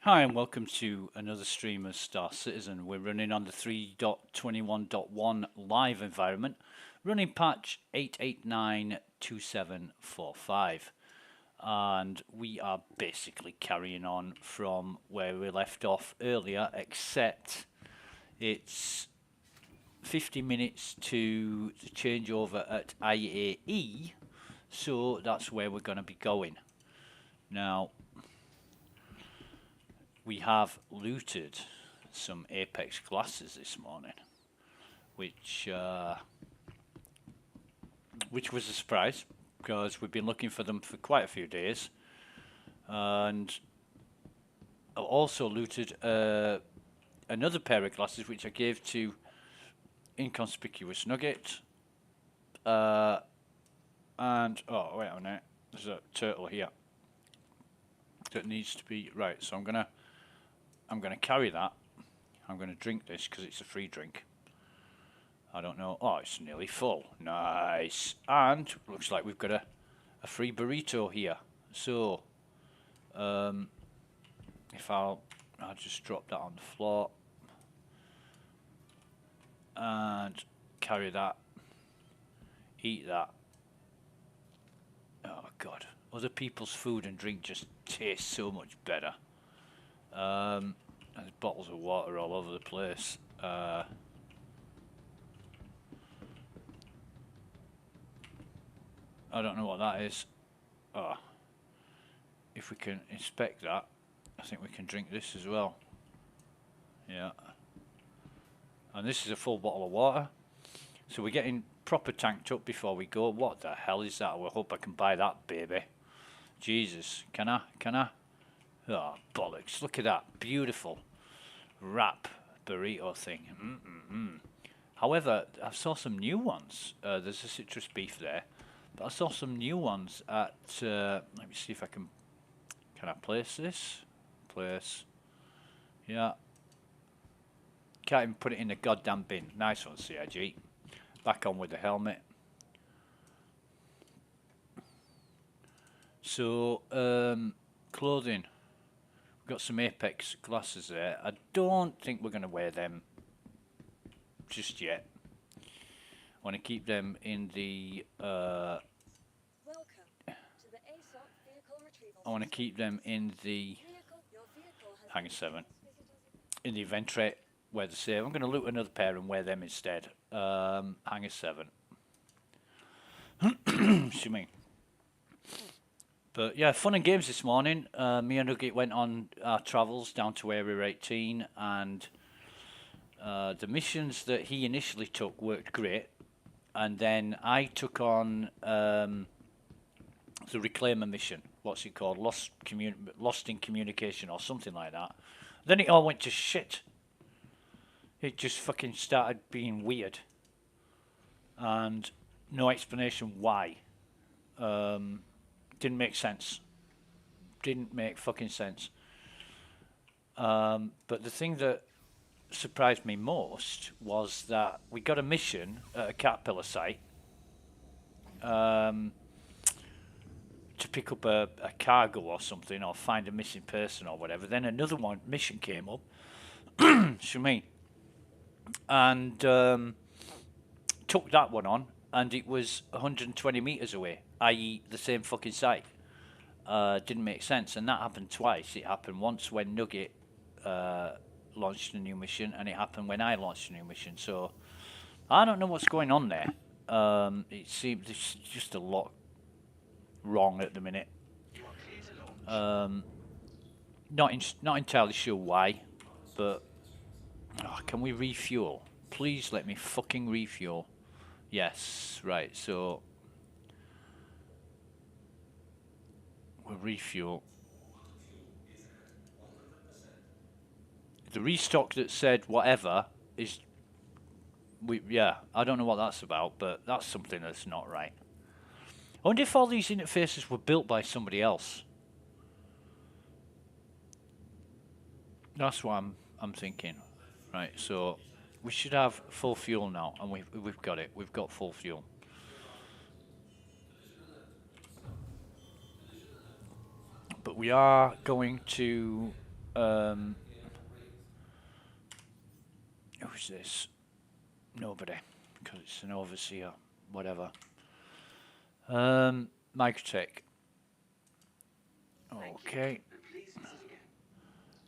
Hi and welcome to another stream of Star Citizen. We're running on the 3.21.1 live environment, running patch 8892745. And we are basically carrying on from where we left off earlier, except it's 50 minutes to the changeover at IAE, so that's where we're going to be going. Now, we have looted some Apex glasses this morning, which was a surprise because we've been looking for them for quite a few days, and I also looted another pair of glasses which I gave to Inconspicuous Nugget, and oh wait a minute, there's a turtle here that needs to be right, so I'm gonna carry that. I'm gonna drink this because it's a free drink. I don't know. Oh, it's nearly full. Nice. And looks like we've got a free burrito here. So, if I'll just drop that on the floor and carry that, eat that. Oh God, other people's food and drink just taste so much better. There's bottles of water all over the place. I don't know what that is. Oh, if we can inspect that, I think we can drink this as well. Yeah. And this is a full bottle of water. So we're getting proper tanked up before we go. What the hell is that? I hope I can buy that, baby. Jesus, can I? Oh, bollocks. Look at that. Beautiful wrap burrito thing. However, I saw some new ones. There's a citrus beef there. But I saw some new ones at... let me see if I can... Can I place this? Place. Yeah. Can't even put it in the goddamn bin. Nice one, CIG. Back on with the helmet. So, clothing. We've got some Apex glasses there. I don't think we're going to wear them just yet. I want to keep them in the... I want to keep them in the... Hangar 7. In the event tray where they save. I'm going to loot another pair and wear them instead. Hangar 7. Excuse me. But yeah, fun and games this morning. Me and Nugget went on our travels down to Area 18, and the missions that he initially took worked great. And then I took on the Reclaimer mission. What's it called? Lost in Communication or something like that. Then it all went to shit. It just fucking started being weird. And no explanation why. Didn't make sense. Didn't make fucking sense. But the thing that surprised me most was that we got a mission at a Caterpillar site to pick up a cargo or something, or find a missing person or whatever. Then another mission came up. Shemaine. And took that one on, and it was 120 meters away, i.e. the same fucking site. Didn't make sense, and that happened twice. It happened once when Nugget launched a new mission, and it happened when I launched a new mission. So I don't know what's going on there. It seems there's just a lot wrong at the minute. Not entirely sure why, but can we refuel? Please let me fucking refuel. Yes, right, so we'll refuel. The restock that said whatever is... yeah, I don't know what that's about, but that's something that's not right. I wonder if all these interfaces were built by somebody else. That's what I'm thinking. Right, so we should have full fuel now, and we've got it. We've got full fuel. But we are going to Who's this? Nobody, because it's an overseer. Whatever. Microtech. Okay.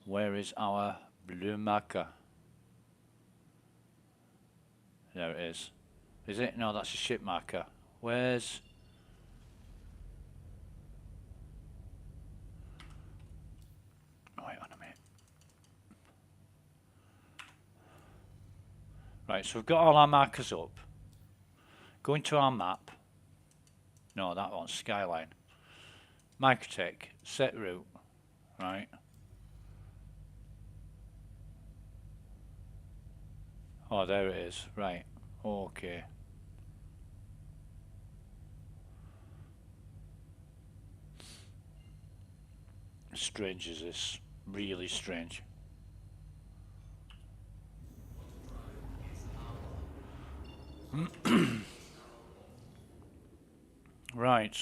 Where is our blue marker? There it is. Is it? No, that's a ship marker. Where's... Wait on a minute. Right, so we've got all our markers up. Go into our map. No, that one's Skyline. Microtech, set route. Right. Oh, there it is. Right. Okay. Strange is this. Really strange. Right.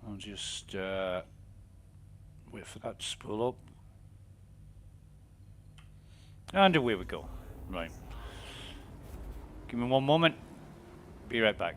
I'll just wait for that to spool up. And away we go. Right. Give me one moment. Be right back.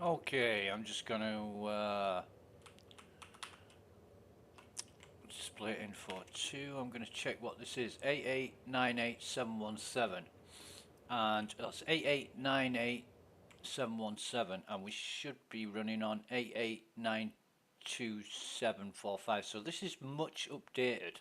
Okay, I'm just going to split in for 2. I'm going to check what this is. 8898717. And that's 8898717. And we should be running on 8892745. So this is much updated.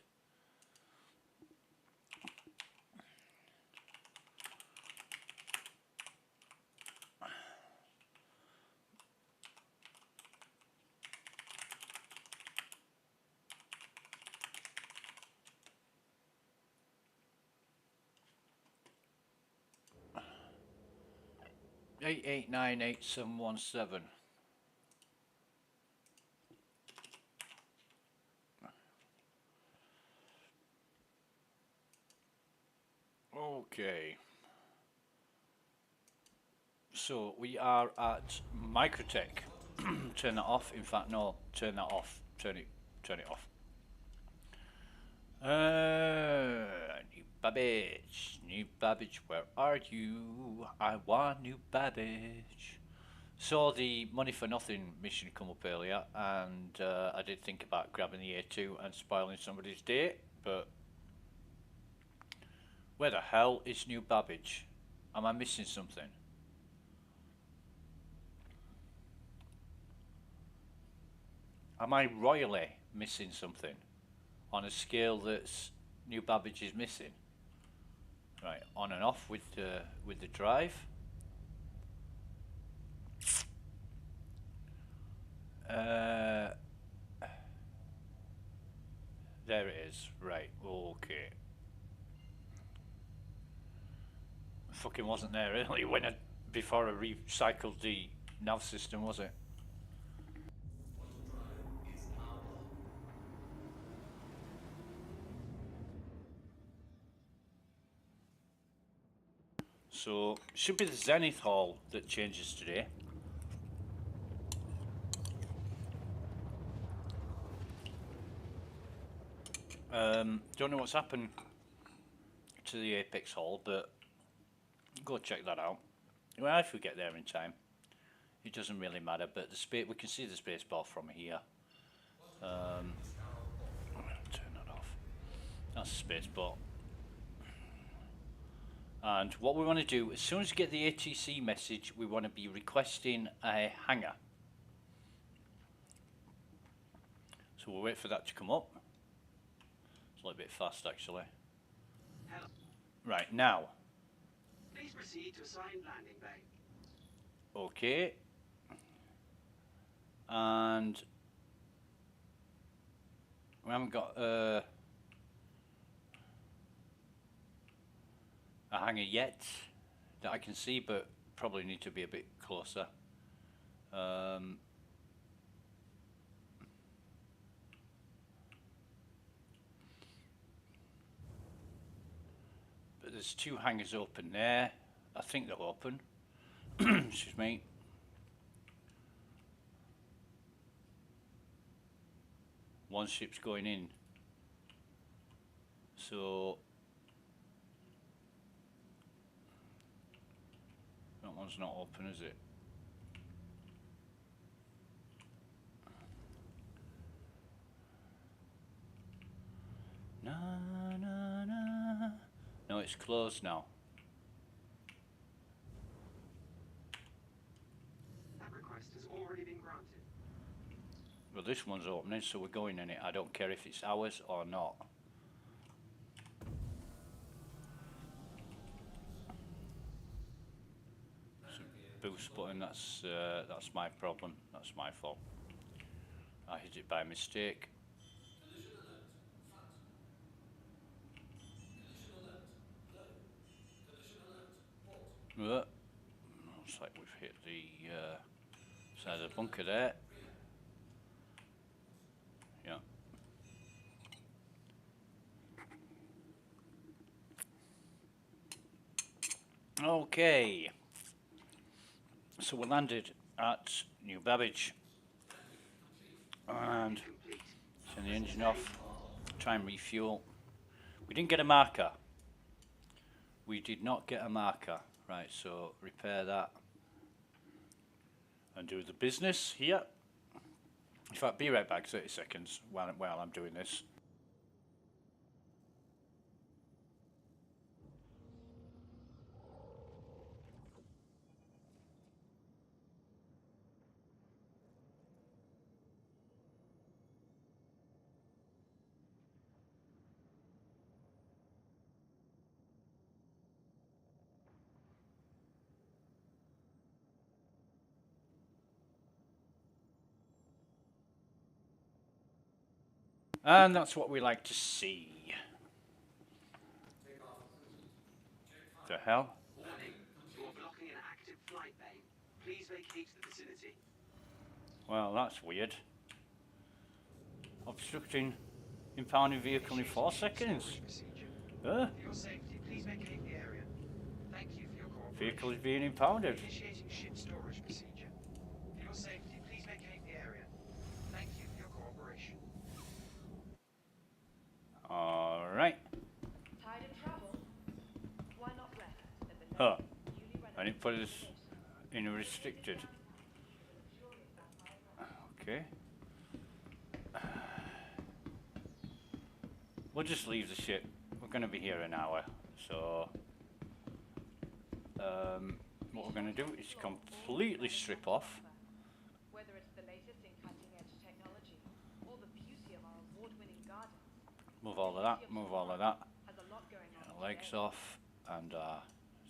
Eight eight nine eight seven one seven. Okay. So we are at Microtech. Turn that off. In fact, no. Turn that off. Turn it off. New Babbage, where are you? I want New Babbage. Saw the Money for Nothing mission come up earlier, and I did think about grabbing the A2 and spoiling somebody's day, but where the hell is New Babbage? Am I missing something? Am I royally missing something on a scale that's New Babbage is missing? Right, on and off with the drive. There it is. Right, okay. Fucking wasn't there early when before I recycled the nav system, was it? So should be the Zenith Hall that changes today. Don't know what's happened to the Apex Hall, but go check that out. Well, if we get there in time, it doesn't really matter. But the we can see the space bar from here. Turn that off. That's the space bar. And what we want to do, as soon as we get the ATC message, we want to be requesting a hangar. So we'll wait for that to come up. It's a little bit fast, actually. Hello. Right, now. Please proceed to assigned landing bay. Okay. And we haven't got a hangar yet that I can see, but probably need to be a bit closer. But there's 2 hangars open there. I think they're open. Excuse me. One ship's going in. So that one's not open, is it? Na na na. No, it's closed now. That request has already been granted. Well, this one's opening, so we're going in it. I don't care if it's ours or not. Boost button, that's my problem. That's my fault. I hit it by mistake. Looks like we've hit the side of the bunker there. Yeah. Okay. So we landed at New Babbage. And turn the engine off. Try and refuel. We didn't get a marker. We did not get a marker. Right, so repair that. and do the business here. In fact, be right back, 30 seconds while I'm doing this. And that's what we like to see. The hell? Warning, you're blocking an active flight lane. Please vacate the vicinity. Well, that's weird. Obstructing impounding vehicle in 4 seconds. For your safety, please vacate the area. Thank you for your cooperation. Vehicle is being impounded. Initiating ship storage procedure. For your safety, please vacate the area. Thank you for your cooperation. Alright. Tired of travel? Why not rest at the Huh. newly I didn't put this in a restricted. Okay. We'll just leave the ship. We're going to be here an hour. So, what we're going to do is completely strip off. Whether it's the latest in cutting-edge technology or the beauty of our award-winning gardens, Move all of that, move all of that. has a lot going on. Legs off, and our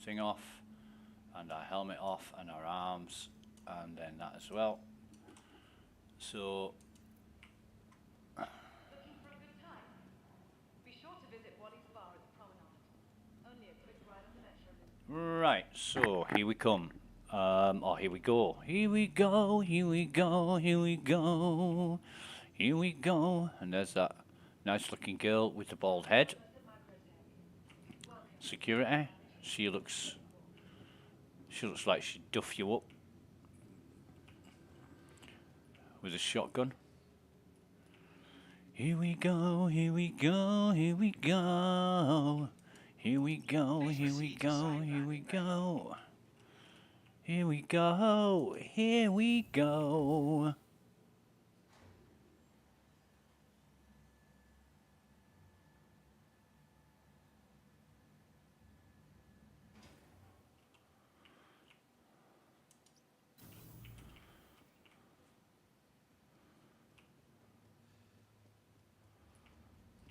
thing off, and our helmet off, and our arms, and then that as well. So, Looking for a good time? Be sure to visit Wally's bar at the promenade. Only a quick ride on the metro loop. right, so here we come. Oh, here we go. Here we go, here we go, here we go. Here we go. And there's that nice looking girl with the bald head. Security. She looks like she'd duff you up with a shotgun. Here we go, here we go, here we go. Here we go, here we go, here we go. Here we go, here we go.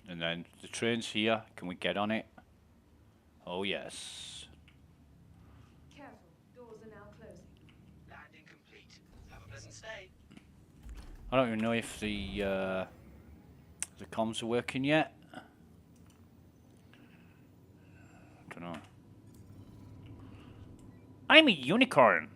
And then the train's here. Can we get on it? Oh yes. Careful, doors are now closing. Landing complete. Have a pleasant stay. I don't even know if the comms are working yet. I don't know. I'm a unicorn.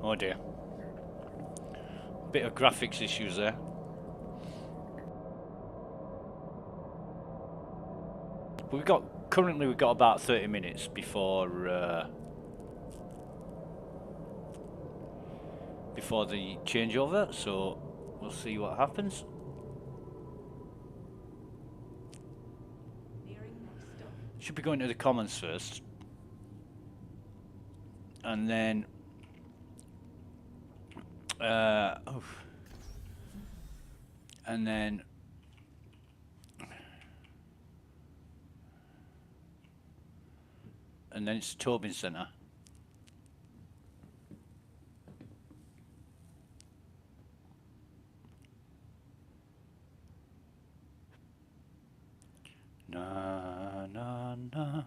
Oh dear. Bit of graphics issues there. But currently we've got about 30 minutes before the changeover, so we'll see what happens. Should be going to the commons first. And then and then it's Tobin Centre. Na na na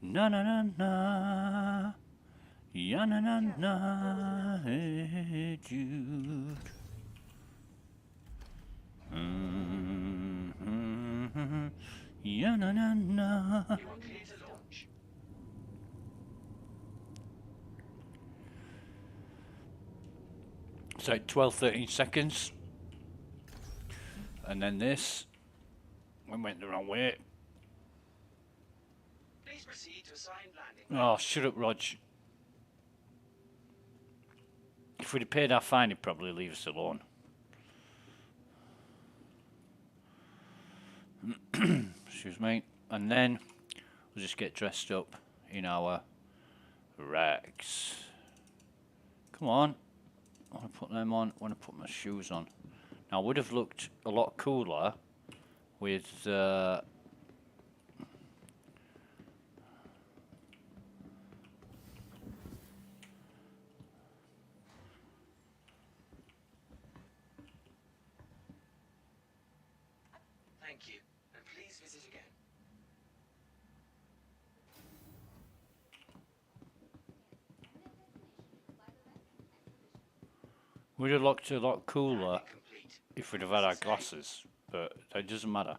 na na na na. Ya na na na, hey Jude. Ya na na na. You are clear to launch. So 12-13 seconds. And then this. We went the wrong way. proceed to assigned landing. Oh, shut up, Rog. If we'd have paid our fine, he'd probably leave us alone. Excuse me. And then we'll just get dressed up in our rags. Come on. I want to put them on. I want to put my shoes on. Now, I would have looked a lot cooler with Thank you, and please visit again. would have looked a lot cooler Landing complete. if we'd have had our glasses, but it doesn't matter.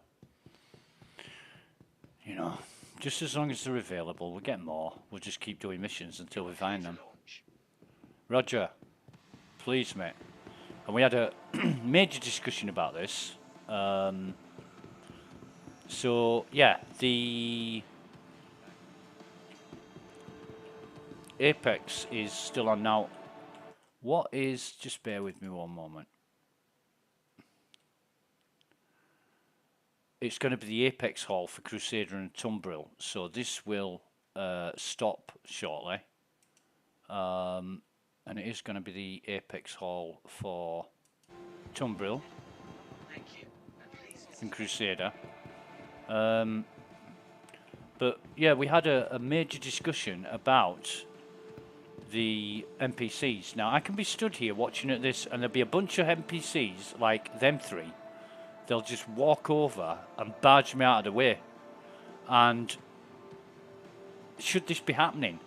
You know, just as long as they're available, we'll get more. We'll just keep doing missions until we find them. Launch. Roger, please, mate. And we had a major discussion about this. So, yeah, the Apex is still on now. What is, just bear with me one moment. It's going to be the Apex Hall for Crusader and Tumbril. So this will stop shortly. And it is going to be the Apex Hall for Tumbril Thank you, and please visit and Crusader. But yeah, we had a major discussion about the NPCs. Now I can be stood here watching at this, and there'll be a bunch of NPCs like them three. They'll just walk over and barge me out of the way. And should this be happening?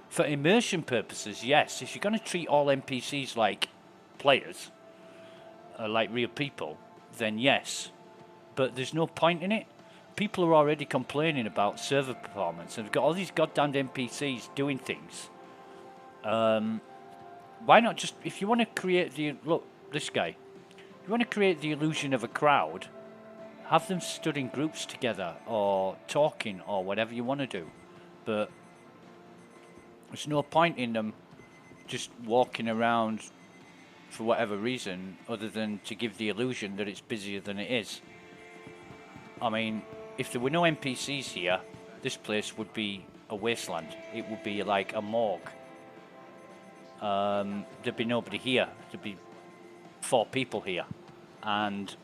For immersion purposes, yes. If you're going to treat all NPCs like players, like real people, then yes. But there's no point in it. People are already complaining about server performance, and they've got all these goddamn NPCs doing things. Why not just, if you want to create the, look, this guy. If you want to create the illusion of a crowd, have them stood in groups together, or talking, or whatever you want to do. But there's no point in them just walking around for whatever reason, other than to give the illusion that it's busier than it is. I mean, if there were no NPCs here, this place would be a wasteland. It would be like a morgue. There'd be nobody here. There'd be 4 people here. And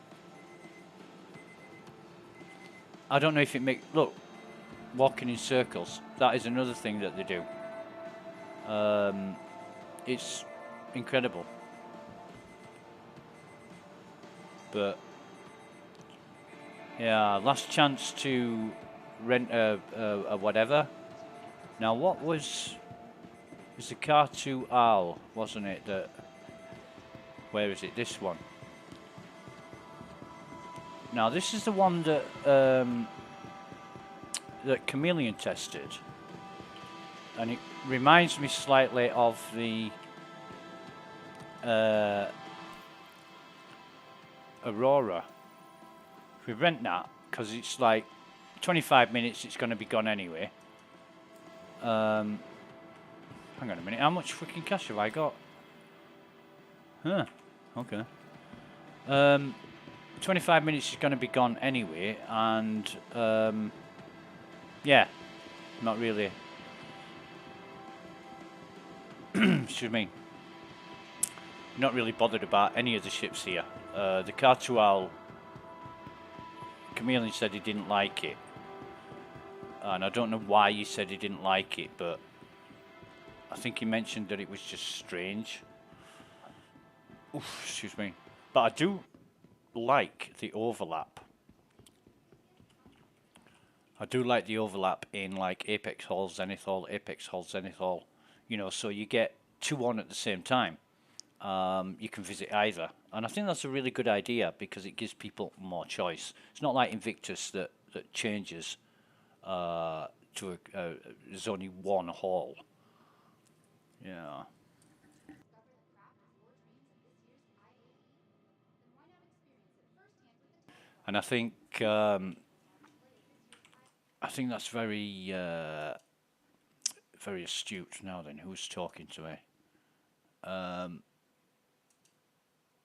I don't know if it makes... Look, walking in circles. That is another thing that they do. It's incredible. But yeah, last chance to rent a whatever. Now, what was the car to Al, wasn't it? That, where is it? This one. Now, this is the one that that Chameleon tested, and it reminds me slightly of the Aurora. If we rent that, because it's like 25 minutes, it's going to be gone anyway. Hang on a minute, how much freaking cash have I got? Huh, okay. 25 minutes is going to be gone anyway, and yeah, not really. Excuse me. Not really bothered about any of the ships here. The Cartual, Chameleon said he didn't like it, and I don't know why he said he didn't like it, but I think he mentioned that it was just strange. Oof, excuse me. But I do like the overlap. I do like the overlap in like Apex Hall, Zenith Hall, Apex Hall, Zenith Hall. You know, so you get 2 on at the same time. You can visit either. And I think that's a really good idea because it gives people more choice. It's not like Invictus that changes to there's only one hall. Yeah. And I think I think that's very very astute. Now then, who's talking to me?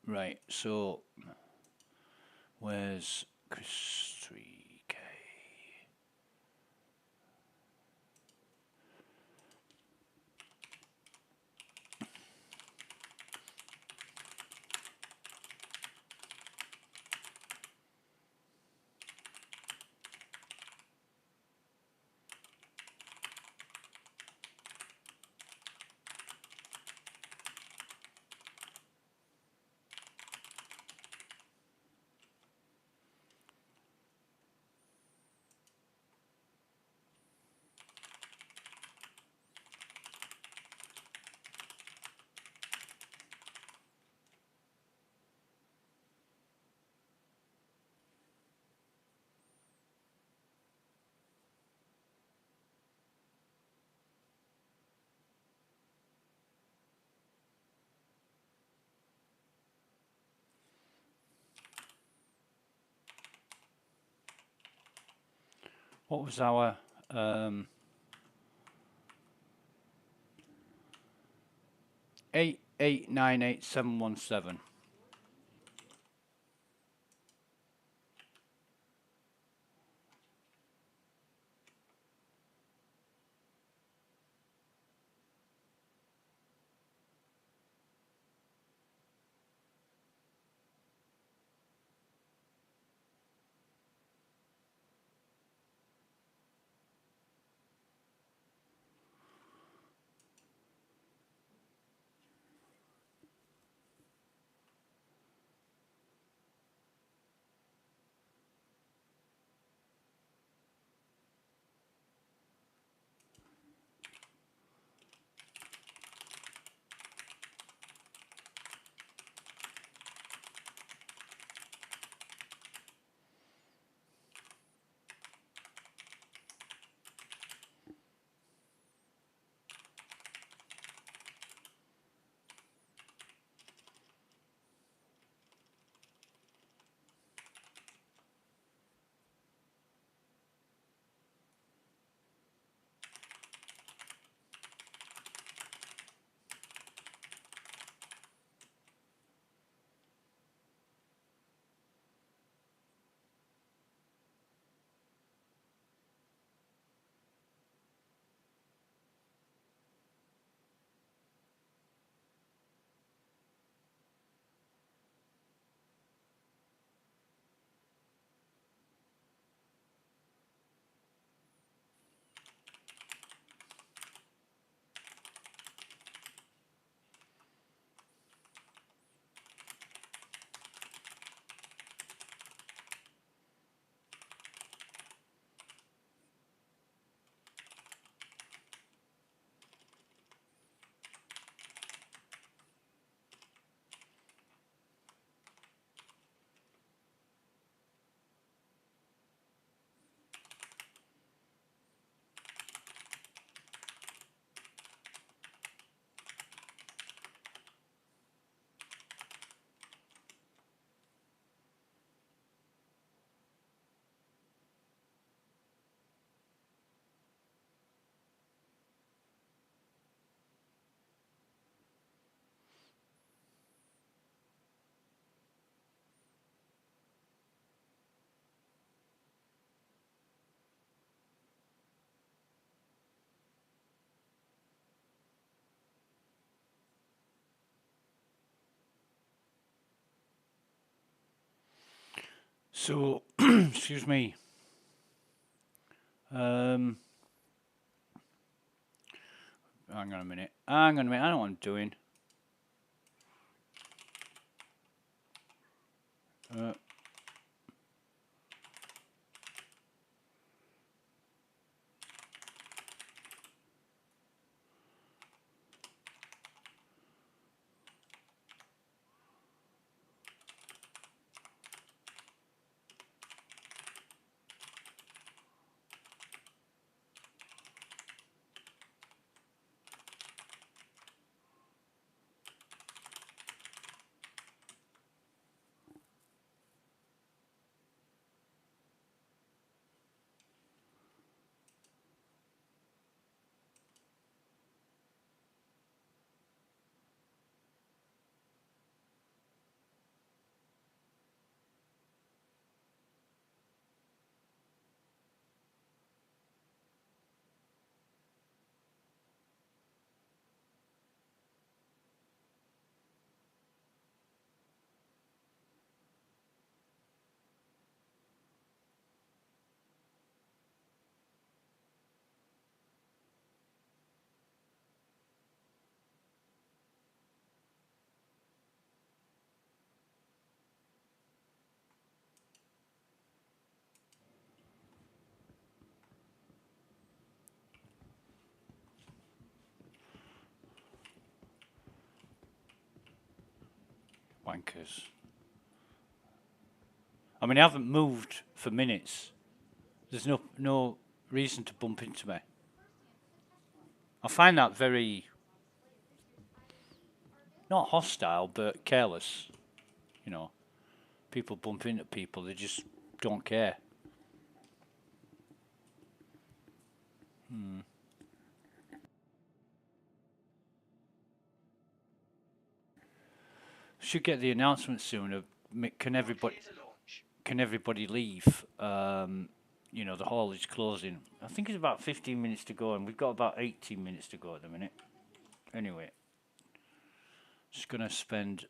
Right, so where's Chris 3K? What was our 8898717? So, excuse me. Hang on a minute. Hang on a minute. I know what I'm doing. Wankers. I mean, I haven't moved for minutes. There's no reason to bump into me. I find that very, not hostile, but careless. You know, people bump into people, they just don't care. Should get the announcement soon of can everybody Clear to launch. can everybody leave? You know, the hall is closing. I think it's about 15 minutes to go, and we've got about 18 minutes to go at the minute. Anyway, just gonna spend.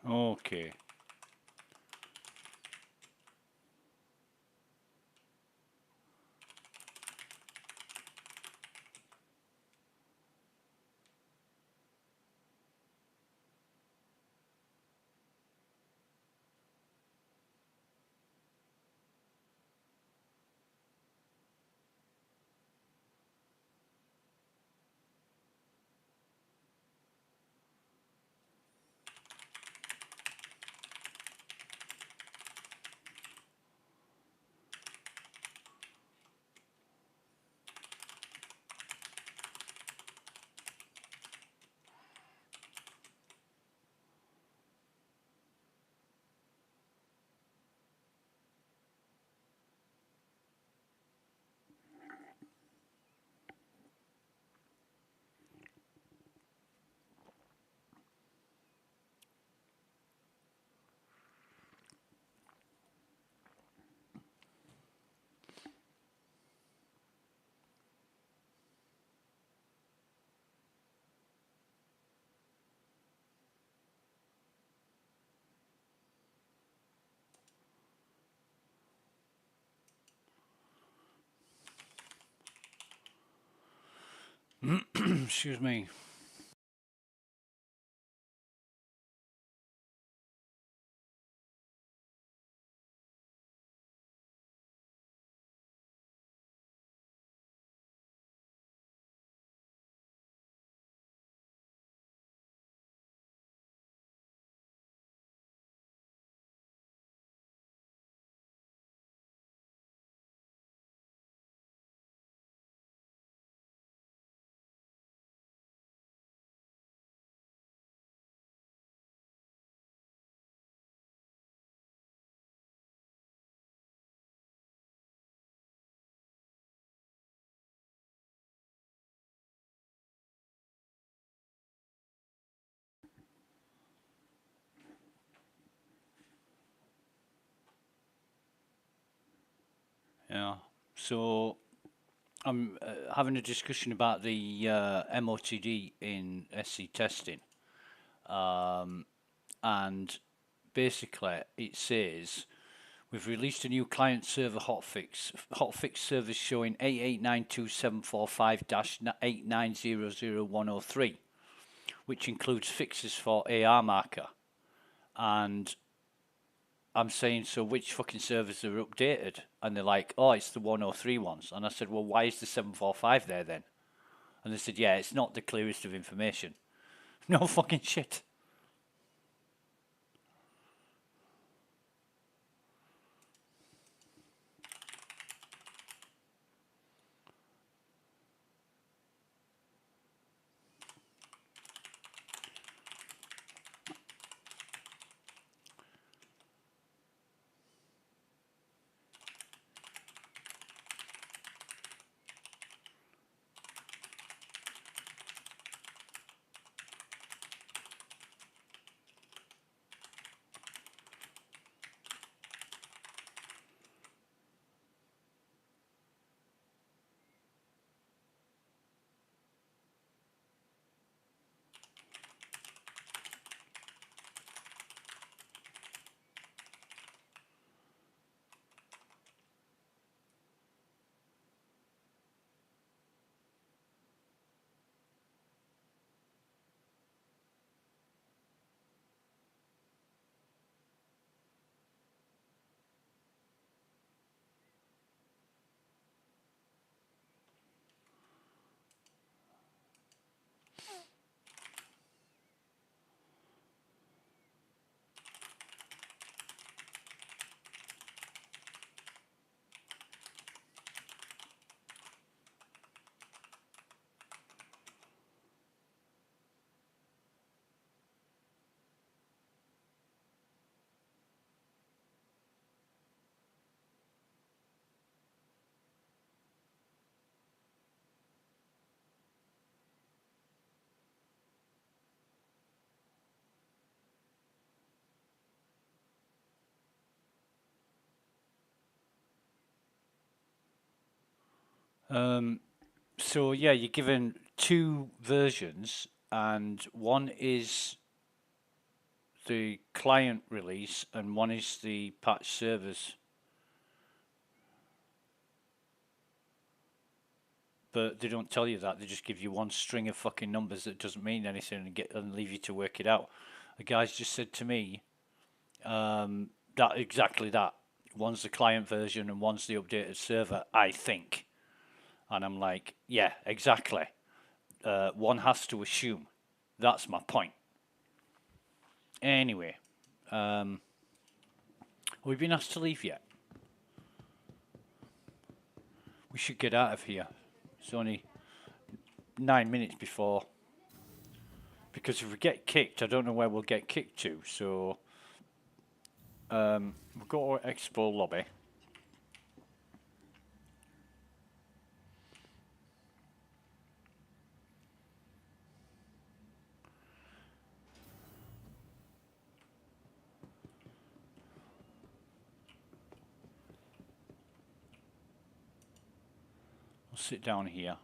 Okay. Excuse me. Yeah. So I'm having a discussion about the MOTD in SC testing, and basically it says we've released a new client server hotfix service showing 8892745-8900103, which includes fixes for AR marker. And I'm saying, so which fucking servers are updated? And they're like, oh, it's the 103 ones. And I said, well, why is the 745 there then? And they said, yeah, it's not the clearest of information. No fucking shit. So yeah, you're given two versions, and one is the client release, and one is the patch servers. But they don't tell you that. They just give you one string of fucking numbers that doesn't mean anything and leave you to work it out. The guys just said to me that exactly that. One's the client version and one's the updated server, I think. And I'm like, yeah, exactly. One has to assume. That's my point. Anyway, have we been asked to leave yet? We should get out of here. It's only 9 minutes before. Because if we get kicked, I don't know where we'll get kicked to. So we'll go to Expo lobby. We'll sit down here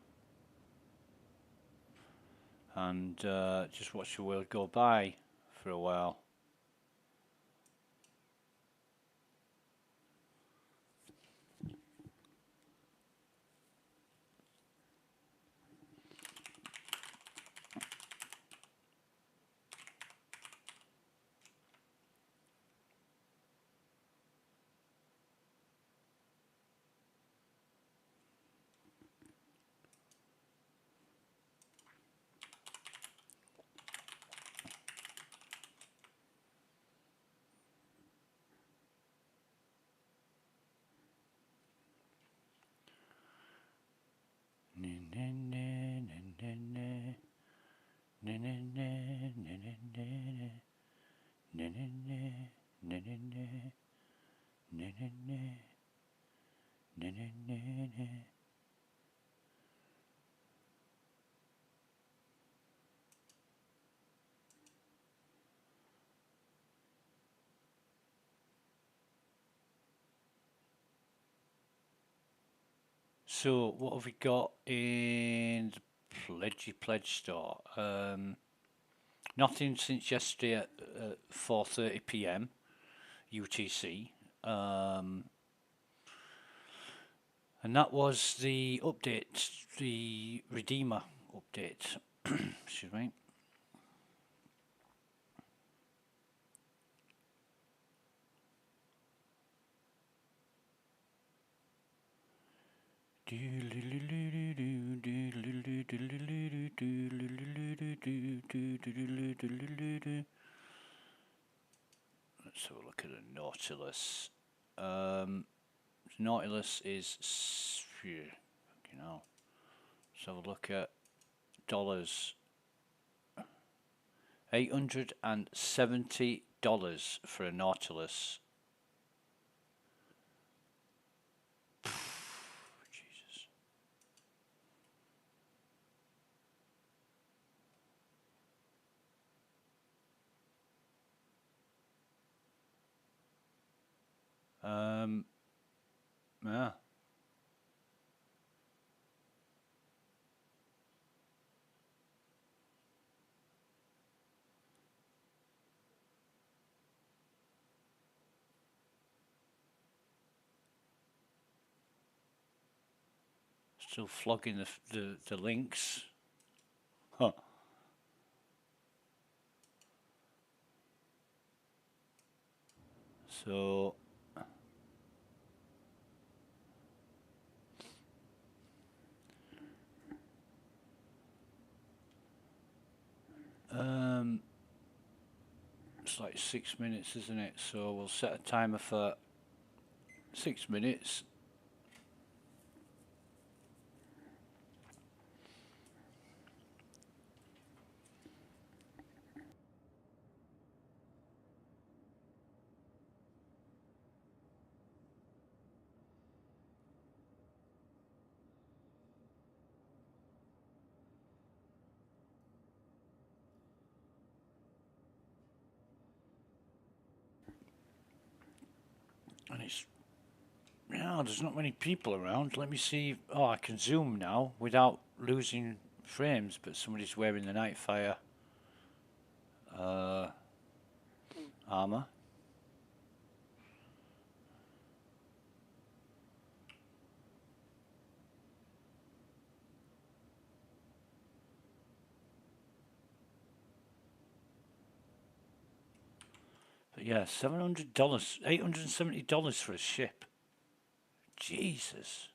and just watch the world go by for a while. So what have we got in the pledge store? Nothing since yesterday at 4:30 p.m. UTC, and that was the update, the Redeemer update. Excuse me. Let's have a look at the Nautilus. Nautilus is, you know, let's have a look at dollars. $870 for a Nautilus. Jesus. Yeah. Still flogging the links. Huh. So it's like 6 minutes, isn't it? So we'll set a timer for 6 minutes. And it's, yeah, there's not many people around. Let me see. Oh, I can zoom now without losing frames, but somebody's wearing the Nightfire armor. But yeah, $700, $870 for a ship. Jesus.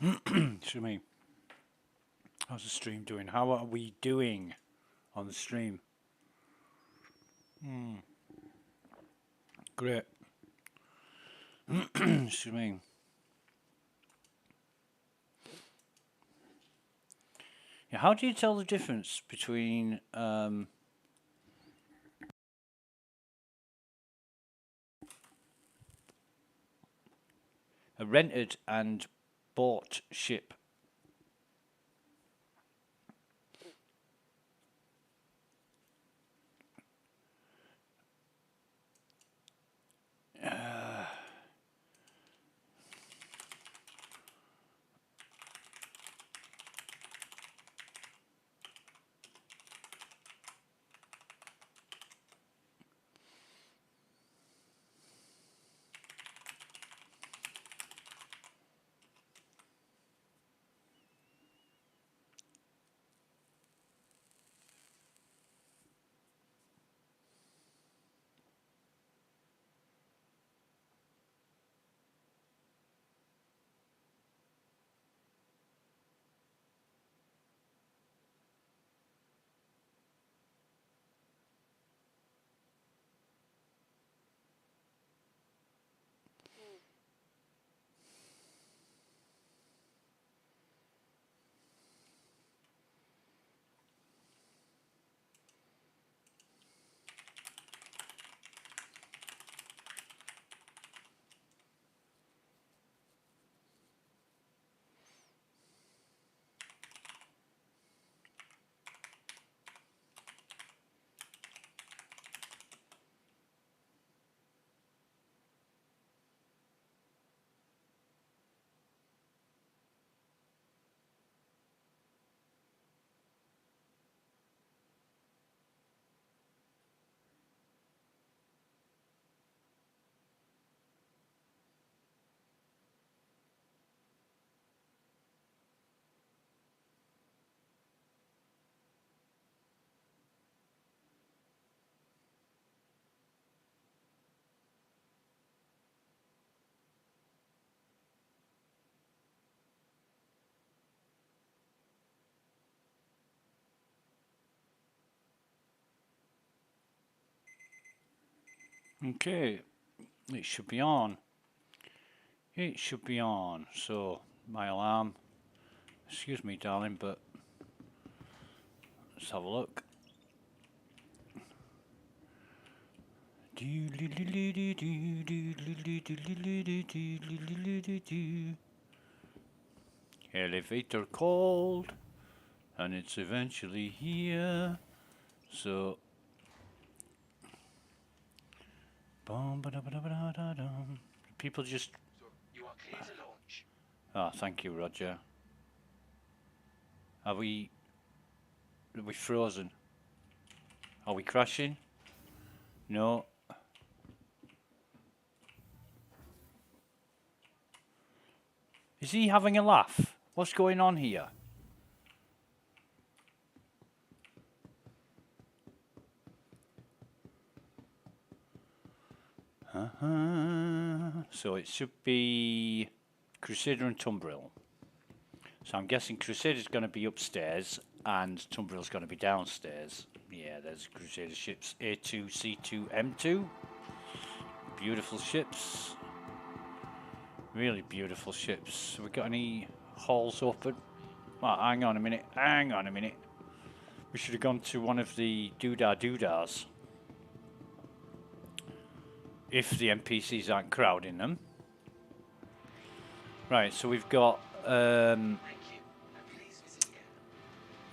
Excuse me. How's the stream doing? How are we doing on the stream? Great. Excuse me. Yeah, how do you tell the difference between a rented and bought ship? Okay, it should be on. It should be on. So, my alarm. Excuse me, darling, but let's have a look. Elevator called, and it's eventually here. So, people just. You are clear to launch. Ah, thank you, Roger. Are we frozen? Are we crashing? No. Is he having a laugh? What's going on here? So it should be Crusader and Tumbril. So I'm guessing Crusader's going to be upstairs and Tumbril's going to be downstairs. Yeah, there's Crusader ships A2, C2, M2. Beautiful ships. Really beautiful ships. Have we got any halls open? Oh, hang on a minute. Hang on a minute. We should have gone to one of the doodahs. If the NPCs aren't crowding them. Right, so we've got... Thank you. Please visit again.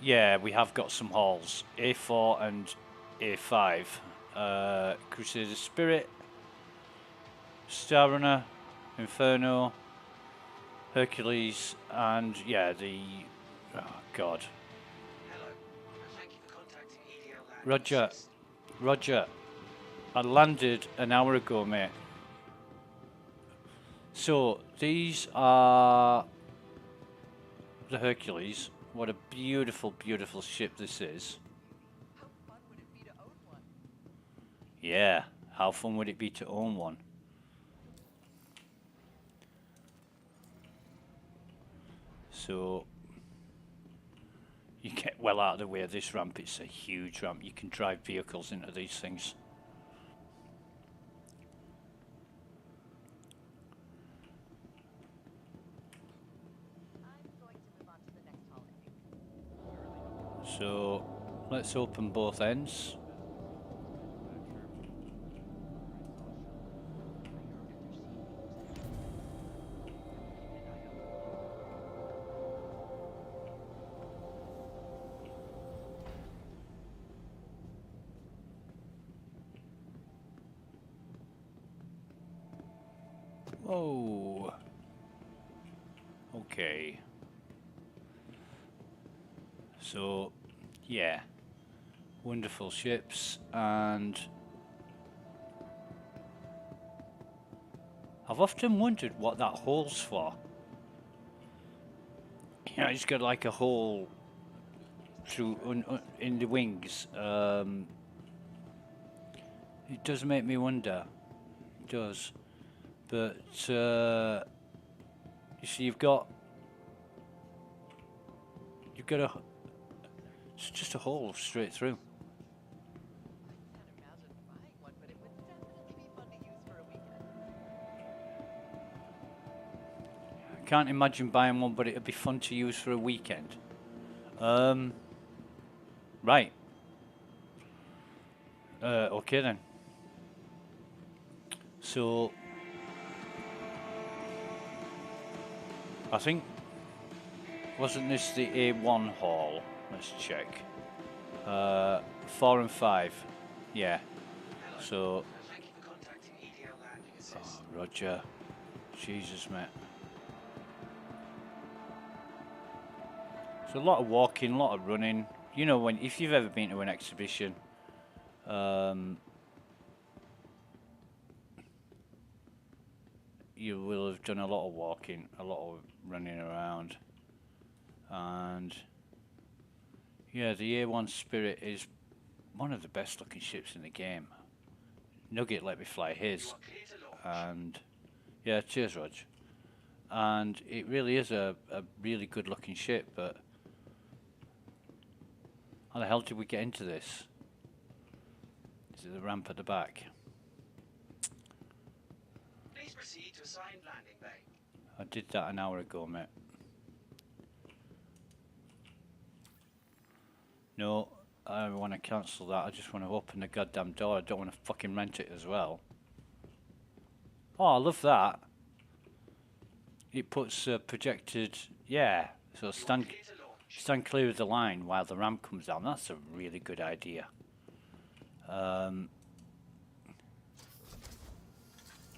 yeah, we have got some halls. A4 and A5. Crusader Spirit. Star Runner. Inferno. Hercules. And, yeah, the... oh, God. Hello. Thank you for contacting EDL Land. Roger. Roger. I landed an hour ago, mate. So, these are the Hercules. What a beautiful, beautiful ship this is. How fun would it be to own one? Yeah, how fun would it be to own one? So you get well out of the way of this ramp. It's a huge ramp. You can drive vehicles into these things. So let's open both ends. Whoa. Okay. So, yeah. Wonderful ships, and I've often wondered what that hole's for. You know, it's got like a hole through in the wings. It does make me wonder. It does. But you see, you've got a. It's just a hole straight through. I can't imagine buying one, but it'd be fun to use for a weekend. Right. Okay then. So I think, wasn't this the A1 hall? Let's check. 4 and 5. Yeah. So. Oh, Roger. Jesus, mate. So a lot of walking, a lot of running. You know, if you've ever been to an exhibition, you will have done a lot of walking, a lot of running around, and yeah, the A1 Spirit is one of the best looking ships in the game. Nugget let me fly his, and yeah, cheers, Rog. And it really is a really good looking ship, but how the hell did we get into this? Is it the ramp at the back? Please proceed to assigned landing bay. I did that an hour ago, mate. No, I want to cancel that. I just want to open the goddamn door. I don't want to fucking rent it as well. Oh, I love that. It puts projected, yeah. So stand clear of the line while the ramp comes down. That's a really good idea. And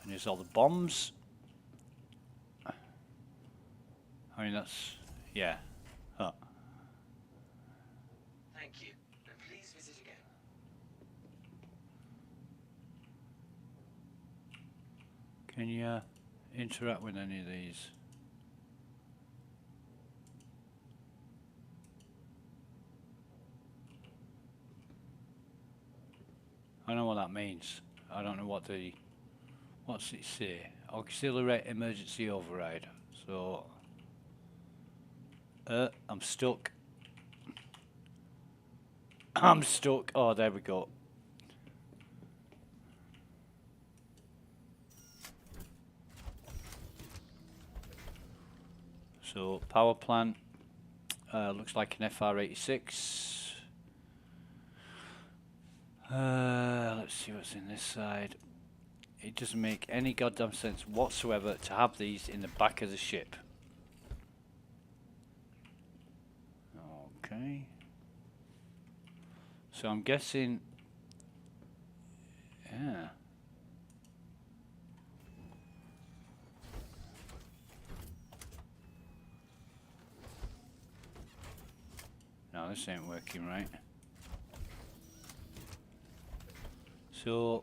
here's all the bombs. I mean, that's, yeah. Huh. Thank you. And please visit again. Can you interact with any of these? I know what that means. I don't know what's it say? Auxiliary emergency override. So, I'm stuck. I'm stuck. Oh, there we go. So, power plant. Looks like an FR86. Let's see what's in this side. It doesn't make any goddamn sense whatsoever to have these in the back of the ship. Okay. So I'm guessing, yeah. No, this ain't working right. So,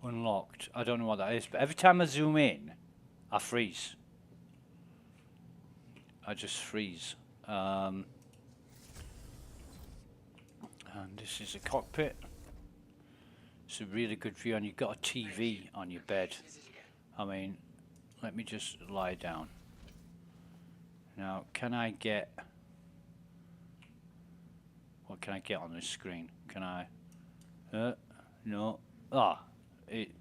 unlocked. I don't know what that is, but every time I zoom in, I freeze. I just freeze. And this is a cockpit. It's a really good view, and you've got a TV on your bed. I mean, let me just lie down. Now, can I get... What can I get on this screen? Can I... no. Ah, it...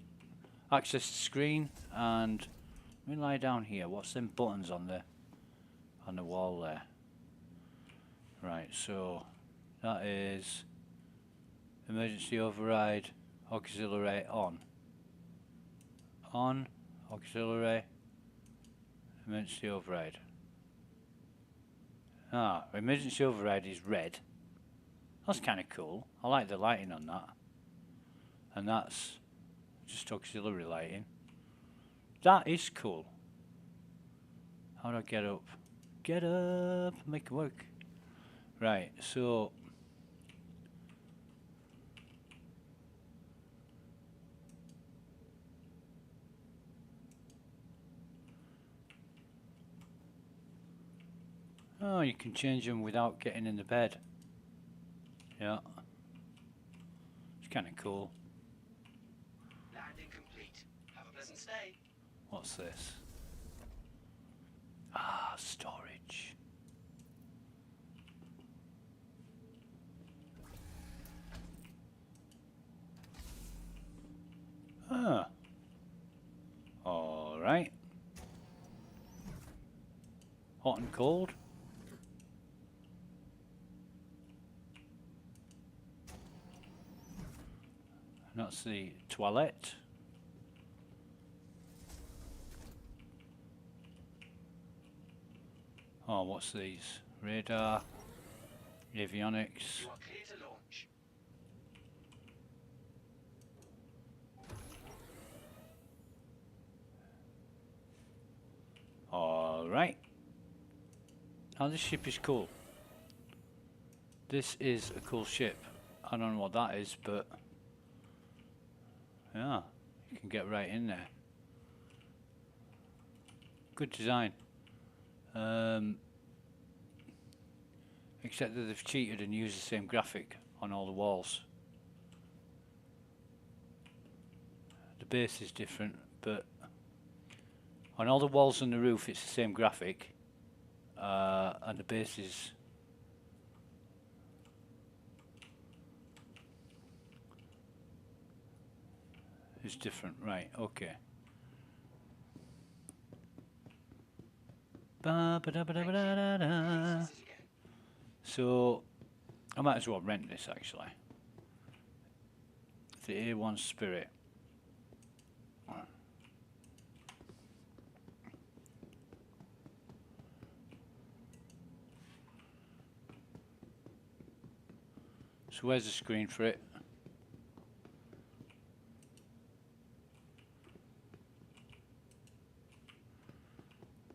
Access the screen, and... Let me lie down here. What's them buttons on the wall there? Right, so... That is... Emergency override, auxiliary on. On, auxiliary, emergency override. Ah, emergency override is red. That's kind of cool. I like the lighting on that. And that's just auxiliary lighting. That is cool. How do I get up? Get up, make it work. Right, so... Oh, you can change them without getting in the bed. Yeah. It's kind of cool. Landing complete. Have a pleasant stay. What's this? Ah, storage. Ah. All right. Hot and cold. That's the toilet. Oh, what's these? Radar, avionics. You are clear to launch. All right. Now this ship is cool. This is a cool ship. I don't know what that is, but yeah, you can get right in there. Good design. Except that they've cheated and used the same graphic on all the walls. The base is different, but on all the walls and the roof it's the same graphic, and the base is different. Right, okay. Ba-ba-da-ba-da-ba-da-da. So I might as well rent this actually. The A1 Spirit. So where's the screen for it?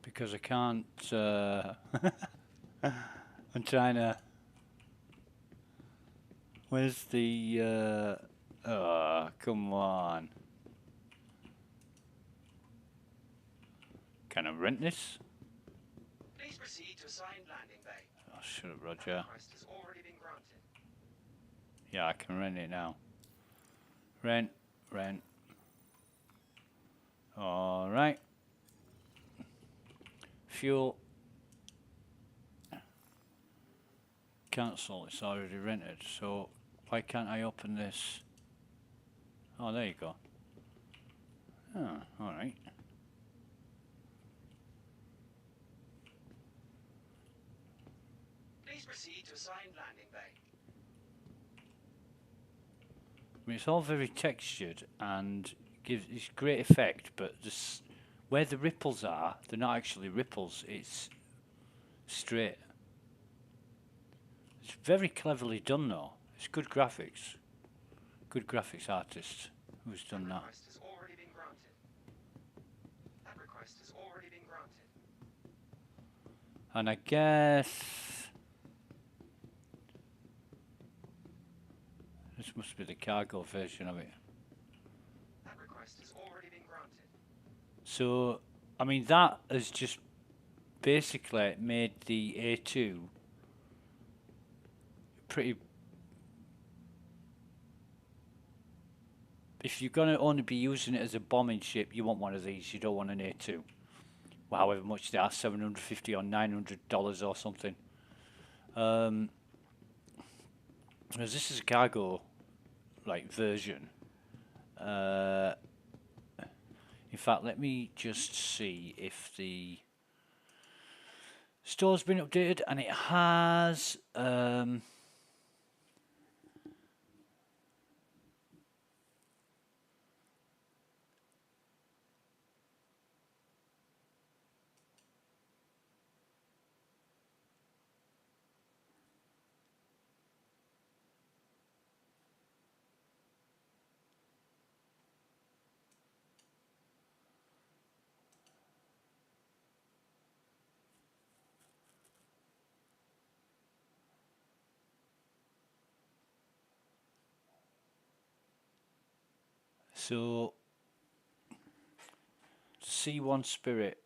Because I can't, I'm trying to, where's the, oh, come on. Can I rent this? Please proceed to assigned landing bay. Oh, shut up, That Roger. request has already been granted. Yeah, I can rent it now. Rent. All right. Fuel. Cancel, it's already rented. So why can't I open this? Oh, there you go. Oh, all right. Please proceed to assigned landing bay. I mean, it's all very textured and gives this great effect, but this, where the ripples are, they're not actually ripples, it's straight. It's very cleverly done though. It's good graphics. Good graphics artist who's done that. Request has already been granted. That request has already been granted. And I guess this must be the cargo version of it. That request has already been granted. So, I mean, that has just basically made the A2 pretty... If you're going to only be using it as a bombing ship, you want one of these. You don't want an A2. however much they are, $750 or $900 or something. Because this is a cargo like version. In fact, let me just see if the store's been updated, and it has. So, C1 Spirit.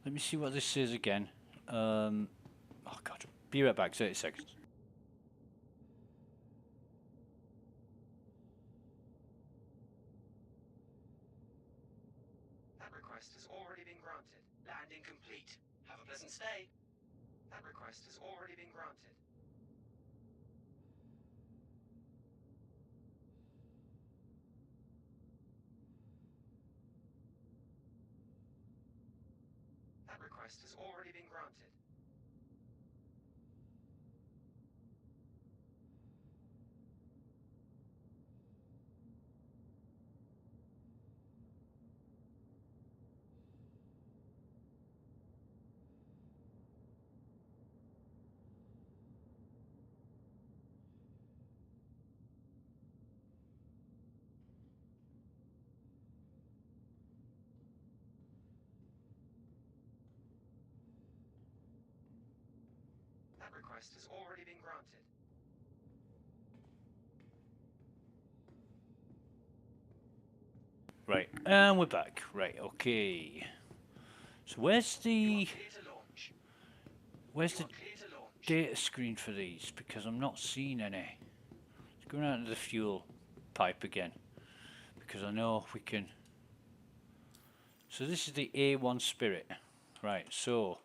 Let me see what this is again. Oh God, be right back, 30 seconds. That request has already been granted. Landing complete. Have a pleasant stay. That request has already been granted. That request has already been granted. That request has already been granted. Right, and we're back. Right, okay. So where's the data screen for these? Because I'm not seeing any. Let's go out to the fuel pipe again, because I know we can. So this is the A1 Spirit. Right, so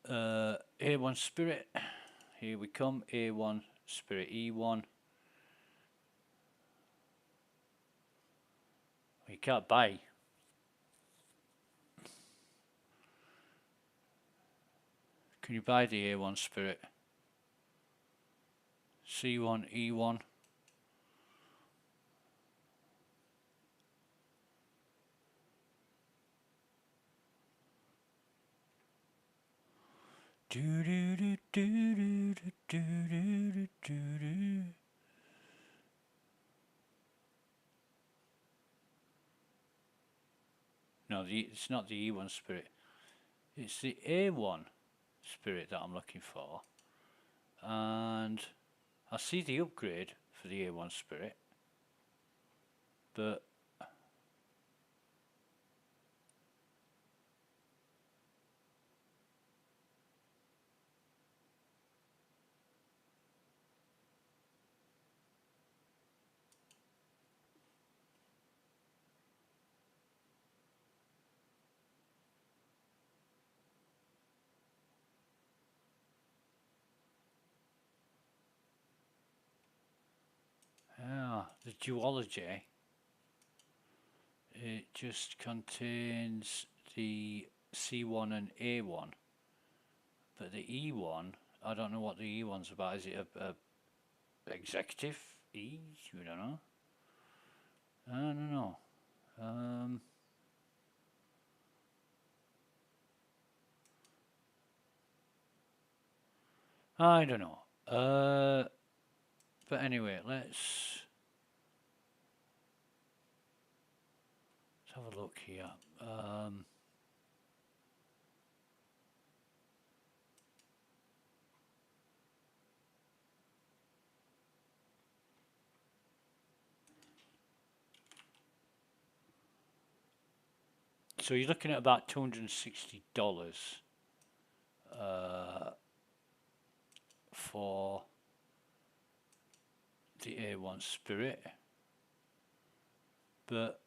A1 Spirit, here we come. A1 Spirit E1. You can't buy. Can you buy the A1 Spirit? C1 E1. No, it's not the E1 Spirit. It's the A1 Spirit that I'm looking for. And I see the upgrade for the A1 Spirit, but the duology, it just contains the C1 and A1, but the E1, I don't know what the E1's about. Is it a executive E? We don't know. I don't know. I don't know. But anyway, let's have a look here. So you're looking at about $260 for the A1 Spirit, but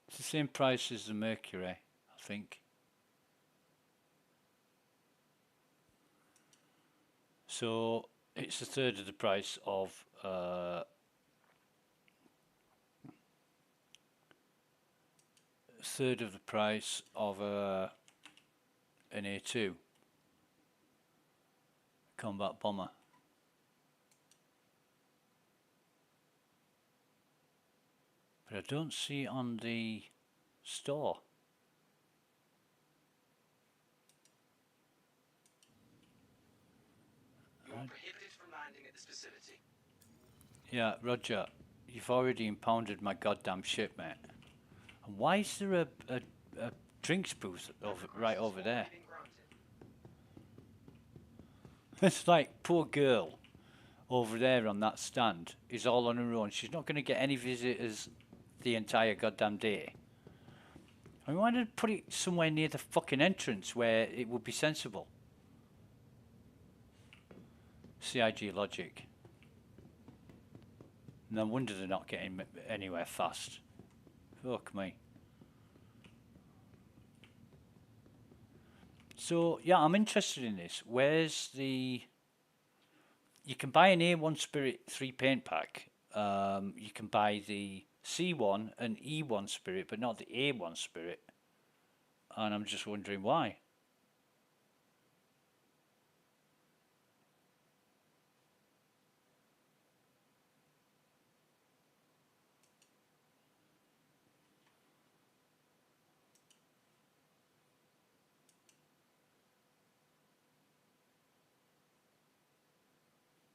it's the same price as the Mercury, I think. So it's a third of the price of an A2 combat bomber. But I don't see it on the store. You are prohibited from landing at this facility. Yeah, Roger. You've already impounded my goddamn ship, mate. And why is there a drinks booth right over there? It's like, poor girl over there on that stand is all on her own. She's not going to get any visitors the entire goddamn day. I mean, why did I put it somewhere near the fucking entrance where it would be sensible? CIG logic. No wonder they're not getting anywhere fast. Fuck me. So, yeah, I'm interested in this. Where's the... You can buy an A1 Spirit 3 paint pack. You can buy the C1 and E1 Spirit, but not the A1 Spirit. And I'm just wondering why.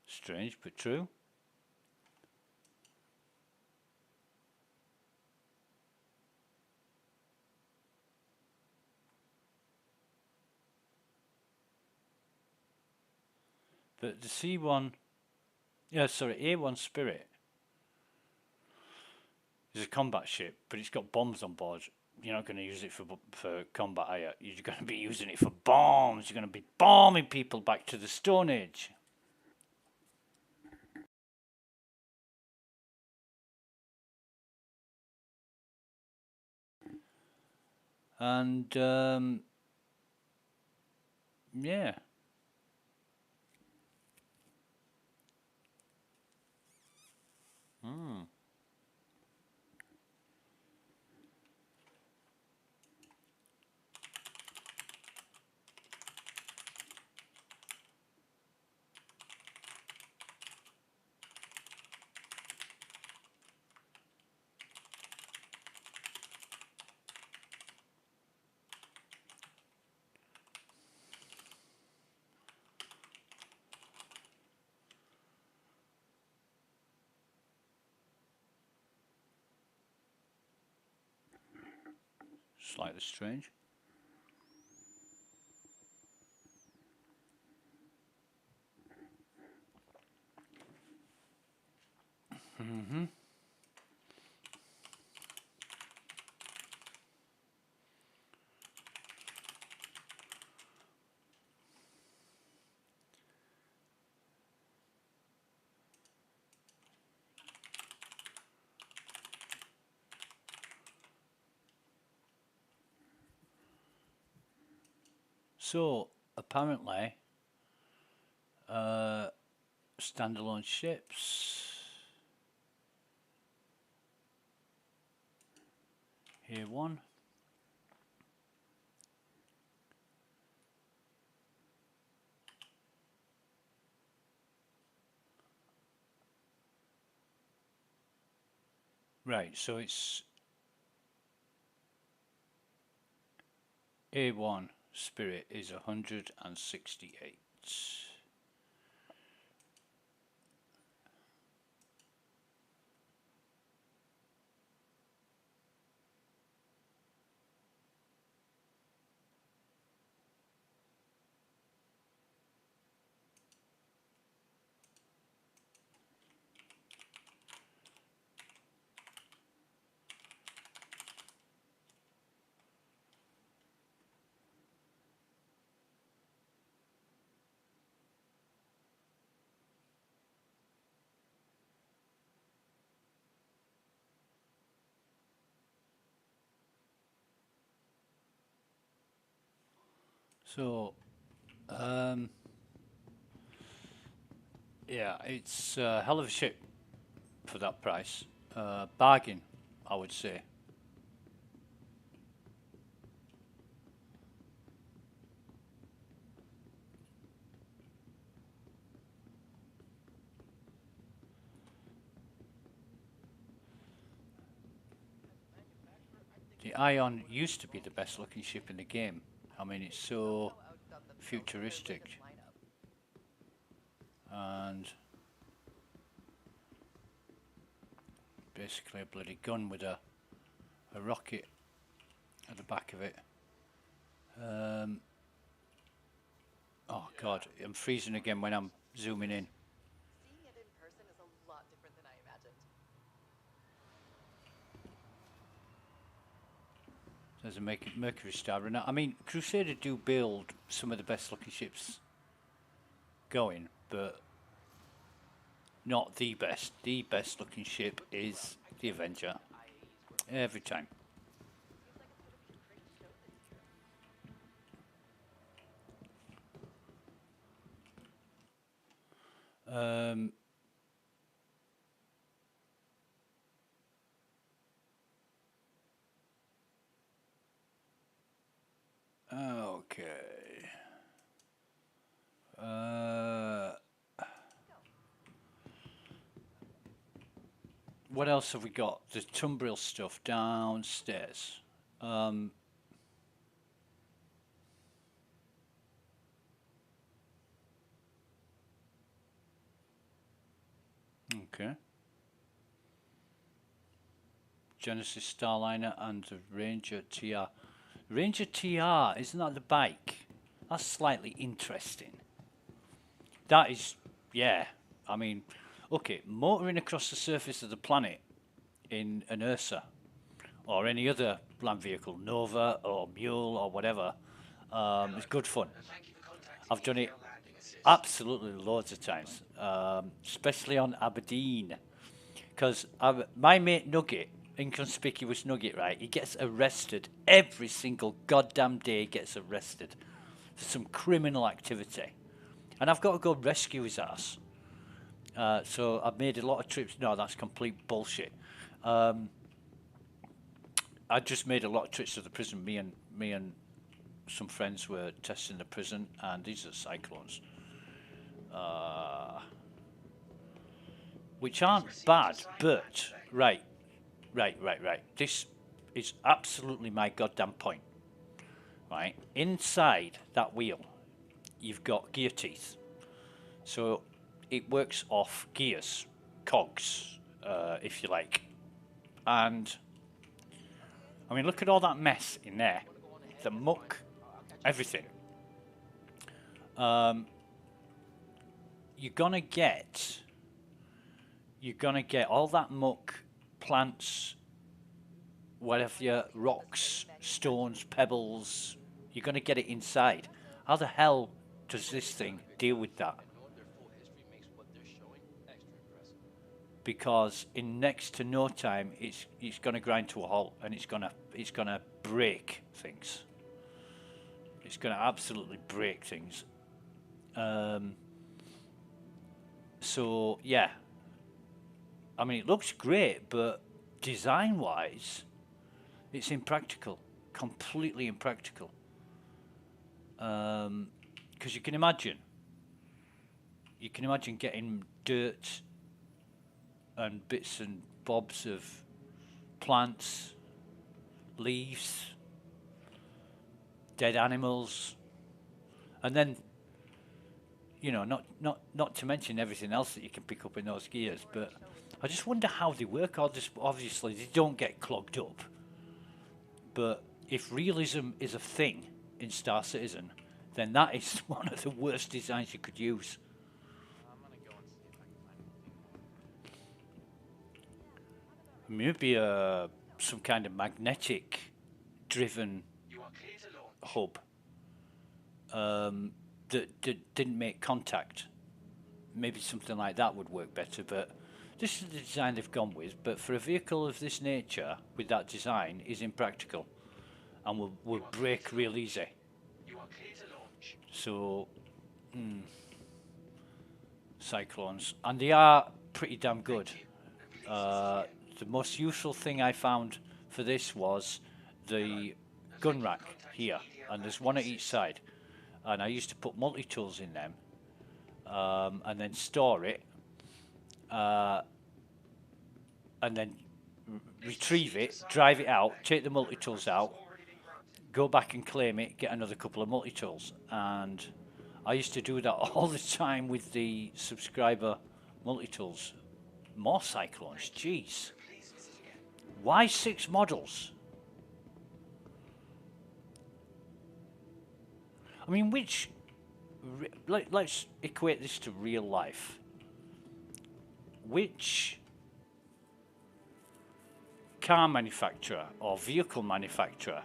Strange, but true. But the C1... Yeah, sorry, A1 Spirit is a combat ship, but it's got bombs on board. You're not going to use it for combat, are you? You're going to be using it for bombs. You're going to be bombing people back to the Stone Age. And, yeah. Slightly strange. So, apparently, standalone ships. Here one. Right, so it's A1 Spirit is 168. So, yeah, it's a hell of a ship for that price. Bargain, I would say. The Ion used to be the best looking ship in the game. I mean, it's so futuristic. And basically a bloody gun with a rocket at the back of it. Oh god, I'm freezing again when I'm zooming in. Seeing it in person is a lot different than I imagined. There's a Mercury Star. And I mean, Crusader do build some of the best looking ships going, but not the best. The best looking ship is the Avenger. Every time. Okay. What else have we got? The Tumbril stuff downstairs. Okay. Genesis Starliner and the Ranger TR. Ranger TR, isn't that the bike? That's slightly interesting. That is, yeah. I mean, okay, motoring across the surface of the planet in an Ursa or any other land vehicle, Nova or Mule or whatever, is good fun. I've done it absolutely loads of times, especially on Aberdeen, because my mate Nugget, inconspicuous Nugget, right, he gets arrested every single goddamn day. He gets arrested for some criminal activity, and I've got to go rescue his ass. So I've made a lot of trips. No, that's complete bullshit. I just made a lot of trips to the prison. Me and some friends were testing the prison, and these are cyclones, which aren't bad, but right. This is absolutely my goddamn point. Right, inside that wheel, you've got gear teeth, so it works off gears, cogs, if you like, and I mean, look at all that mess in there, the muck, everything. You're gonna get all that muck, plants, whatever, rocks, stones, pebbles. You're gonna get it inside. How the hell does this thing deal with that? Because in next to no time, it's gonna grind to a halt, and it's gonna break things. It's gonna absolutely break things. So yeah, I mean, it looks great, but design-wise, it's impractical, completely impractical. Because you can imagine getting dirt and bits and bobs of plants, leaves, dead animals, and then, you know, not to mention everything else that you can pick up in those gears. But I just wonder how they work. Obviously, they don't get clogged up. But if realism is a thing in Star Citizen, then that is one of the worst designs you could use. Maybe some kind of magnetic driven hub that didn't make contact. Maybe something like that would work better, but this is the design they've gone with. But for a vehicle of this nature with that design is impractical and will break real easy. So, Cyclones, and they are pretty damn good. The most useful thing I found for this was the gun rack here, and there's one at each side, and I used to put multi-tools in them, and then store it, and then retrieve it, drive it out, take the multi-tools out, go back and claim it, get another couple of multi-tools. And I used to do that all the time with the subscriber multi-tools. More Cyclones, jeez. Why 6 models? I mean, which... let's equate this to real life. Which car manufacturer or vehicle manufacturer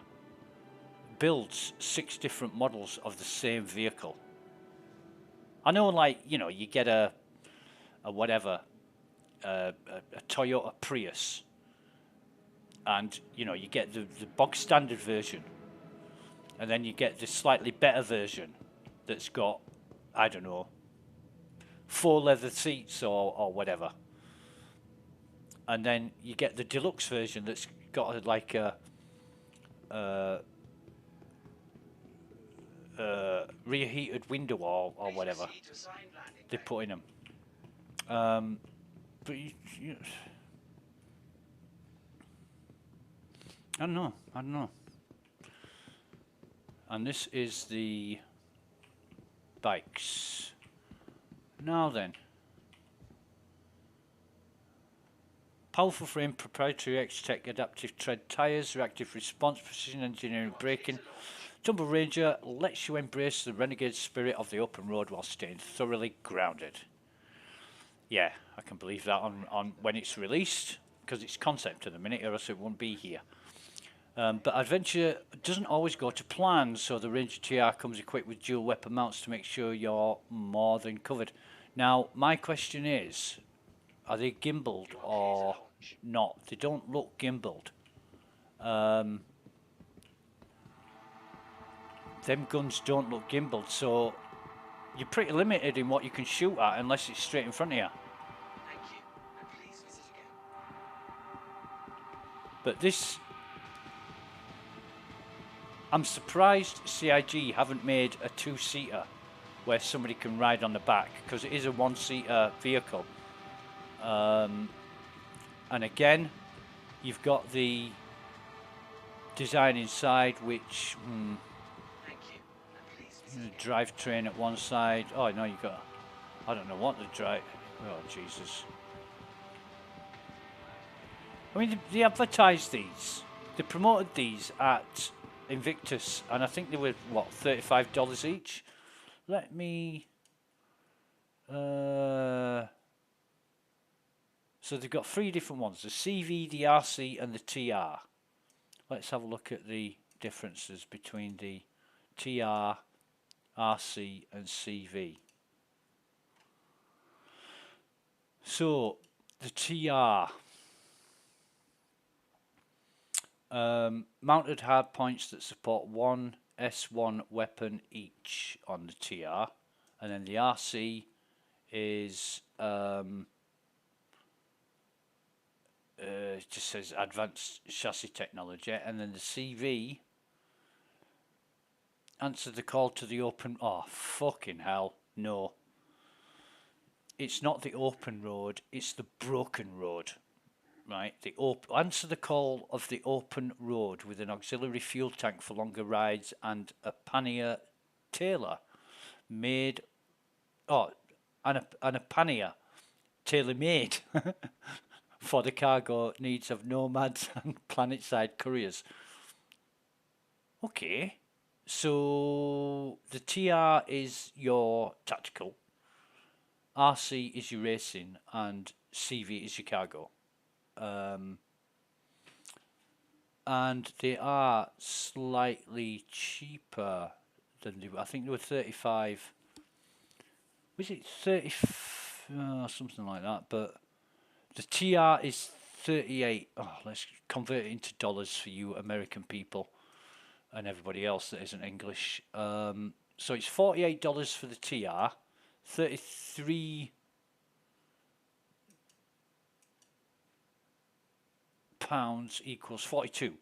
builds 6 different models of the same vehicle? I know, like, you know, you get a whatever, a Toyota Prius, and, you know, you get the bog standard version, and then you get the slightly better version that's got, I don't know, 4 leather seats or whatever. And then you get the deluxe version that's got like a rear heated window or whatever they put in them. But I don't know. And this is the bikes. Now then. Powerful frame, proprietary X-Tech adaptive tread tyres, reactive response, precision engineering braking. Tumble Ranger lets you embrace the renegade spirit of the open road while staying thoroughly grounded. Yeah, I can believe that on when it's released, because it's concept at the minute, or else it won't be here. But adventure doesn't always go to plan, so the Ranger TR comes equipped with dual weapon mounts to make sure you're more than covered. Now, my question is, are they gimbaled or not? They don't look gimbaled. Them guns don't look gimbaled, so you're pretty limited in what you can shoot at unless it's straight in front of you. Thank you, and please visit again. But this... I'm surprised CIG haven't made a 2-seater where somebody can ride on the back, because it is a 1-seater vehicle. And again, you've got the design inside, which drivetrain at one side. Oh no, you got, I don't know what the drive. Oh Jesus! I mean, they advertised these, they promoted these at Invictus, and I think they were what, $35 each. Let me. So they've got 3 different ones, the CV, the RC and the TR. Let's have a look at the differences between the TR, RC and CV. So the TR, mounted hard points that support 1 S1 weapon each on the TR, and then the RC is it just says advanced chassis technology, and then the CV, answer the call to the open. Oh fucking hell, no, it's not the open road, it's the broken road, right? The answer the call of the open road with an auxiliary fuel tank for longer rides and a pannier tailor made, and a pannier tailor made for the cargo needs of nomads and planet-side couriers. Okay, so the TR is your tactical, RC is your racing, and CV is your cargo. And they are slightly cheaper than they were. I think they were 35. Was it 30? Something like that. But the TR is 38. Oh, let's convert it into dollars for you American people and everybody else that isn't English. So it's $48 for the TR, 33 pounds equals 42.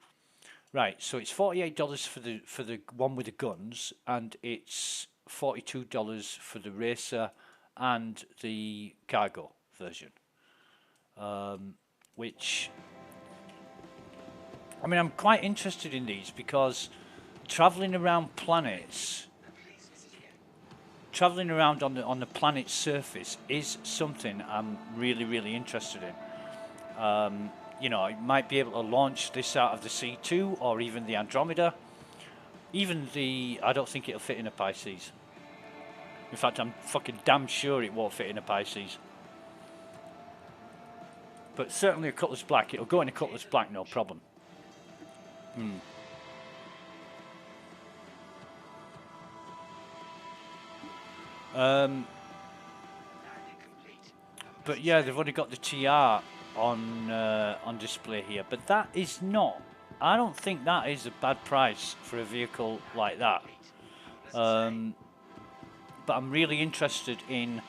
Right, so it's $48 for the one with the guns, and it's $42 for the racer and the cargo version. Which, I mean, I'm quite interested in these because traveling around planets, traveling around on the planet's surface is something I'm really interested in. You know, I might be able to launch this out of the C2 or even the Andromeda. Even the, I don't think it'll fit in a Pisces. In fact, I'm fucking damn sure it won't fit in a Pisces. But certainly a Cutlass Black, it'll go in a Cutlass Black, no problem. But yeah, they've only got the TR on display here, but that is not. I don't think that is a bad price for a vehicle like that. But I'm really interested in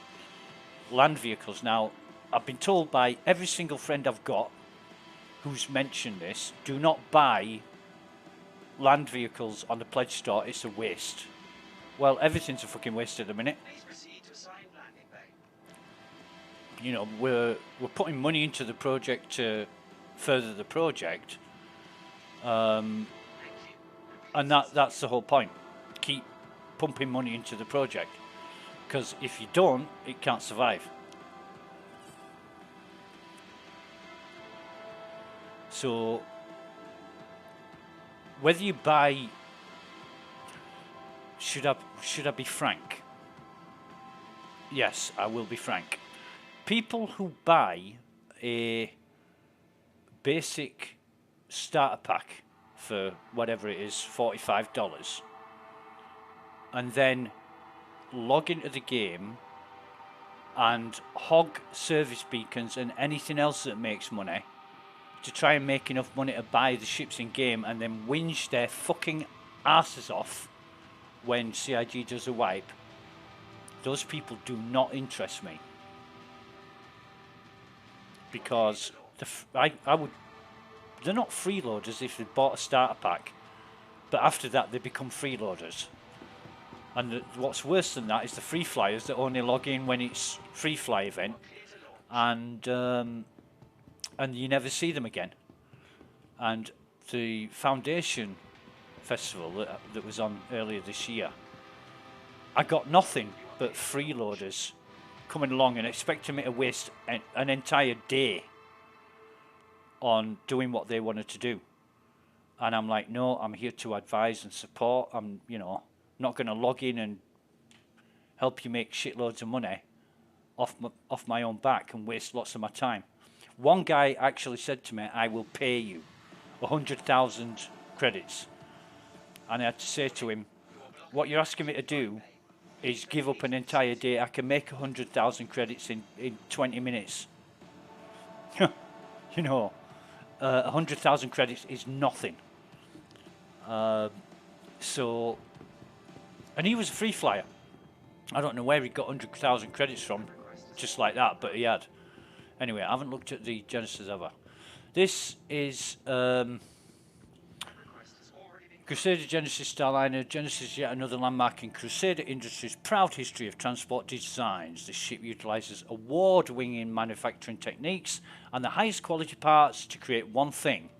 land vehicles now. I've been told by every single friend I've got who's mentioned this: do not buy land vehicles on the pledge store. It's a waste. Well, everything's a fucking waste at the minute. You know, we're putting money into the project to further the project, and that's the whole point. Keep pumping money into the project, because if you don't, it can't survive. So whether you buy, should I be frank? Yes, I will be frank. People who buy a basic starter pack for whatever it is, $45, and then log into the game and hog service beacons and anything else that makes money to try and make enough money to buy the ships in game, and then whinge their fucking asses off when CIG does a wipe, those people do not interest me. Because I would, they're not freeloaders if they bought a starter pack, but after that they become freeloaders. And what's worse than that is the free flyers that only log in when it's free fly event, and you never see them again. And the Foundation Festival that was on earlier this year, I got nothing but freeloaders coming along and expecting me to waste an entire day on doing what they wanted to do. And I'm like, no, I'm here to advise and support. I'm, you know, not going to log in and help you make shitloads of money off my own back and waste lots of my time. One guy actually said to me, I will pay you 100,000 credits. And I had to say to him, what you're asking me to do is give up an entire day. I can make 100,000 credits in 20 minutes. You know, 100,000 credits is nothing. So, and he was a free flyer. I don't know where he got 100,000 credits from, just like that, but he had. Anyway, I haven't looked at the Genesis ever. This is Crusader Genesis Starliner. Genesis, yet another landmark in Crusader Industries' proud history of transport designs. This ship utilises award-winning manufacturing techniques and the highest quality parts to create one thing: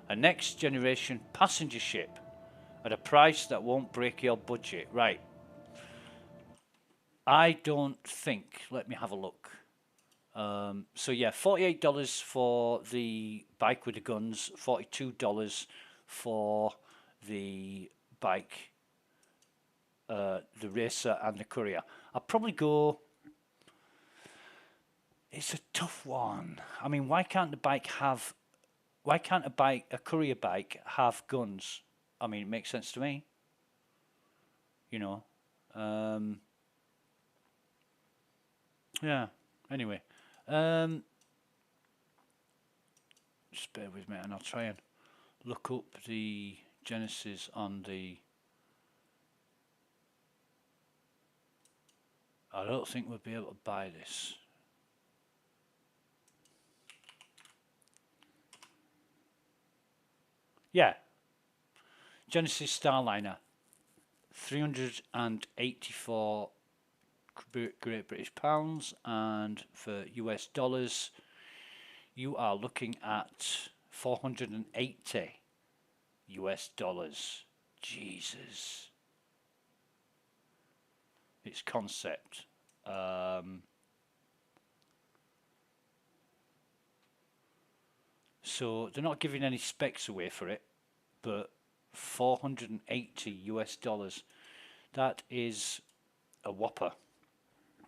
a next-generation passenger ship at a price that won't break your budget. Right. I don't think. Let me have a look. So yeah, $48 for the bike with the guns, $42 for the bike, the racer and the courier. I'll probably go. It's a tough one. I mean, why can't the bike have? Why can't a courier bike have guns? I mean, it makes sense to me. You know. Yeah. Anyway. Just bear with me and I'll try and look up the Genesis on the I don't think we'll be able to buy this. Yeah. Genesis Starliner. 384 Great British Pounds, and for US dollars you are looking at 480 US dollars. Jesus. It's concept. So they're not giving any specs away for it, but 480 US dollars. That is a whopper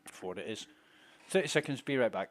for what it is. 30 seconds, be right back.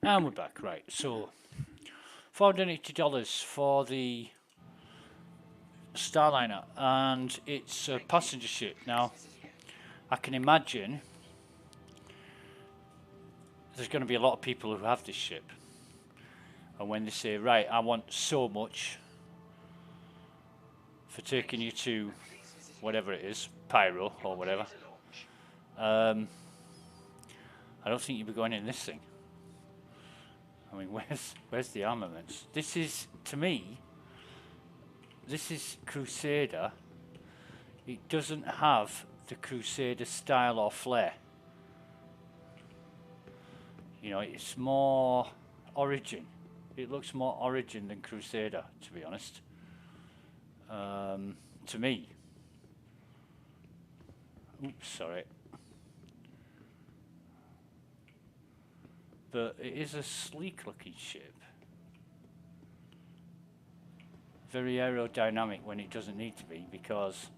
And we're back, right. So $480 for the Starliner, and it's a passenger ship. Now, I can imagine there's going to be a lot of people who have this ship, and when they say, right, I want so much for taking you to whatever it is, Pyro or whatever, I don't think you'll be going in this thing. I mean, where's the armaments? This is, to me, this is Crusader. It doesn't have the Crusader style or flair. You know, it's more Origin. It looks more Origin than Crusader, to be honest. To me. Oops, sorry. But it is a sleek looking ship. Very aerodynamic when it doesn't need to be, because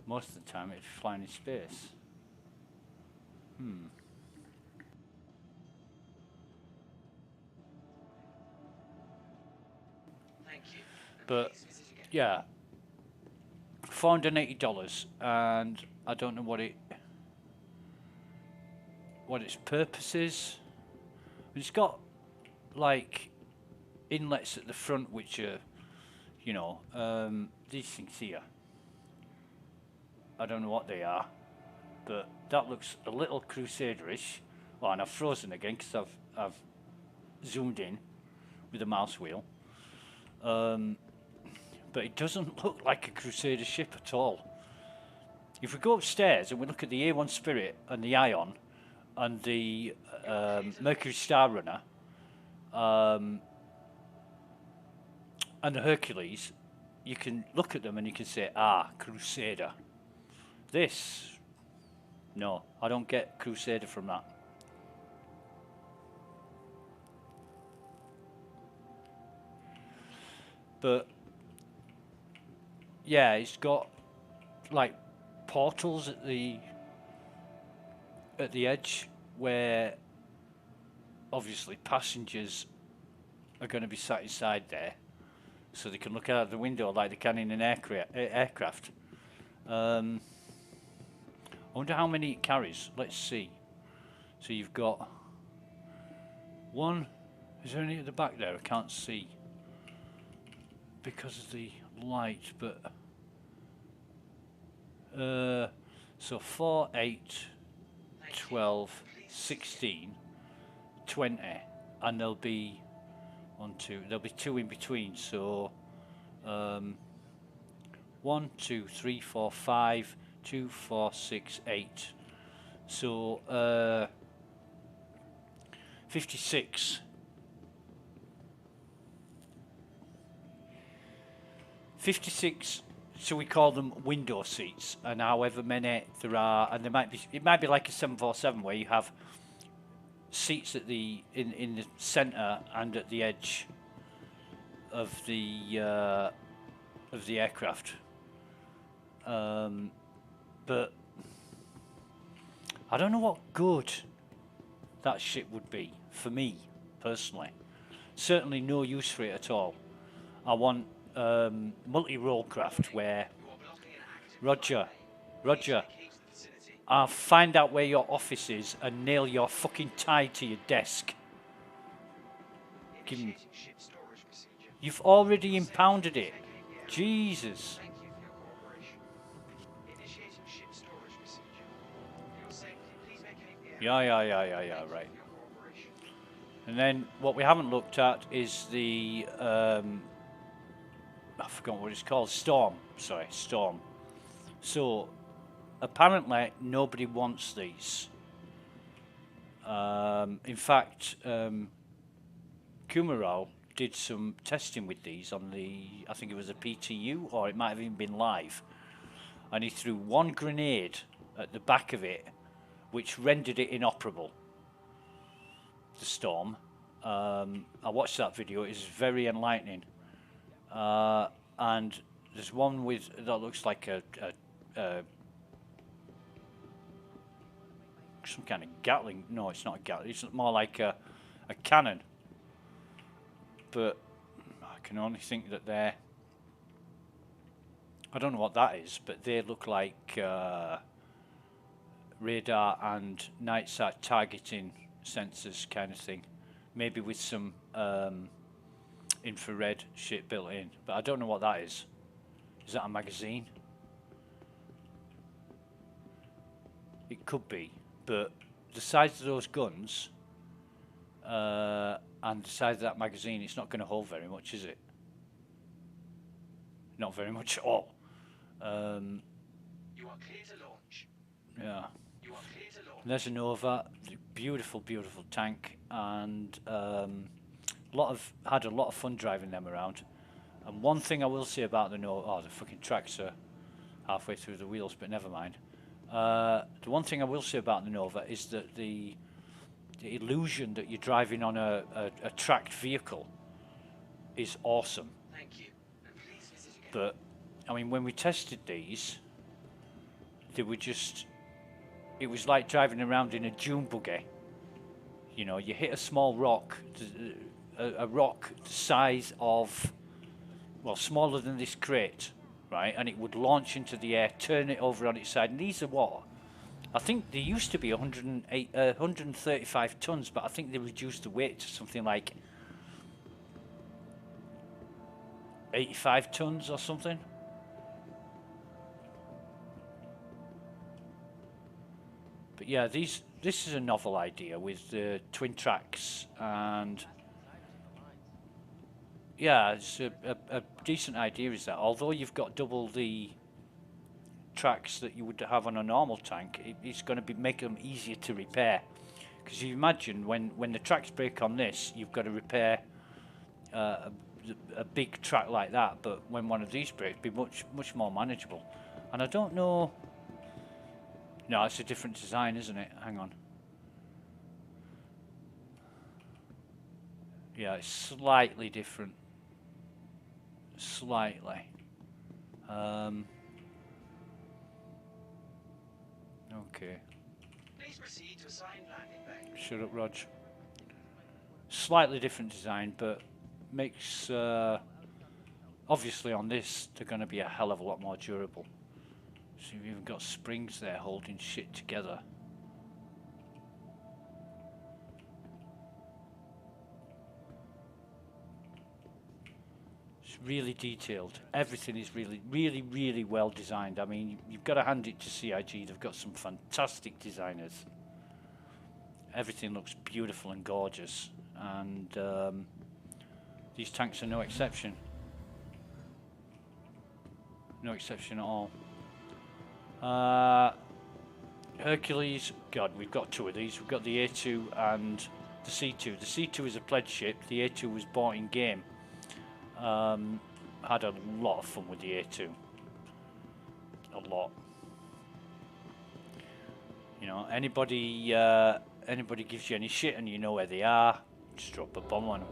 most of the time it's flying in space. Thank you. But yeah, $480, and I don't know what its purpose is. It's got like inlets at the front, which are, you know, these things here. I don't know what they are, but that looks a little Crusader-ish. Oh, and I've frozen again because I've zoomed in with the mouse wheel. But it doesn't look like a Crusader ship at all. If we go upstairs and we look at the A1 Spirit and the Ion and the Mercury Star Runner and the Hercules, you can look at them and you can say, ah, Crusader. This, no, I don't get Crusader from that. But yeah, it's got like portals at the edge where obviously passengers are going to be sat inside there, so they can look out the window like they can in an aircraft. I wonder how many it carries. Let's see. So you've got one. Is there any at the back there? I can't see because of the light, but so 4, 8, 12, 16, 20, and there'll be there'll be 2 in between. So 1, 2, 3, 4, 5, 2, 4, 6, 8. So 56. 56. So we call them window seats, and however many there are, and it might be like a 747 where you have seats at in the center and at the edge of the aircraft. But I don't know what good that shit would be for me personally. Certainly no use for it at all. I want multi-role craft where Roger, I'll find out where your office is and nail your fucking tie to your desk. Give me. You've already impounded it. Jesus. Yeah, right. And then what we haven't looked at is the I forgot what it's called. Storm. So apparently nobody wants these. In fact, Kumarao did some testing with these on I think it was a PTU, or it might have even been live, and he threw one grenade at the back of it, which rendered it inoperable. The Storm. I watched that video. It's very enlightening. And there's one that looks like some kind of Gatling. No, it's not a Gatling. It's more like a cannon. But I can only think that I don't know what that is, but they look like radar and night sat targeting sensors kind of thing. Maybe with some infrared shit built in, but I don't know what that is. Is that a magazine? It could be, but the size of those guns and the size of that magazine, it's not going to hold very much, is it? Not very much at all. You are clear to launch. Yeah. You are clear to launch. There's a Nova, beautiful, beautiful tank, and had a lot of fun driving them around. And one thing I will say about the Nova, the fucking tracks are halfway through the wheels, but never mind. The one thing I will say about the Nova is that the illusion that you're driving on a tracked vehicle is awesome. Thank you. And please visit again. But I mean, when we tested these, they were it was like driving around in a dune buggy. You know, you hit a small rock, a rock the size of, well, smaller than this crate, right? And it would launch into the air, turn it over on its side. And these are what? I think they used to be 135 tons, but I think they reduced the weight to something like 85 tons or something. But yeah, this is a novel idea with the twin tracks, and yeah, it's a decent idea, is that although you've got double the tracks that you would have on a normal tank, it's going to make them easier to repair. Because you imagine when the tracks break on this, you've got to repair a big track like that, but when one of these breaks, it'd be much more manageable. And I don't know. No, it's a different design, isn't it? Hang on. Yeah, it's slightly different. Slightly. Okay. Please proceed to assigned landing bay. Shut up, Rog. Slightly different design, but makes obviously on this they're going to be a hell of a lot more durable. So you've even got springs there holding shit together. It's really detailed. Everything is really well designed. I mean, you've got to hand it to CIG. They've got some fantastic designers. everything looks beautiful and gorgeous, and these tanks are no exception. No exception at all. Hercules, God, we've got two of these. We've got the A2 and the C2. The C2 is a pledge ship. The A2 was bought in game. Had a lot of fun with the A2. A lot. You know, anybody gives you any shit and you know where they are, just drop a bomb on them.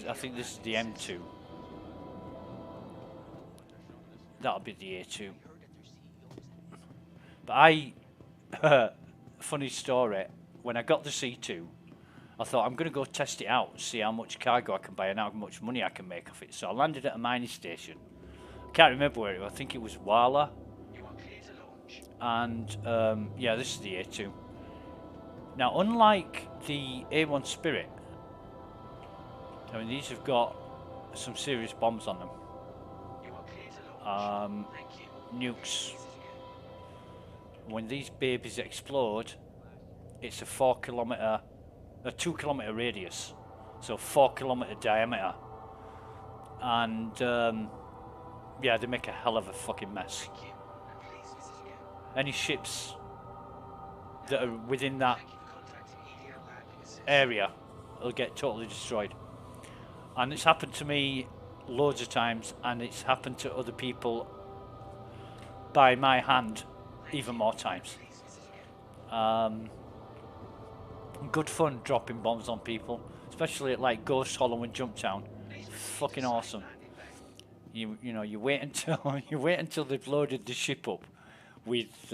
I think this is the M2. That'll be the A2. But funny story, when I got the C2, I thought I'm going to go test it out, see how much cargo I can buy and how much money I can make off it. So I landed at a mining station. I can't remember where it was. I think it was Wala. And yeah, this is the A2. Now, unlike the A1 Spirit, I mean, these have got some serious bombs on them. Nukes. When these babies explode, it's a 2 kilometer radius, so 4 kilometer diameter, and yeah, they make a hell of a fucking mess. Any ships that are within that area will get totally destroyed, and it's happened to me loads of times, and it's happened to other people by my hand even more times. Good fun dropping bombs on people, especially at like Ghost Hollow and Jumptown. Fucking awesome. You know, you wait until they've loaded the ship up with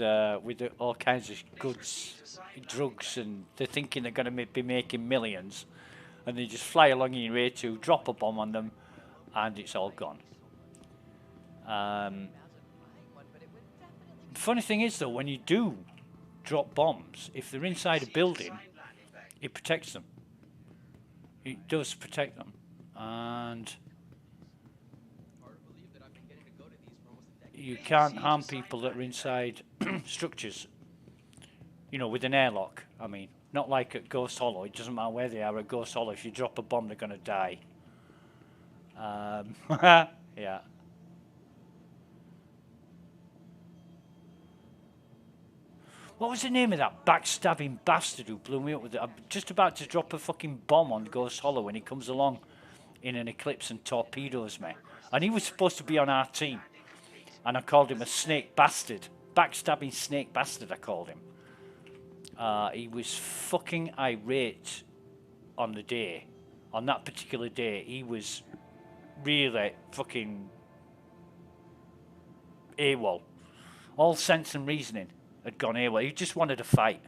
all kinds of goods, drugs, and they're thinking they're going to be making millions, and they just fly along in your A2, drop a bomb on them, and it's all gone. Funny thing is though, when you do drop bombs, if they're inside a building, it protects them. It does protect them, and you can't harm people that are inside structures. You know, with an airlock. I mean, not like at Ghost Hollow. It doesn't matter where they are at Ghost Hollow. If you drop a bomb, they're going to die. Yeah. What was the name of that backstabbing bastard who blew me up with it? I'm just about to drop a fucking bomb on Ghost Hollow when he comes along in an eclipse and torpedoes me. And he was supposed to be on our team. And I called him a snake bastard. Backstabbing snake bastard, I called him. He was fucking irate on the day. On that particular day, he was really fucking AWOL. All sense and reasoning had gone AWOL. He just wanted to fight.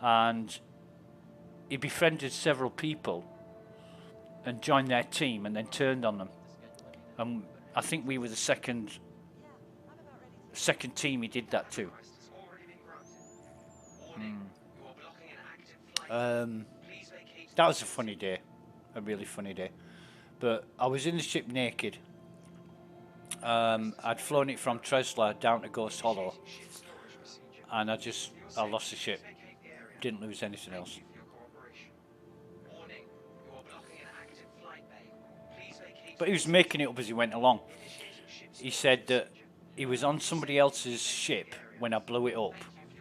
And he befriended several people and joined their team and then turned on them. And I think we were the second team he did that to. That was a funny day. A really funny day. But I was in the ship naked. I'd flown it from Tresla down to Ghost Hollow, and I lost the ship. Didn't lose anything else. But he was making it up as he went along. He said that he was on somebody else's ship when I blew it up,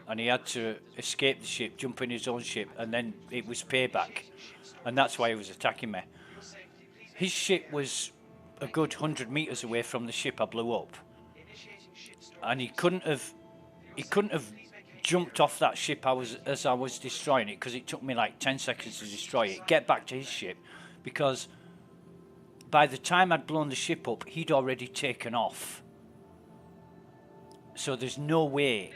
and he had to escape the ship, jump in his own ship, and then it was payback, and that's why he was attacking me. His ship was a good 100 meters away from the ship I blew up, and he couldn't have jumped off that ship as I was destroying it, because it took me like 10 seconds to destroy it, get back to his ship, because by the time I'd blown the ship up, he'd already taken off. So there's no way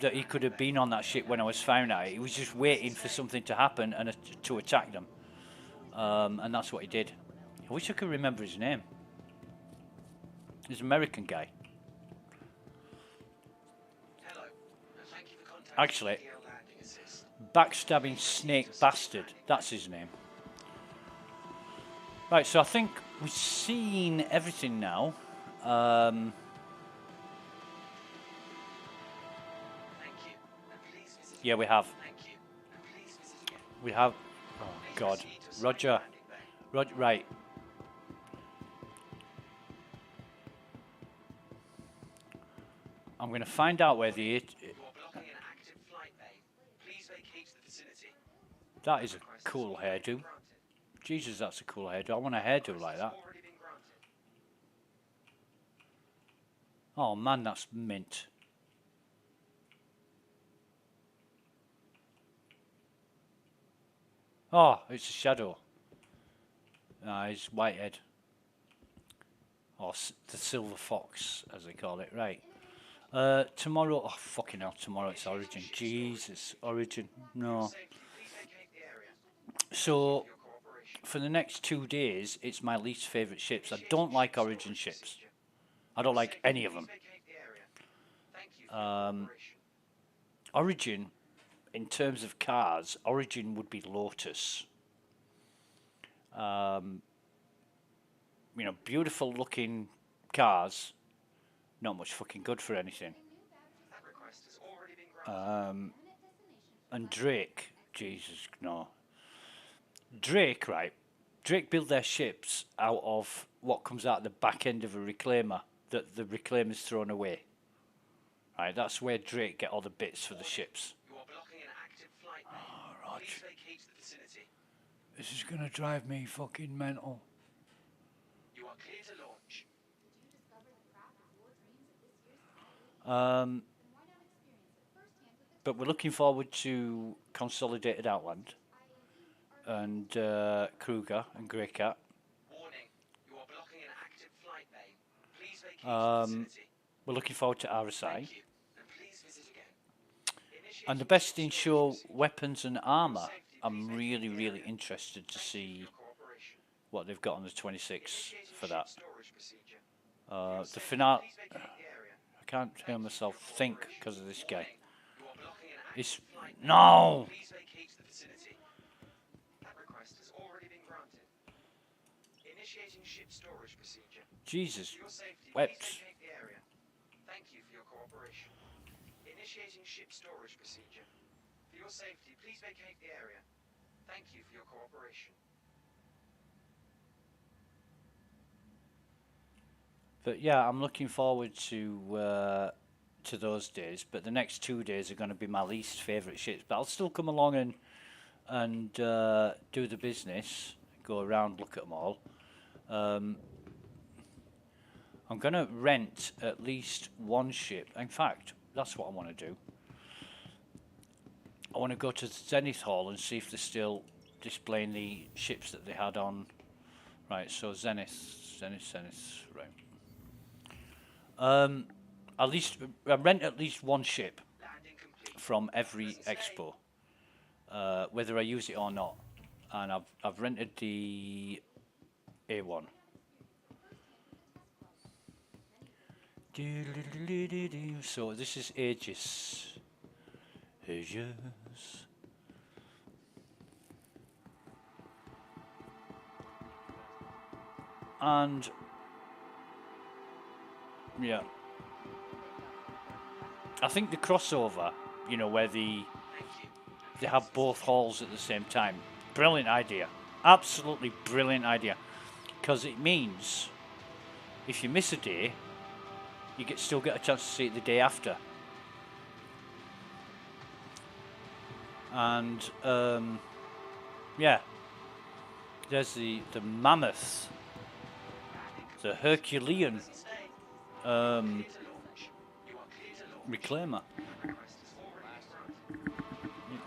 that he could have been on that ship when I was found out. He was just waiting for something to happen and to attack them. And that's what he did. I wish I could remember his name. He's an American guy. Actually, backstabbing snake bastard. That's his name. Right, so I think we've seen everything now. Yeah, we have. Thank you. And please visit again. We have. Oh Please God, proceed to select Roger. landing bay. Right. I'm going to find out where the. You are blocking an active flight bay. Please vacate the vicinity. That is a Request has cool already been hairdo. granted. Jesus, that's a cool hairdo. I want a hairdo like that. Already been granted. Oh man, that's mint. Oh, it's a shadow. No, it's Whitehead. Or the Silver Fox, as they call it. Right. Tomorrow. Oh, fucking hell. Tomorrow it's Origin. Jesus. Origin. No. Safety, please vacate the area. So, Your cooperation. for the next 2 days, it's my least favourite ships. I don't like Origin ships. I don't like any of them. Please vacate the area. Thank you for your cooperation. Origin, in terms of cars, Origin would be Lotus. You know, beautiful looking cars, not much fucking good for anything. That request has already been granted. And Drake, Jesus, no. Drake, right? Drake build their ships out of what comes out the back end of a reclaimer that the reclaimer's thrown away. Right, that's where Drake get all the bits for the ships. You are blocking an active flight bay. Oh, Rog. Please vacate the vicinity. This is gonna drive me fucking mental. You are clear to launch. But we're looking forward to Consolidated Outland and Kruger and Grey Cat. Warning. You are blocking an active flight bay. Please vacate the vicinity. We're looking forward to RSI. Thank you. And please visit again. Initiate And the Best in Show procedure. weapons and armour. I'm really interested to see Cooperation. what they've got on the 26th for that. Storage procedure. The finale. Please vacate the area. I can't hear myself think because of this guy. You are blocking an active It's flight bay. no. Please vacate the vicinity. That request has already been granted. Initiating ship storage procedure. Jesus. For your safety, Wept. please vacate the area. Thank you for your cooperation. Initiating ship storage procedure. For your safety, please vacate the area. Thank you for your cooperation. But yeah, I'm looking forward to those days. But the next 2 days are going to be my least favourite ships. But I'll still come along and do the business, go around, look at them all. I'm going to rent at least one ship. In fact, that's what I want to do. I want to go to the Zenith Hall and see if they're still displaying the ships that they had on. Right, so Zenith, right. At least I rent at least one ship Landing complete. from every expo, whether I use it or not. And I've rented the A1. So this is Aegis. Aegis. And yeah, I think the crossover, you know, where they have both halls at the same time. Brilliant idea. Absolutely brilliant idea. Because it means if you miss a day, you still get a chance to see it the day after. And yeah, there's the mammoth, the Herculean reclaimer.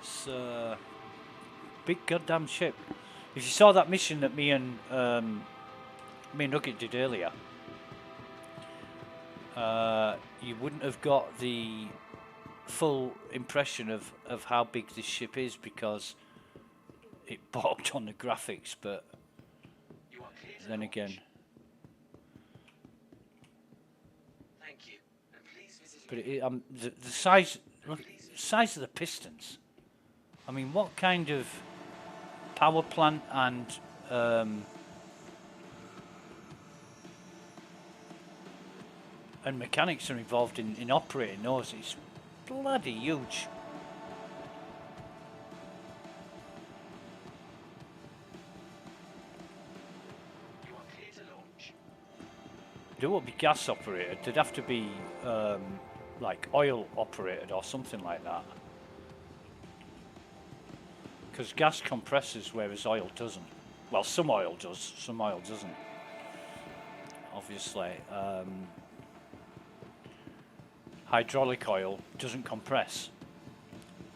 It's a big goddamn ship. If you saw that mission that me and Nugget did earlier, you wouldn't have got the full impression of how big this ship is because it balked on the graphics, but then again. But the size, look, the size of the pistons. I mean, what kind of power plant and mechanics are involved in operating those? It's bloody huge. They won't be gas operated. They'd have to be like oil operated or something like that. Because gas compresses whereas oil doesn't. Well, some oil does, some oil doesn't. Obviously, hydraulic oil doesn't compress,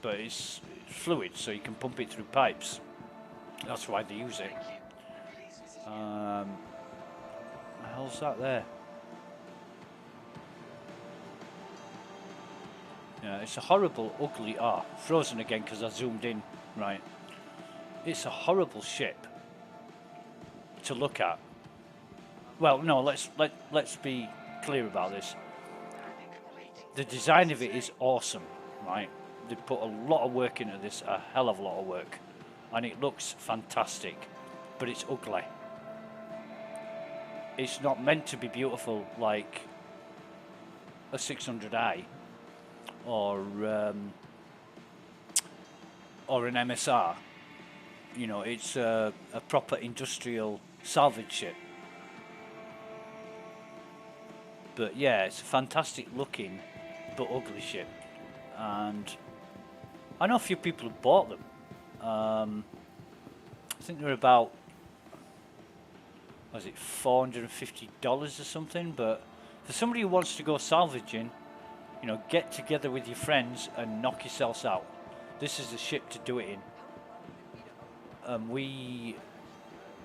but it's fluid, so you can pump it through pipes. That's why they use it. What the hell's that there? Yeah, it's a horrible, ugly. Frozen again because I zoomed in. Right, it's a horrible ship to look at. Well, no, let's be clear about this. The design of it is awesome, right? They put a lot of work into this, a hell of a lot of work, and it looks fantastic, but it's ugly. It's not meant to be beautiful like a 600i or an MSR. You know, it's a proper industrial salvage ship. But yeah, it's a fantastic looking but ugly ship, and I know a few people have bought them. I think they're about, was it $450 or something? But for somebody who wants to go salvaging, you know, get together with your friends and knock yourselves out. This is the ship to do it in.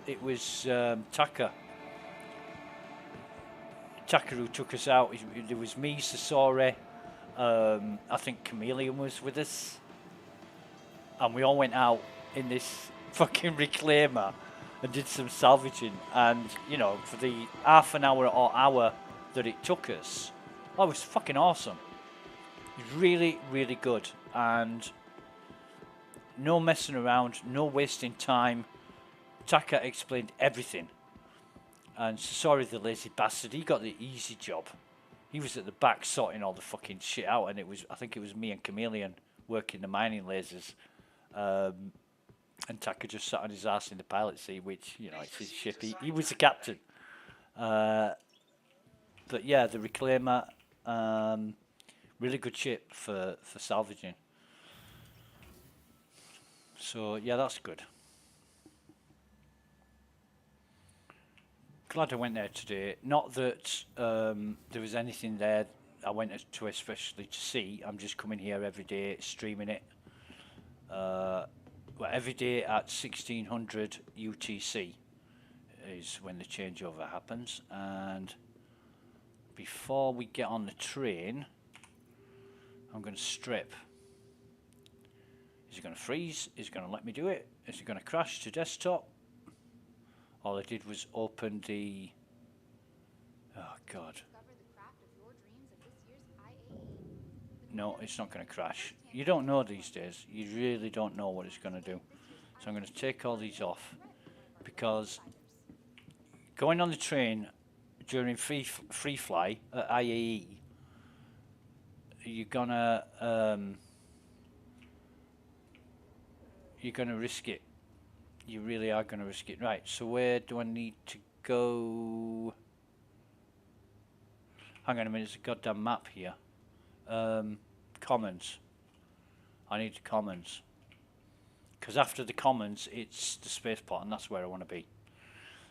It was Taka who took us out. There was me, Sasori, I think Chameleon was with us, and we all went out in this fucking reclaimer and did some salvaging. And you know, for the half an hour or hour that it took us, it was fucking awesome. It was really, really good, and no messing around, no wasting time. Taka explained everything. And sorry, the lazy bastard, he got the easy job. He was at the back sorting all the fucking shit out, and I think it was me and Chameleon working the mining lasers. And Taka just sat on his ass in the pilot seat, which, you know, it's his ship. He was the captain. But yeah, the Reclaimer, really good ship for salvaging. So yeah, that's good. Glad I went there today. Not that there was anything there I went to especially to see. I'm just coming here every day, streaming it. Well, every day at 1600 UTC is when the changeover happens. And before we get on the train, I'm going to strip. Is it going to freeze? Is it going to let me do it? Is it going to crash to desktop? All I did was open the... Oh, God. No, it's not going to crash. You don't know these days. You really don't know what it's going to do. So I'm going to take all these off, because going on the train during free fly at IAE, you're gonna risk it. You really are going to risk it. Right, so where do I need to go? Hang on a minute, there's a goddamn map here. Commons. I need commons. Because after the commons, it's the spaceport, and that's where I want to be.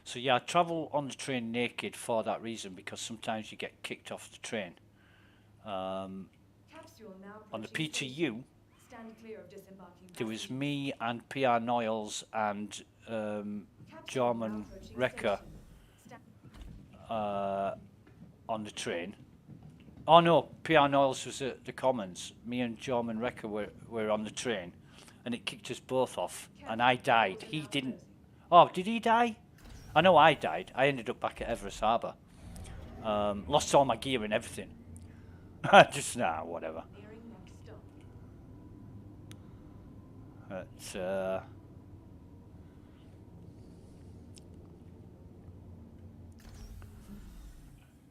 So yeah, I travel on the train naked for that reason, because sometimes you get kicked off the train. On the PTU, there was me and PR Noyles and German Wrecker on the train. Oh no, PR Noyles was at the Commons. Me and German Wrecker were on the train, and it kicked us both off, and I died. He didn't. Oh, did he die? I know I died. I ended up back at Everest Harbour. Lost all my gear and everything. Just whatever. But,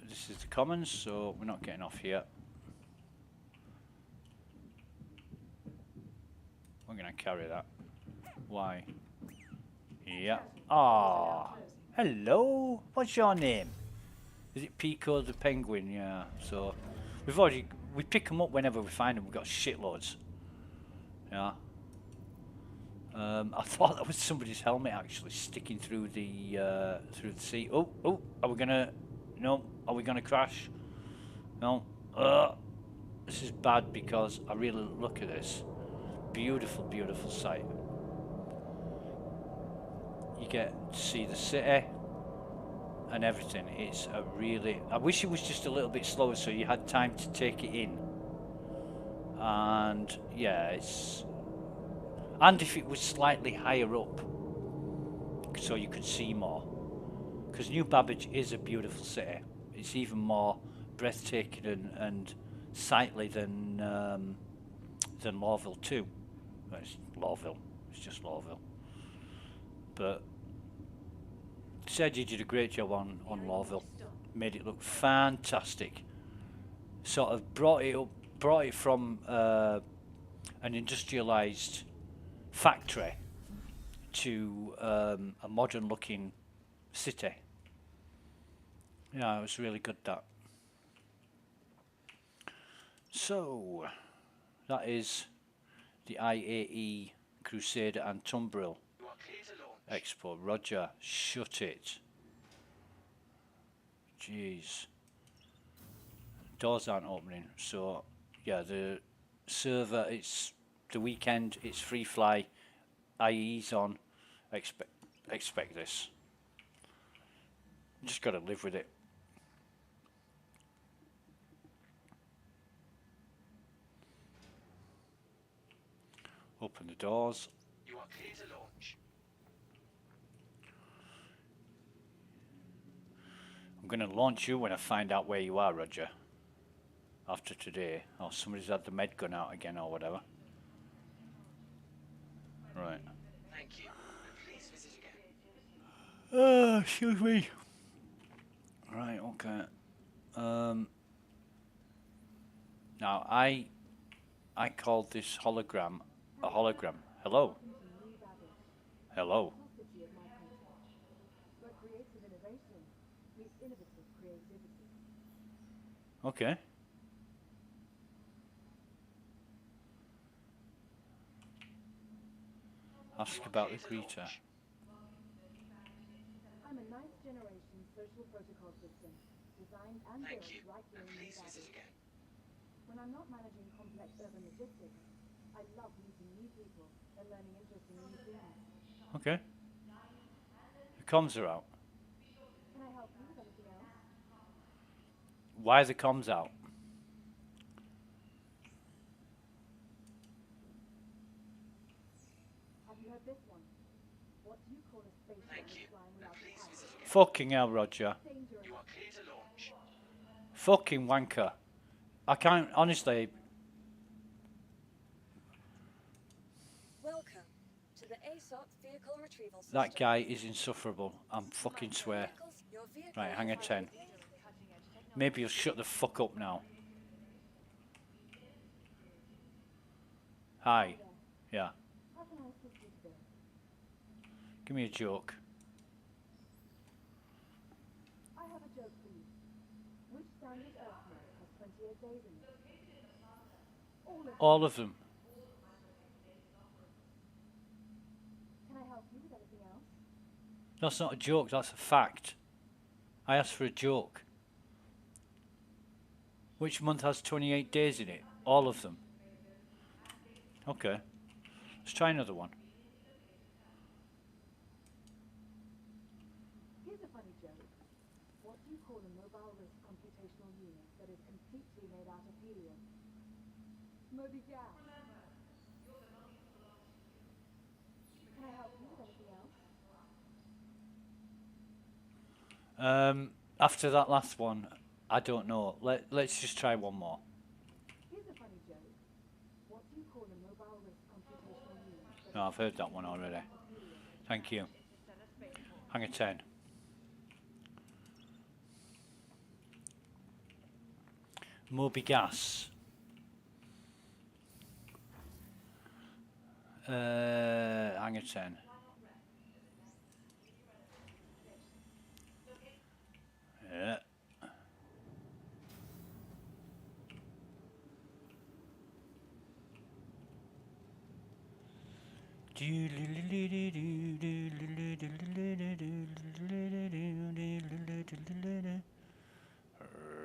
this is the Commons, so we're not getting off here. We're going to carry that. Why? Yeah. Ah, hello. What's your name? Is it Pico the penguin? Yeah. So we pick them up whenever we find them. We've got shitloads. Yeah. I thought that was somebody's helmet actually sticking through the seat. Oh, are we gonna? No. Are we gonna crash? No. This is bad because I really look at this. Beautiful, beautiful sight. You get to see the city and everything. It's a really... I wish it was just a little bit slower so you had time to take it in. And yeah, it's... And if it was slightly higher up so you could see more. Because New Babbage is a beautiful city. It's even more breathtaking and sightly than Lawville too. Well, it's Lawville. It's just Lawville. But said you did a great job on Lawville. Made it look fantastic. Sort of brought it from an industrialized factory to a modern looking city. Yeah, it was really good, that. So that is the IAE Crusader and Tumbril Expo. Roger, shut it. Jeez. Doors aren't opening, so yeah, the server, it's the weekend, it's free fly, IE's on. Expect this. Just gotta live with it. Open the doors. You are clear to launch. I'm going to launch you when I find out where you are, Roger. After today. Oh, somebody's had the med gun out again or whatever. Right. Thank you. Please visit again. Excuse me. Right, okay. Now, I called this hologram a hologram. Hello. Hello. Okay. Ask about the greeter. I'm a ninth generation social protocol system, designed and built right here in New Please visit again. When I'm not managing complex urban logistics, I love meeting new people and learning interesting new things. Okay. The comms are out. Can I help you with anything else? Why are the comms out? Have you heard this one? What do you call a spaceship that's flying without a pilot? Fucking hell, Roger. Dangerous. You are clear to launch. Fucking wanker. I can't, honestly. Welcome to the ASOC vehicle retrieval system. That guy is insufferable. I'm fucking swear. Right, hang a 10. Maybe you'll shut the fuck up now. Hi. Yeah. How can I assist you today? Give me a joke. I have a joke for you. Which standard Earthman has 28 days in it? All of them. Can I help you with anything else? That's not a joke, that's a fact. I asked for a joke. Which month has 28 days in it? All of them. Okay. Let's try another one. Here's a funny joke. What do you call a mobile risk computational unit that is completely made out of helium? Moby Gas. Can I help you with anything else? After that last one, I don't know. Let's just try one more. Here's a funny joke. What do you call a mobile risk computational unit? No, I've heard that one already. Thank you. Hang a 10. Moby Gas. Hang a 10. Yeah.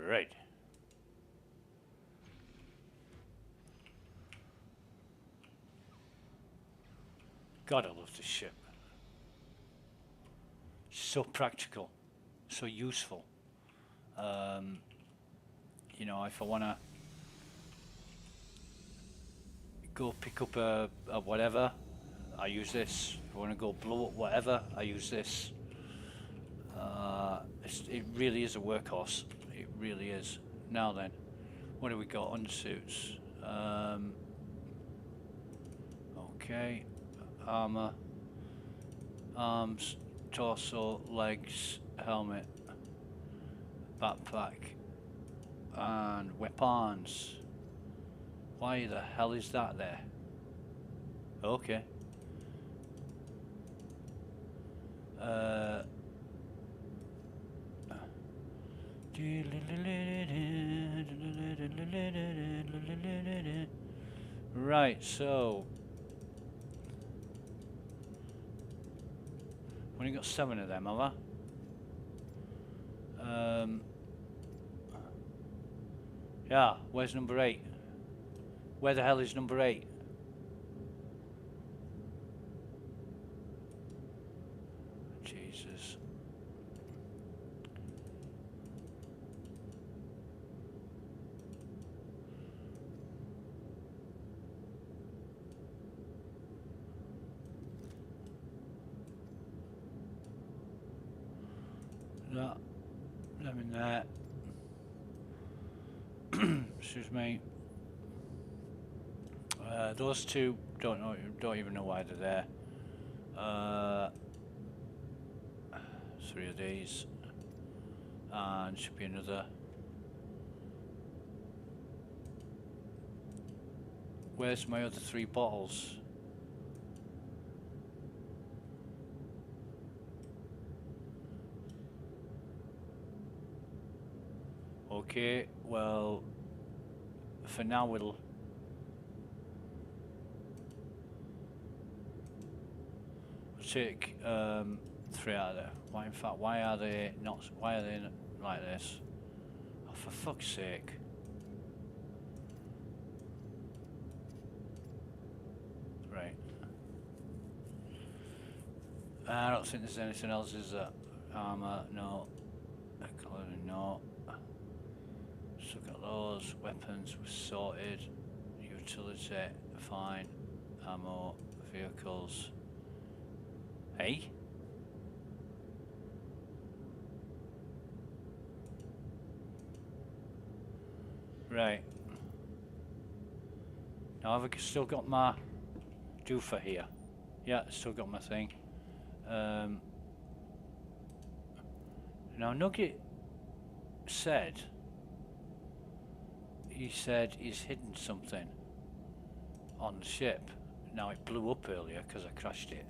Right. God, I love this ship. So practical, so useful. You know, if I want to go pick up a whatever, I use this. If I want to go blow up whatever, I use this. It really is a workhorse. It really is. Now then, what do we got? Undersuits. Okay. Armor. Arms. Torso. Legs. Helmet. Backpack. And weapons. Why the hell is that there? Okay. Right, so we only got 7 of them, have I? Yeah, where's number 8? Where the hell is number 8? Jesus. No, them in there. Excuse me. Those two don't even know why they're there. 3 of these, and should be another. Where's my other 3 bottles? Okay, well, for now we'll take 3 out of there. Why, in fact, why are they not? Why are they like this? Oh, for fuck's sake! Right. I don't think there's anything else. Is there? Armor? No. Clothing? No. So got those weapons were sorted. Utility, fine. Ammo, vehicles. Hey? Right. Now have I still got my doofer here? Yeah, still got my thing. Now Nugget said he's hidden something on the ship. Now it blew up earlier because I crashed it.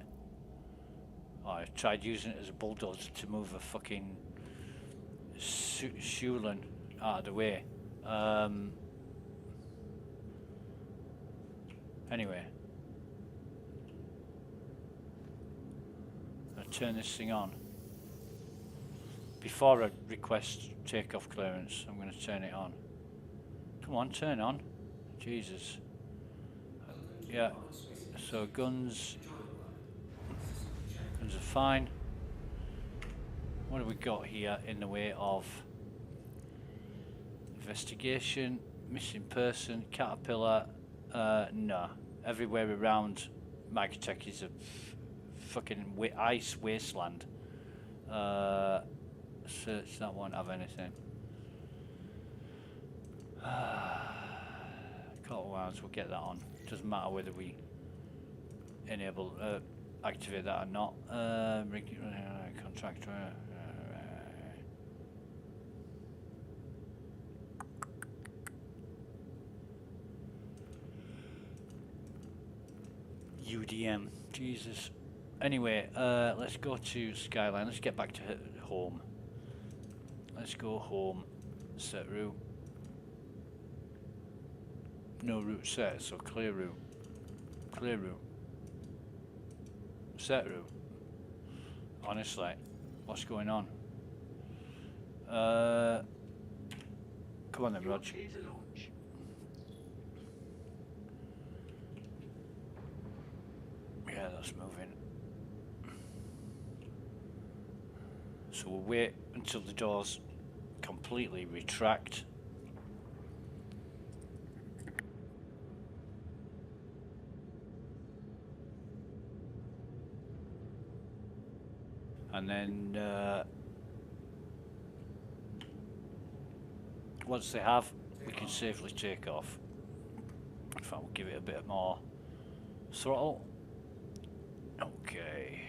I tried using it as a bulldozer to move a fucking Shulen out of the way. Anyway, I'll turn this thing on. Before I request takeoff clearance, I'm going to turn it on. Come on, turn on. Jesus. Yeah, so guns are fine. What have we got here in the way of investigation, missing person, caterpillar? No. Everywhere around Magtech is a fucking ice wasteland. Search that won't have anything. Coal wounds, we'll get that on. Doesn't matter whether we enable, activate that or not. Contractor. UDM, Jesus. Anyway, let's go to Skyline. Let's get back to home. Let's go home. Set route. No route set, so clear route. Clear route. set room. Honestly, what's going on? Come on then, You're Rog. clear to launch. Yeah, that's moving. So we'll wait until the doors completely retract. And then once they have, we can safely take off. In fact, we'll give it a bit more throttle. Okay.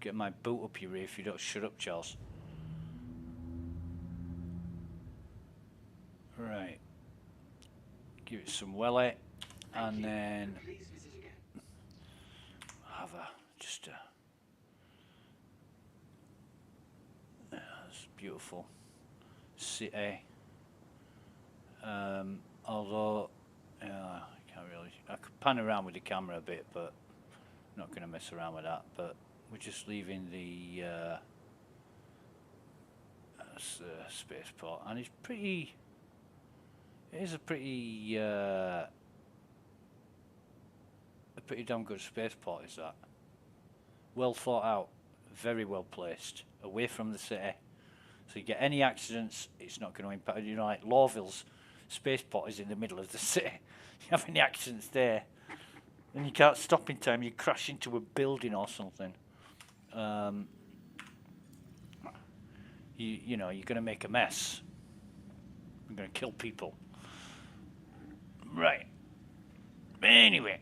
Get my boot up your rear if you don't shut up, Charles. Right. Give it some welly, and then Please visit again. have a just a. It's beautiful city. Although, I can't really. I could pan around with the camera a bit, but I'm not going to mess around with that. But we're just leaving the spaceport, and it's pretty. It is a pretty damn good spaceport. Is that? Well thought out, very well placed, away from the city. So you get any accidents, it's not going to impact. You know, like Lawville's spaceport is in the middle of the city. You have any accidents there, and you can't stop in time. You crash into a building or something. You know, you're going to make a mess. You're going to kill people. Right. Anyway.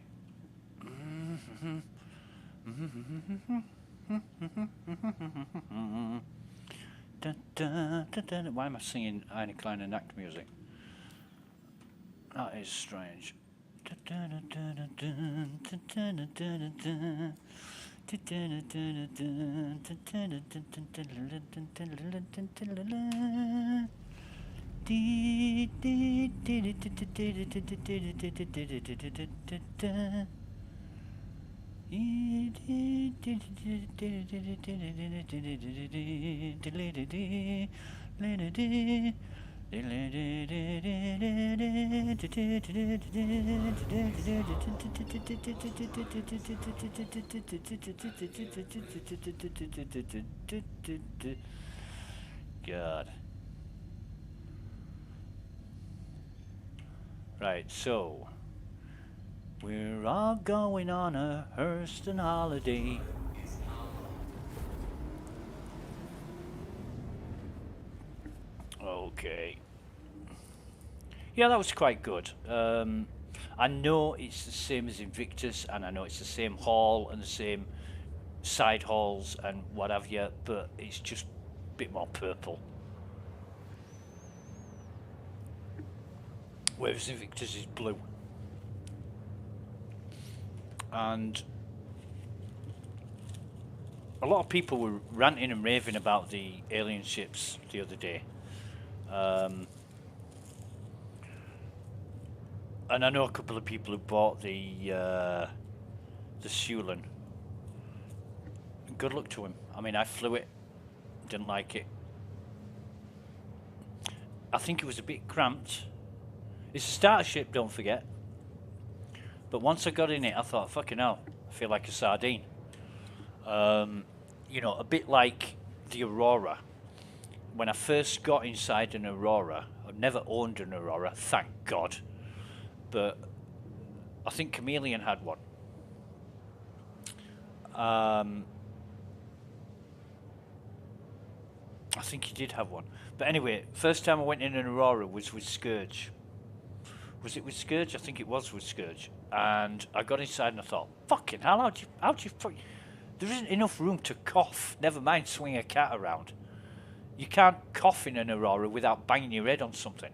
Why am I singing Eine kleine Nacht music? That is strange. God. Right, so we're all going on a Hurston holiday. Okay. Yeah, that was quite good. I know it's the same as Invictus, and I know it's the same hall and the same side halls and what have you, but it's just a bit more purple. Whereas Invictus is blue. And a lot of people were ranting and raving about the alien ships the other day. And I know a couple of people who bought the Sulan. Good luck to him. I mean, I flew it, didn't like it. I think it was a bit cramped. It's a starter ship, don't forget. But once I got in it, I thought, fucking hell, I feel like a sardine. You know, a bit like the Aurora. When I first got inside an Aurora, I've never owned an Aurora, thank God. But I think Chameleon had one. I think he did have one. But anyway, first time I went in an Aurora was with Scourge. Was it with Scourge? I think it was with Scourge. And I got inside and I thought, fucking hell, how'd you there isn't enough room to cough, never mind swing a cat around. You can't cough in an Aurora without banging your head on something.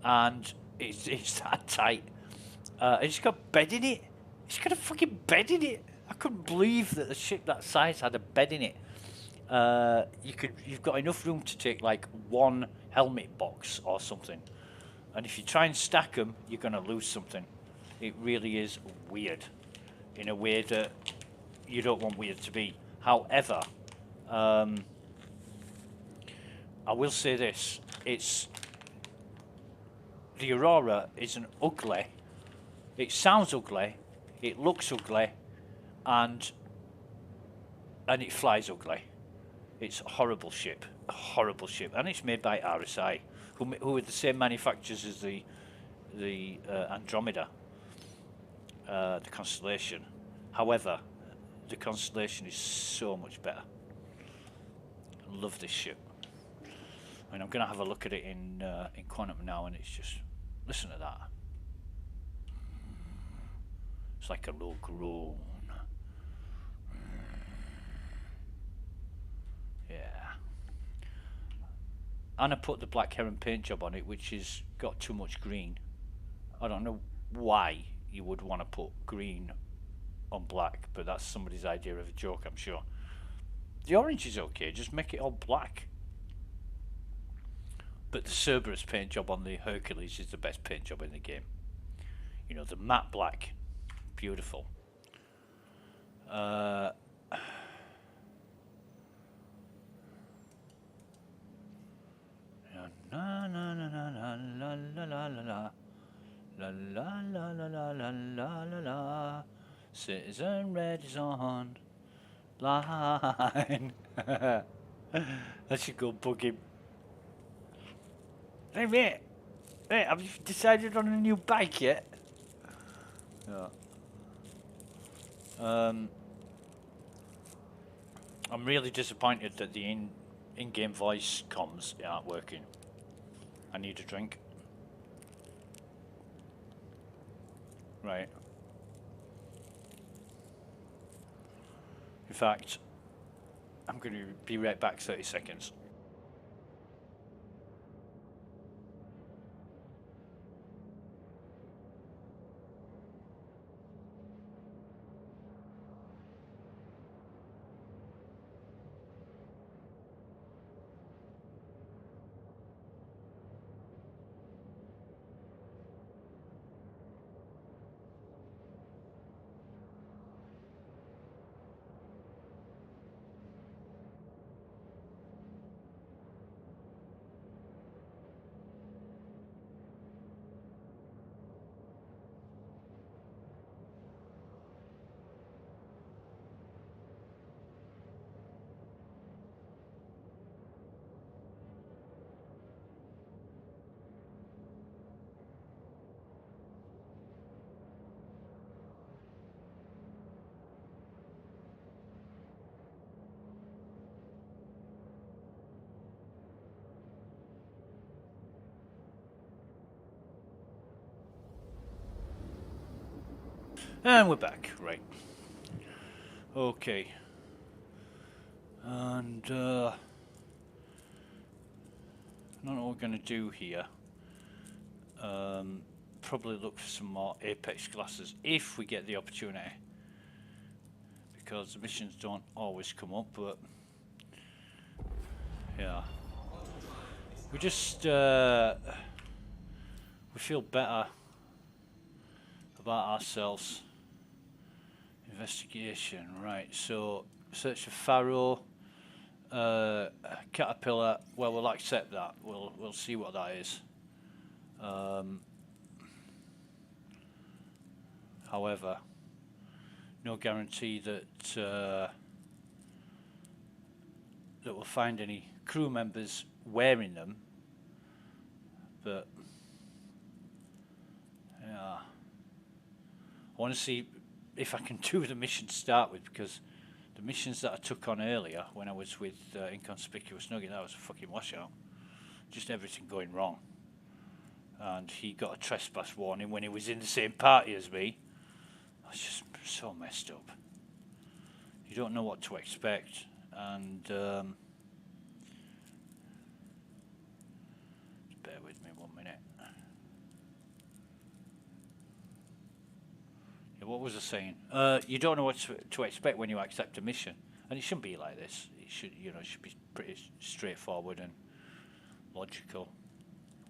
And it's that tight. It's got bed in it. It's got a fucking bed in it. I couldn't believe that a ship that size had a bed in it. You've got enough room to take like one helmet box or something. And if you try and stack them, you're going to lose something. It really is weird, in a way that you don't want weird to be. However, I will say this: the Aurora isn't ugly. It sounds ugly, it looks ugly, and it flies ugly. It's a horrible ship, and it's made by RSI, who are the same manufacturers as the Andromeda, the Constellation. However, the Constellation is so much better. I love this ship. I mean, I'm going to have a look at it in Quantum now, and it's just, listen to that. It's like a low groan. Yeah. And I put the black heron paint job on it, which has got too much green. I don't know why you would want to put green on black, but that's somebody's idea of a joke, I'm sure. The orange is okay, just make it all black. But the Cerberus paint job on the Hercules is the best paint job in the game. You know, the matte black. Beautiful. Na na na na na la la la la la la la la la la la la la. Citizen Red is on line. I should go bug him. Hey mate, have you decided on a new bike yet? Yeah. I'm really disappointed that the in-game voice comms aren't working. I need a drink. Right. In fact, I'm going to be right back 30 seconds. And we're back, right. Okay. And I don't know what we're going to do here. Probably look for some more Apex glasses if we get the opportunity. Because the missions don't always come up, but yeah. We just we feel better about ourselves. Investigation, right, so search for Pharaoh, Caterpillar. Well, we'll accept that. We'll see what that is. However, no guarantee that that we'll find any crew members wearing them. But yeah, I want to see if I can do the mission to start with, because the missions that I took on earlier when I was with Inconspicuous Nugget, that was a fucking washout. Just everything going wrong. And he got a trespass warning when he was in the same party as me. I was just so messed up. You don't know what to expect, and bear with me 1 minute. What was I saying? You don't know what to expect when you accept a mission, and it shouldn't be like this. It should, it should be pretty straightforward and logical.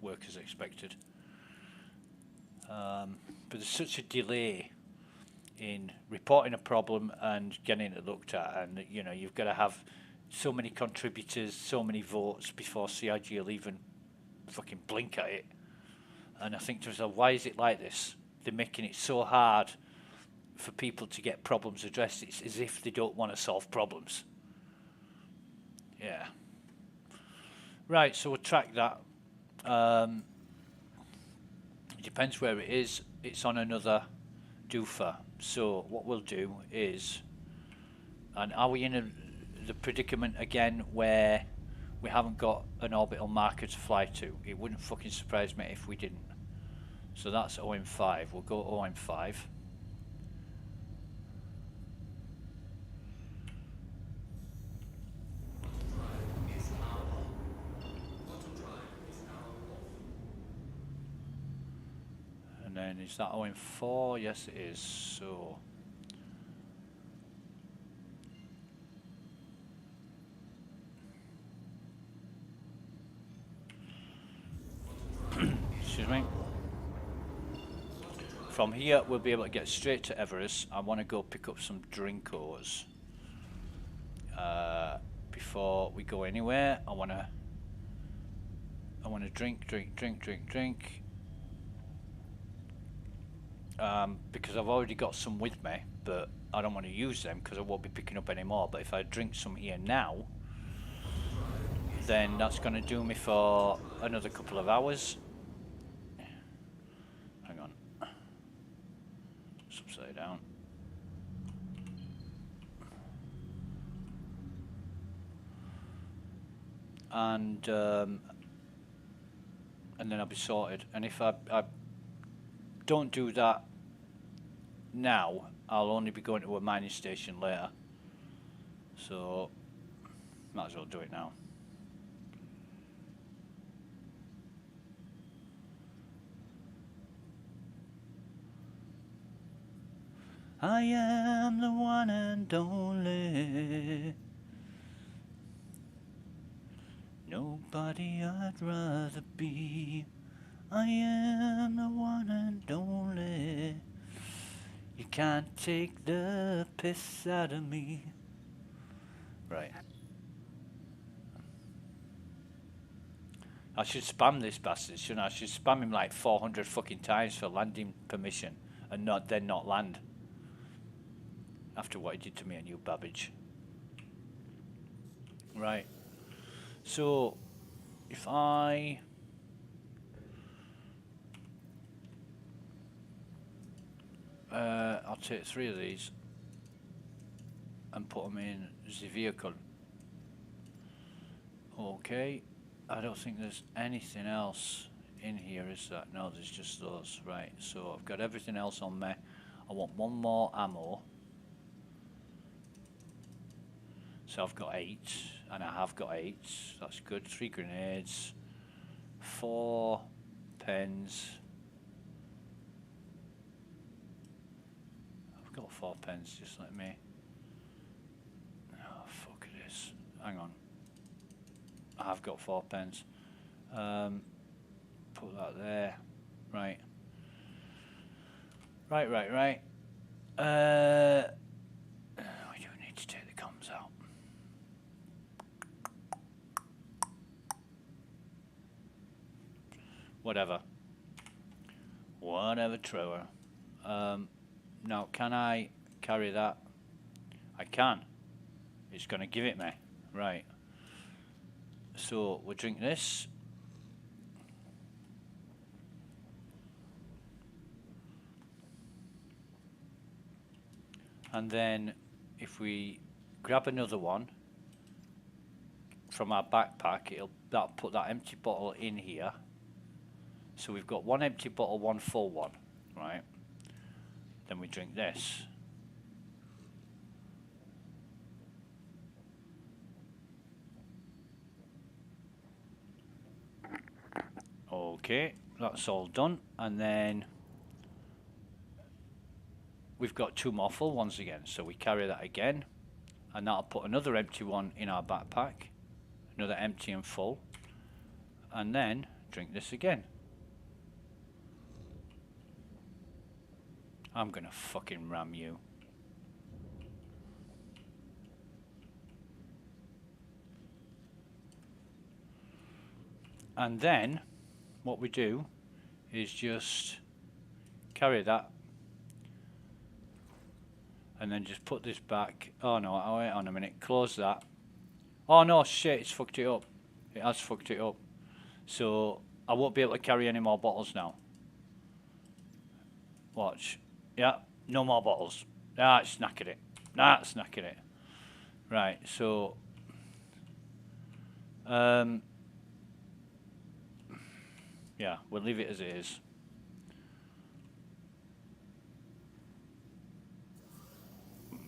Work as expected. But there's such a delay in reporting a problem and getting it looked at, and you know, you've got to have so many contributors, so many votes before CIG will even fucking blink at it. And I think to myself, why is it like this? They're making it so hard for people to get problems addressed. It's as if they don't want to solve problems. Yeah. Right, so we'll track that. It depends where it is. It's on another doofer. So what we'll do is, and are we in the predicament again where we haven't got an orbital marker to fly to? It wouldn't fucking surprise me if we didn't. So that's OM5. We'll go OM5. And then is that OM4? Yes, it is. So excuse me. From here, we'll be able to get straight to Everest. I want to go pick up some drinkos before we go anywhere. I want to drink. Because I've already got some with me, but I don't want to use them because I won't be picking up any more. But if I drink some here now, then that's going to do me for another couple of hours. Hang on. It's upside down. And then I'll be sorted. And if I don't do that now, I'll only be going to a mining station later. So might as well do it now. I am the one and only. Nobody I'd rather be. I am the one and only. You can't take the piss out of me. Right. I should spam this bastard, shouldn't I? I should spam him like 400 fucking times for landing permission and not land. After what he did to me and New Babbage. Right. So, if I'll take 3 of these and put them in the vehicle. Okay. I don't think there's anything else in here, is there? No, there's just those. Right. So I've got everything else on me. I want one more ammo. So I've got 8, and I have got 8. That's good. 3 grenades, 4 pens. I've got 4 pens. Just let me. Oh fuck it is. Hang on. I have got 4 pens. Put that there. Right. Right. We do need to take the comms out. Whatever, Trower. Now, can I carry that? I can. It's going to give it me. Right. So, we'll drink this. And then, if we grab another one from our backpack, that'll put that empty bottle in here. So we've got 1 empty bottle, 1 full one, right? Then we drink this. Okay, that's all done. And then we've got 2 more full ones again. So we carry that again. And that'll put another empty one in our backpack. Another empty and full. And then drink this again. I'm gonna fucking ram you. And then what we do is just carry that and then just put this back. Oh no, oh, wait on a minute, close that. Oh no, shit, it's fucked it up. It has fucked it up. So I won't be able to carry any more bottles now. Watch. Yeah, no more bottles. Ah, it's knackered it. Nah, it's knackered it. Right, so yeah, we'll leave it as it is.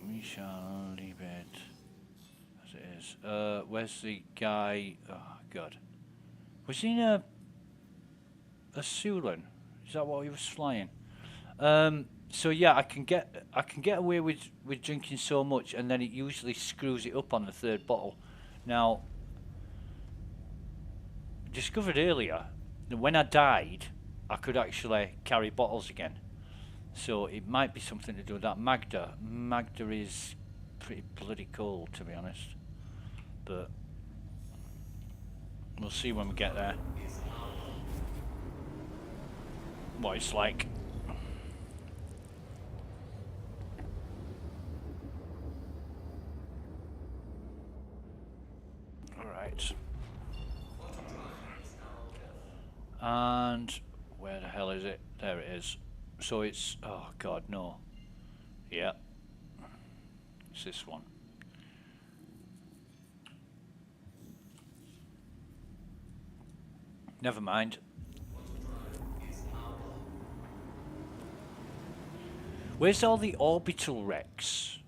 We shall leave it as it is. Where's the guy? Oh God, was he in a Sulan? Is that what he was flying? So yeah, I can get away with drinking so much, and then it usually screws it up on the third bottle. Now, discovered earlier that when I died, I could actually carry bottles again. So it might be something to do with that. Magda is pretty bloody cool, to be honest. But we'll see when we get there what it's like. Alright. And where the hell is it? There it is. So it's, oh God, no. Yeah. It's this one. Never mind. Where's all the orbital wrecks?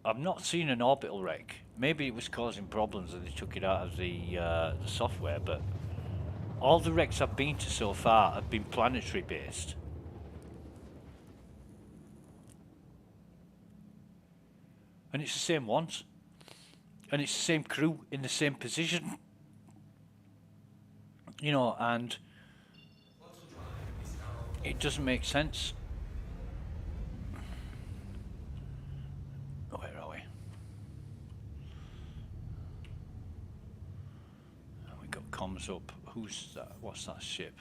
I've not seen an orbital wreck. Maybe it was causing problems and they took it out of the software, but all the wrecks I've been to so far have been planetary based. And it's the same ones. And it's the same crew in the same position. You know, and it doesn't make sense. Where are we? We got comms up. Who's that? What's that ship?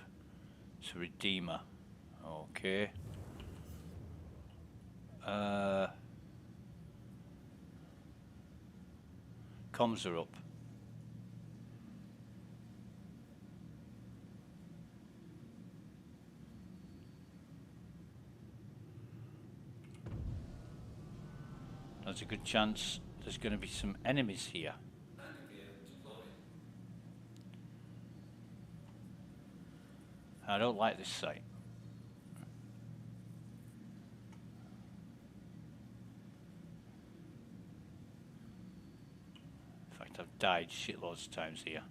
It's a Redeemer. Okay. Comms are up. There's a good chance there's going to be some enemies here. I don't like this site. In fact, I've died shitloads of times here.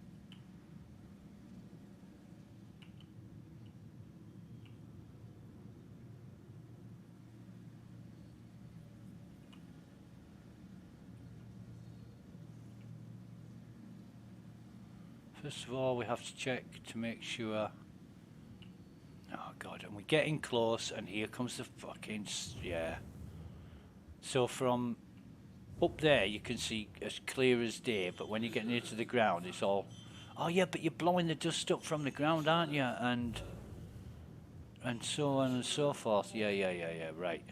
First of all, we have to check to make sure. Oh God, and we're getting close, and here comes the fucking, yeah. So from up there, you can see as clear as day, but when you get near to the ground, it's all, oh yeah, but you're blowing the dust up from the ground, aren't you? And so on and so forth. Yeah, right.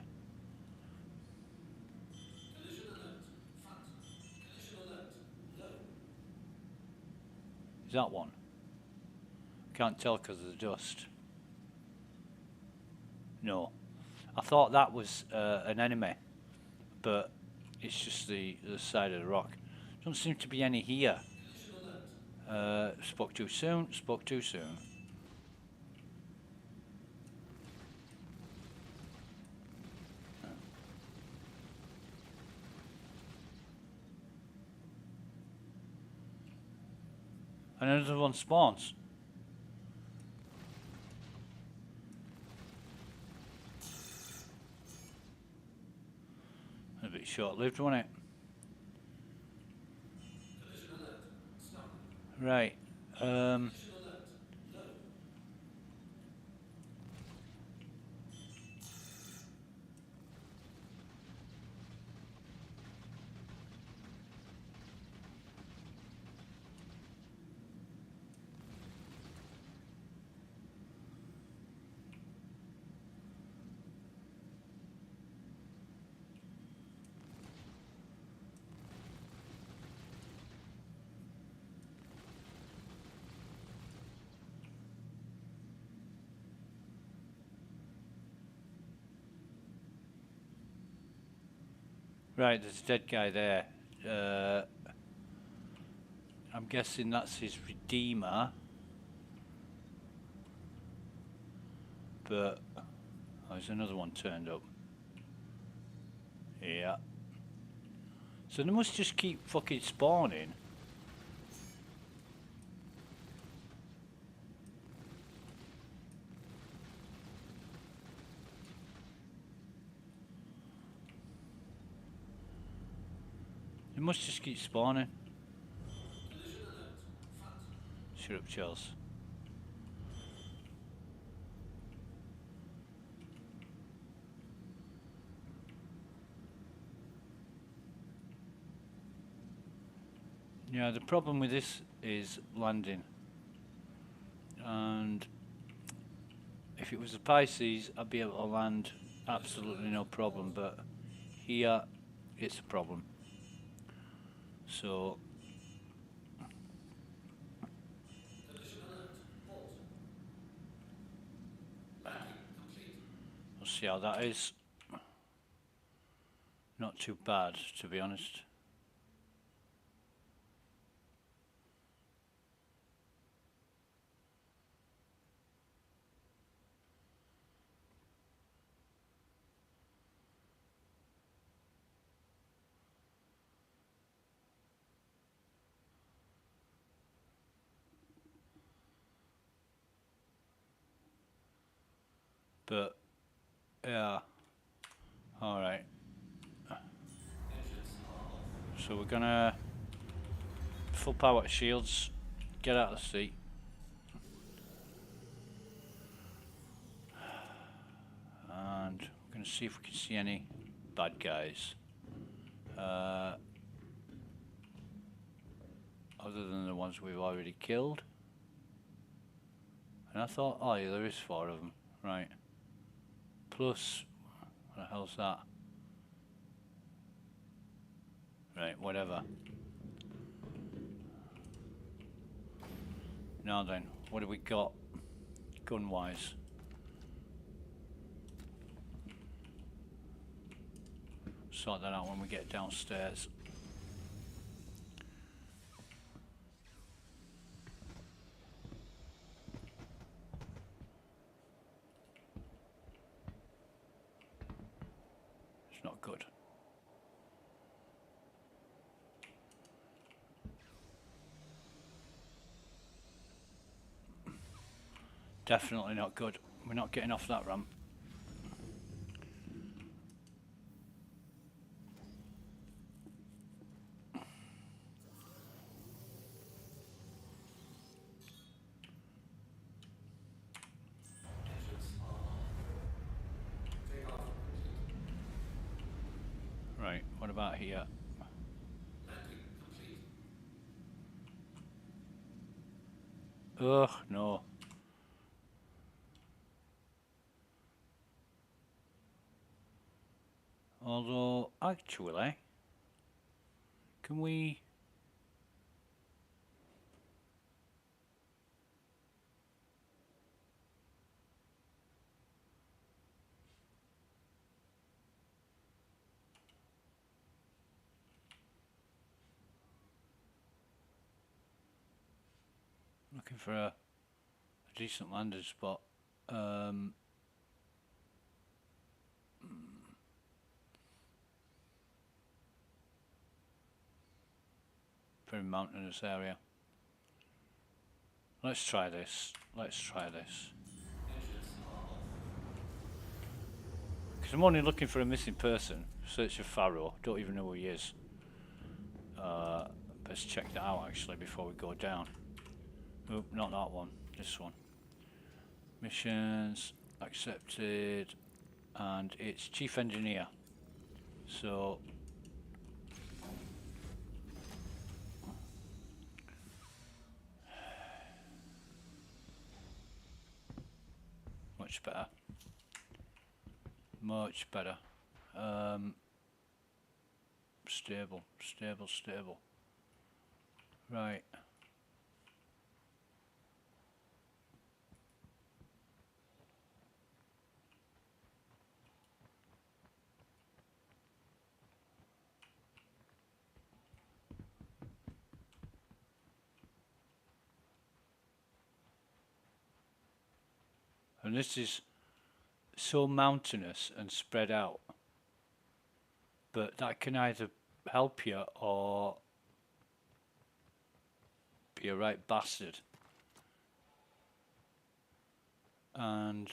Is that one? Can't tell because of the dust. No. I thought that was an enemy, but it's just the side of the rock. Don't seem to be any here. Spoke too soon, spoke too soon. And another one spawns. A bit short-lived, wasn't it? Right. Right, there's a dead guy there. I'm guessing that's his redeemer. But oh, there's another one turned up. Yeah. So they must just keep fucking spawning. They must just keep spawning. Shut up, Charles. Yeah, the problem with this is landing. And if it was the Pisces, I'd be able to land absolutely no problem, but here it's a problem. So we'll see how that is. Not too bad, to be honest. But yeah, all right. So we're gonna full power shields, get out of the seat. And we're gonna see if we can see any bad guys. Other than the ones we've already killed. And I thought, oh yeah, there is 4 of them, right. Plus, what the hell's that? Right, whatever. Now then, what have we got gun-wise? Sort that out when we get downstairs. It's not good. Definitely not good. We're not getting off that ramp. Right, what about here? Ugh, no. Although, actually, can we... Looking for a decent landing spot. Very mountainous area. Let's try this. Let's try this. Because I'm only looking for a missing person. Search for Pharaoh. Don't even know who he is. Let's check that out actually before we go down. Oop, not that one. This one. Missions accepted, and it's Chief Engineer. So much better. Much better. Stable, stable, stable. Right. And this is so mountainous and spread out, but that can either help you or be a right bastard. And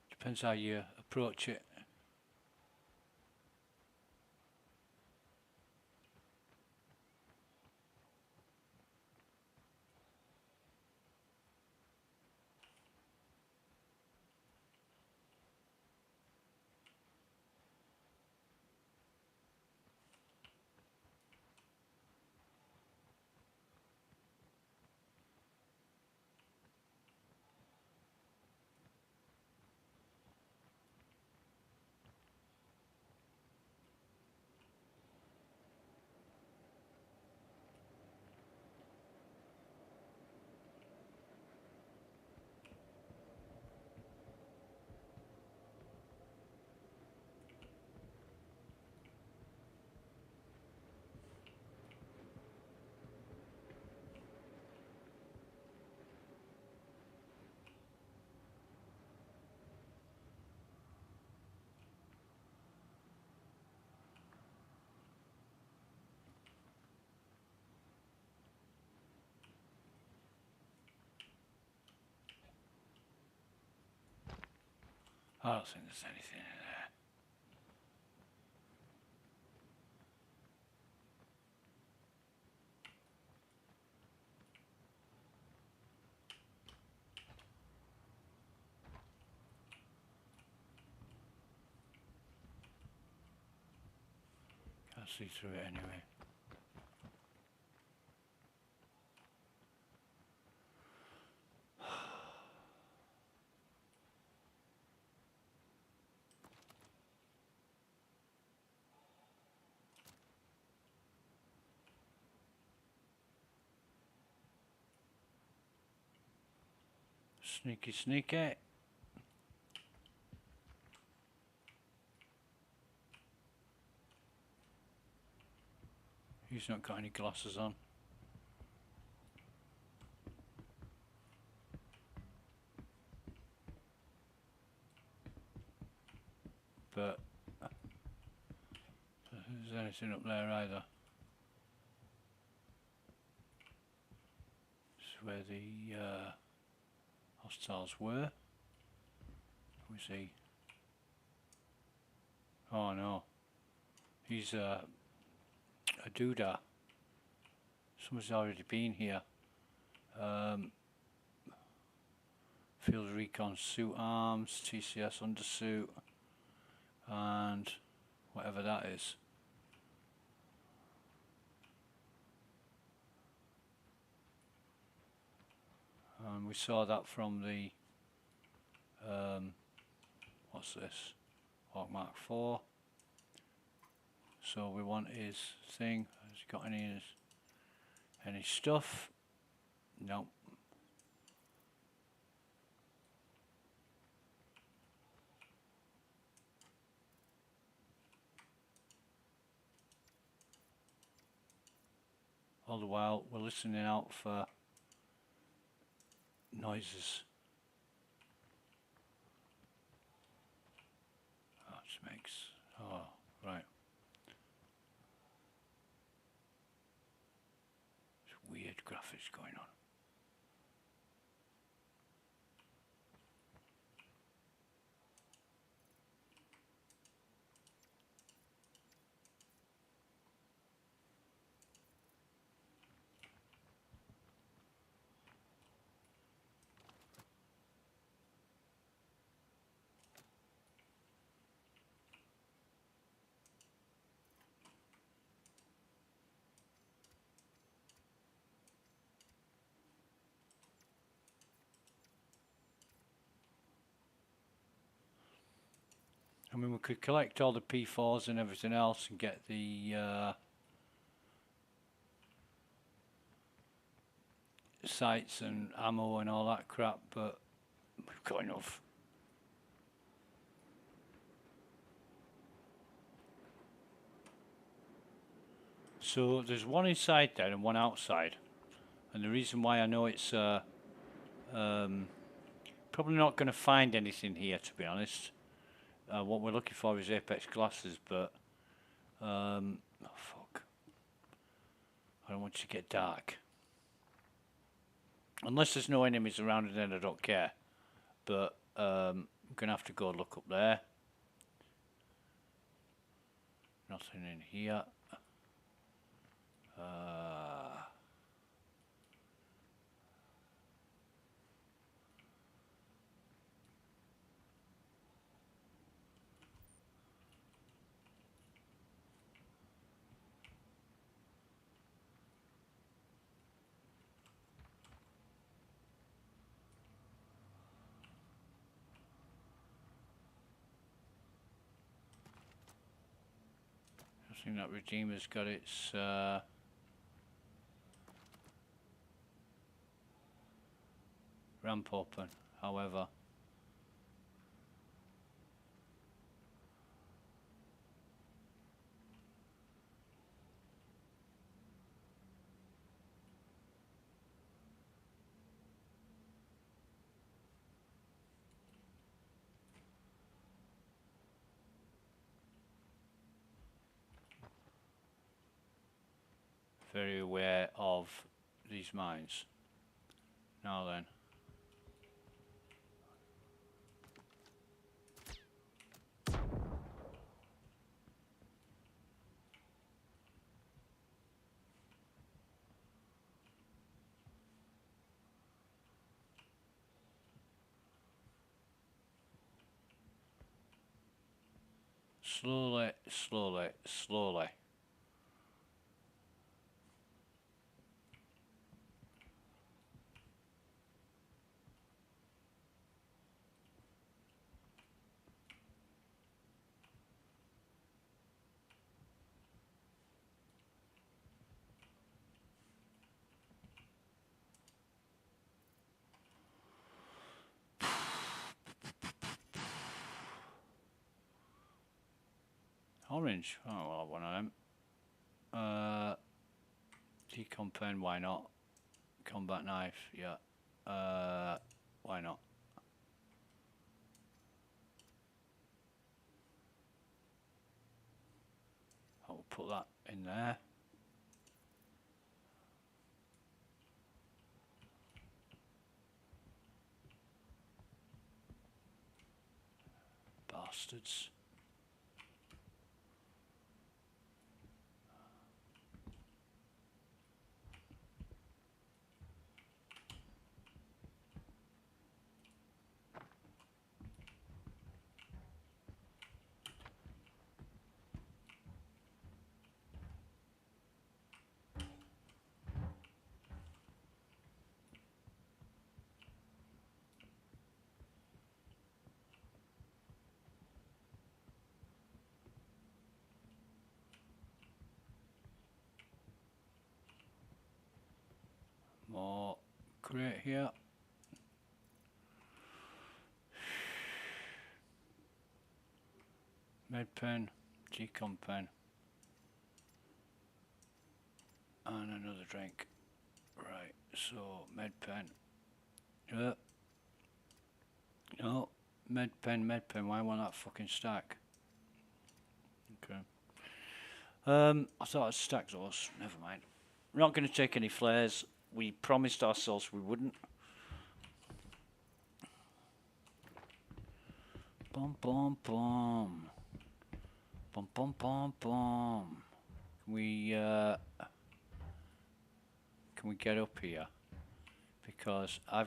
depends how you approach it. I don't think there's anything in there. Can't see through it anyway. Sneaky, sneaky. He's not got any glasses on. But there's anything up there either. This is where the hostiles were. We see. Oh no, he's a doodah. Someone's already been here. Field recon suit arms, TCS undersuit, and whatever that is. And we saw that from the what's this? Hawk Mark 4. So we want his thing. Has he got any stuff? No. All the while we're listening out for noises. Oh, it just makes, oh, right. There's weird graphics going on. I mean, we could collect all the P4s and everything else and get the sights and ammo and all that crap, but we've got enough. So there's one inside there and one outside, And the reason why I know it's probably not going to find anything here, to be honest. What we're looking for is apex glasses, but oh fuck, I don't want you to get dark. Unless there's no enemies around, and then I don't care. But I'm gonna have to go look up there. Nothing in here. I think that Redeemer's got its ramp open, however. Very aware of these mines. Now then. Slowly, slowly, slowly. Orange. Oh, well, I'll have one of them. Decon pen, why not? Combat knife, yeah. Why not? I'll put that in there. Bastards. More crate here. Med pen, decon pen, and another drink. Right, so med pen. No, med pen, why won't that fucking stack? Okay. I thought I'd stack those, never mind. We're not going to take any flares. We promised ourselves we wouldn't. Bum bum bum. Bum bum bum bum. Can we get up here? Because I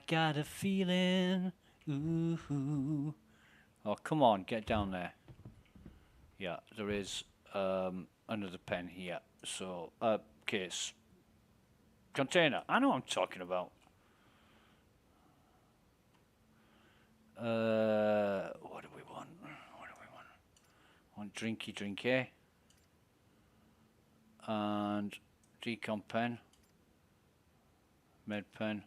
got a feeling. Ooh. Oh, come on, get down there. Yeah, there is another pen here. So, case. Container. I know what I'm talking about. What do we want? Want drinky. And decon pen. Med pen.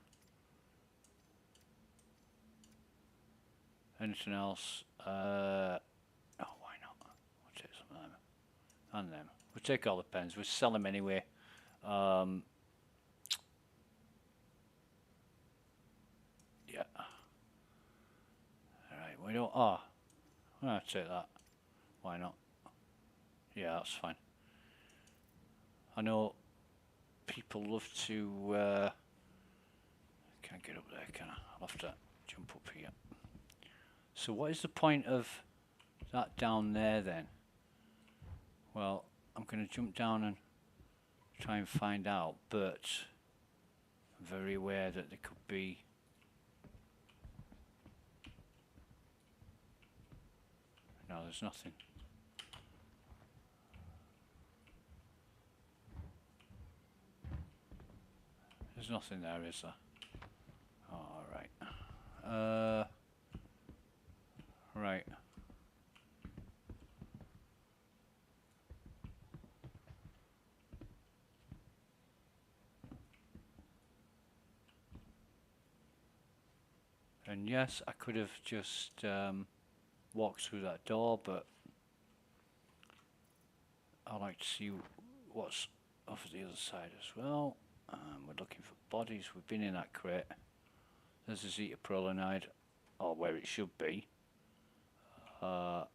Anything else? Oh, why not? We'll take some of them. And them. We'll take all the pens. We'll sell them anyway. We don't. Oh, I'll take that. Why not? Yeah, that's fine. I know people love to. Can't get up there, can I? I'll have to jump up here. So, what is the point of that down there then? Well, I'm going to jump down and try and find out, but I'm very aware that there could be. No, there's nothing. There's nothing there, is there? All right. Right. And yes, I could have just walked through that door, but I like to see what's over the other side as well. We're looking for bodies. We've been in that crate. There's a zetaprolinide, or where it should be. Fucking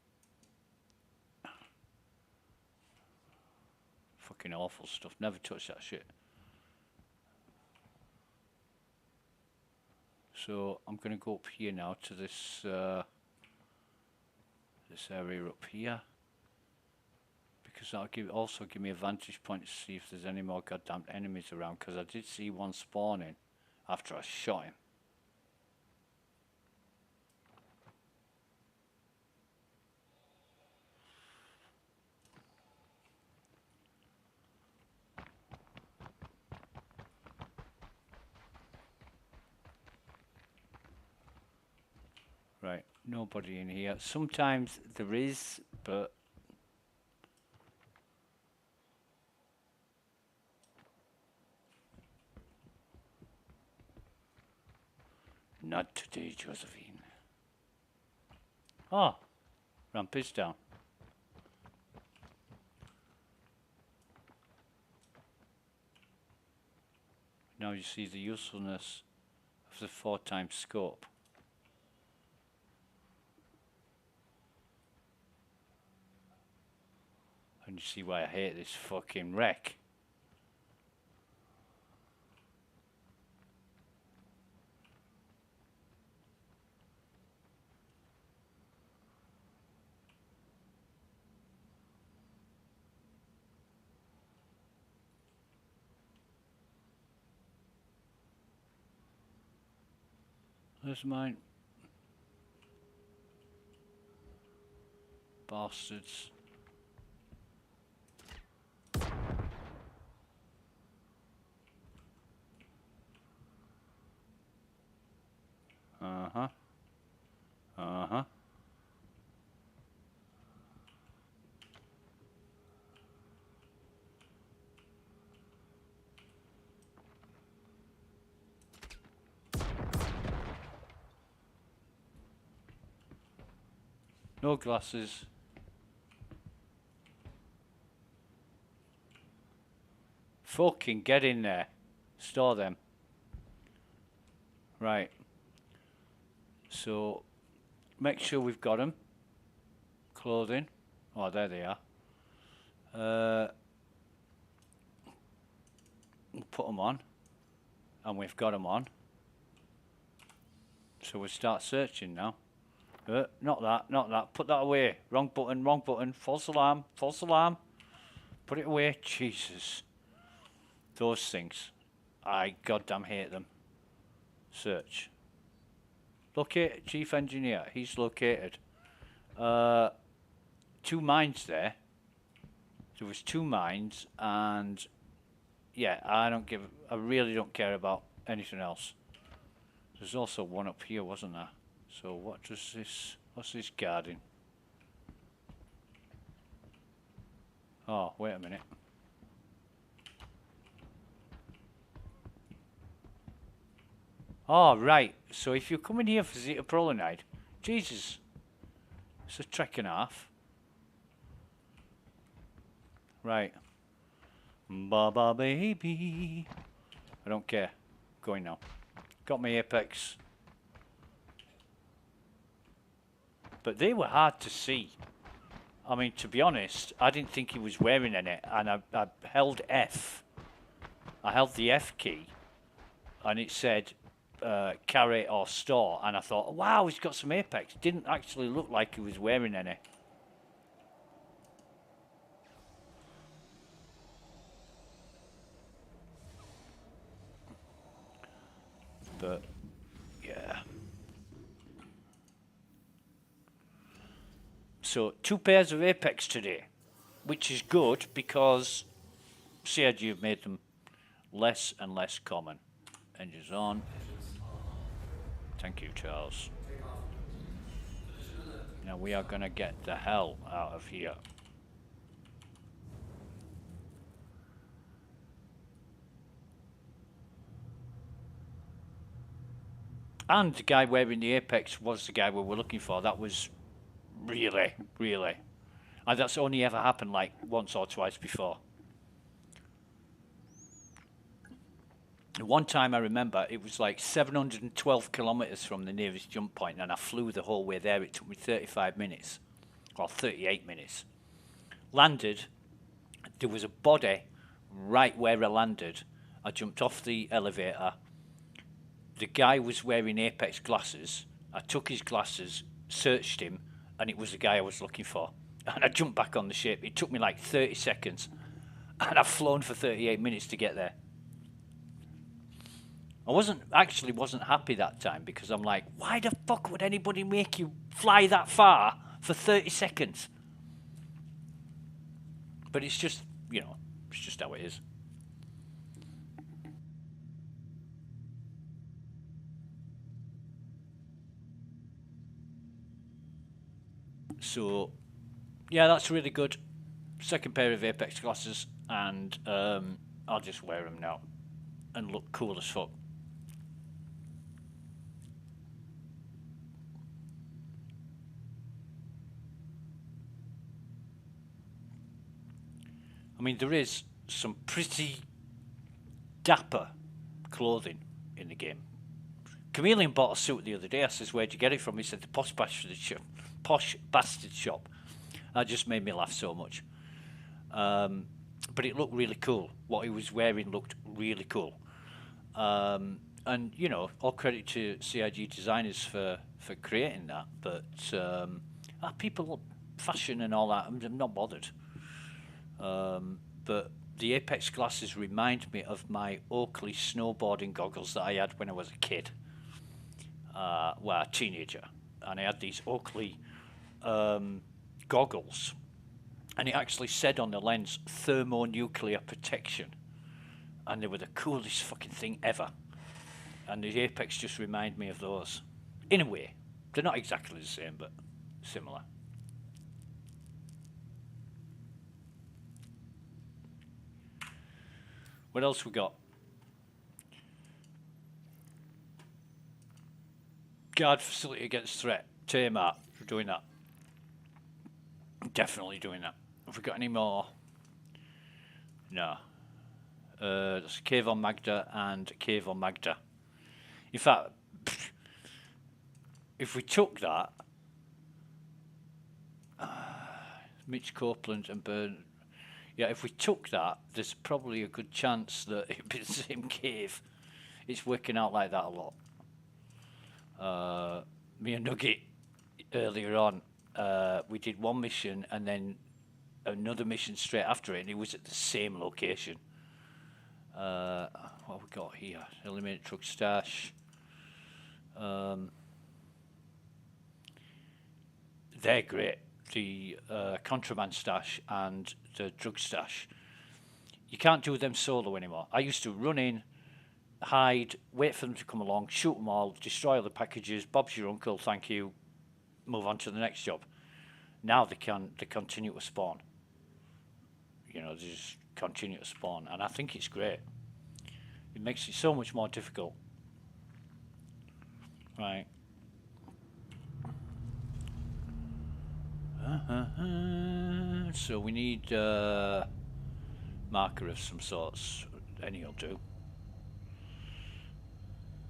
awful stuff. Never touch that shit. So I'm going to go up here now to this this area up here, because that'll also give me a vantage point to see if there's any more goddamn enemies around, because I did see one spawning after I shot him. Right, nobody in here. Sometimes there is, but not today, Josephine. Oh, ramp is down. Now you see the usefulness of the 4x scope. And you see why I hate this fucking wreck. There's mine. Bastards. Uh-huh. Uh-huh. No glasses. Fucking get in there. Store them. Right. So, make sure we've got them. Clothing. Oh, there they are. We'll put them on. And we've got them on. So we'll start searching now. Not that, not that. Put that away. Wrong button, wrong button. False alarm, false alarm. Put it away. Jesus. Those things. I goddamn hate them. Search. Locate Chief Engineer. He's located. 2 mines there. There was 2 mines, and yeah, I really don't care about anything else. There's also one up here, wasn't there? So what's this guarding? Oh, wait a minute. Oh, right. So if you're coming here for zetaprolinide, Jesus, it's a trek and a half. Right. Baba baby. I don't care. Going now. Got my apex. but they were hard to see. I mean, to be honest, I didn't think he was wearing any, and I held F. I held the F key, and it said carry or store, and I thought, wow, he's got some Apex. Didn't actually look like he was wearing any. But yeah. So 2 pairs of Apex today, which is good because CIG have made them less and less common. Engines on. Thank you, Charles. Now we are going to get the hell out of here. And the guy wearing the Apex was the guy we were looking for. That was really, really. And that's only ever happened like once or twice before. One time I remember it was like 712 kilometers from the nearest jump point, and I flew the whole way there. It took me 35 minutes or 38 minutes. Landed, there was a body right where I landed. I jumped off the elevator. The guy was wearing Apex glasses. I took his glasses, searched him, and it was the guy I was looking for. And I jumped back on the ship. It took me like 30 seconds, and I've flown for 38 minutes to get there. I wasn't happy that time because I'm like, why the fuck would anybody make you fly that far for 30 seconds? But it's just, you know, it's just how it is. So, yeah, that's really good. Second pair of Apex glasses, and I'll just wear them now and look cool as fuck. I mean, there is some pretty dapper clothing in the game. Chameleon bought a suit the other day. I says, where'd you get it from? He said, the Posh Bastard shop. That just made me laugh so much. But it looked really cool. What he was wearing looked really cool. And, you know, all credit to CIG designers for creating that. But people, fashion and all that, I'm not bothered. But the Apex glasses remind me of my Oakley snowboarding goggles that I had when I was a kid. Well, a teenager. And I had these Oakley goggles. And it actually said on the lens, thermonuclear protection. And they were the coolest fucking thing ever. And the Apex just remind me of those. In a way. They're not exactly the same, but similar. What else we got? Guard facility against threat. Tamar, we're doing that. Definitely doing that. Have we got any more? No. There's a cave on Magda and a cave on Magda. In fact, if we took that, Mitch Copeland and Byrne. Yeah, if we took that, there's probably a good chance that it'd be the same cave. It's working out like that a lot. Me and Nugget, earlier on, we did one mission and then another mission straight after it, and it was at the same location. What have we got here? Eliminate truck stash. They're great. The contraband stash and the drug stash. You can't do them solo anymore. I used to run in, hide, wait for them to come along, shoot them all, destroy all the packages, Bob's your uncle, thank you, move on to the next job. Now they continue to spawn. You know, they just continue to spawn, and I think it's great. It makes it so much more difficult. Right. So we need marker of some sorts. Any will do.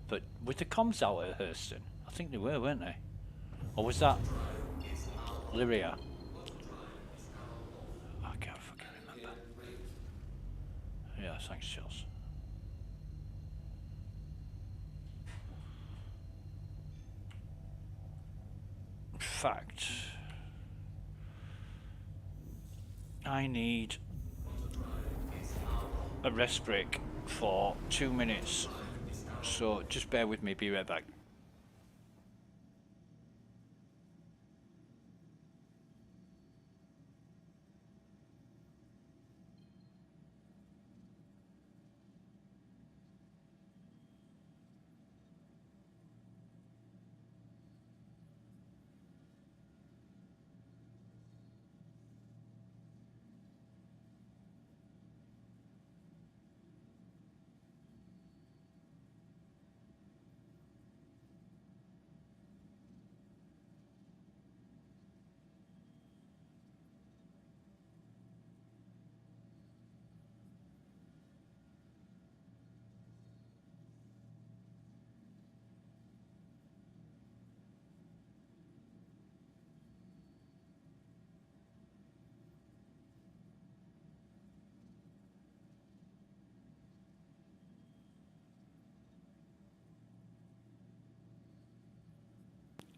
But with the comms out at Hurston, I think they were, weren't they? Or was that? Lyria. I can't fucking remember. Yeah, thanks, Charles. In fact, I need a rest break for 2 minutes, so just bear with me, be right back.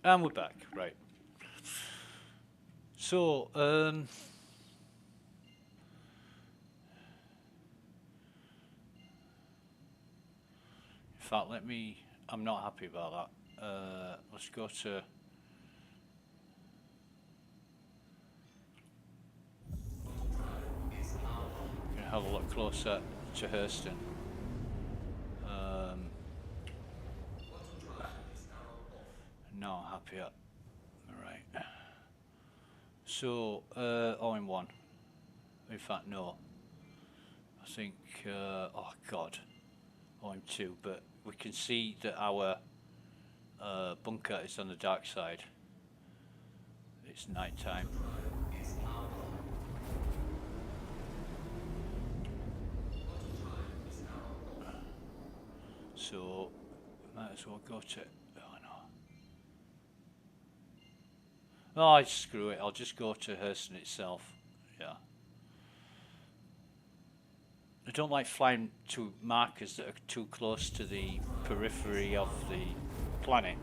And we're back, right. So, in fact, I'm not happy about that. Let's go to, we're gonna have a look closer to Hurston. Not happy yet. Right. So, all in one. In fact, no. I think, oh god, all in two, but we can see that our bunker is on the dark side. It's night time. So, might as well go to, oh no. Oh, screw it, I'll just go to Hurston itself, yeah. I don't like flying to markers that are too close to the periphery of the planet.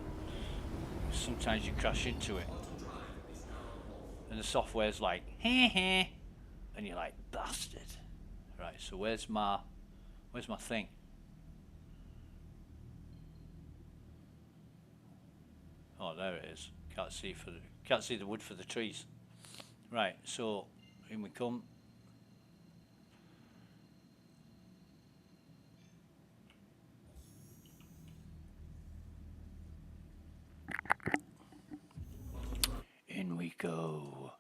Sometimes you crash into it. And the software's like, heh heh. And you're like, bastard. Right, so where's my thing? Oh, there it is. Can't see the wood for the trees. Right, so in we come. In we go.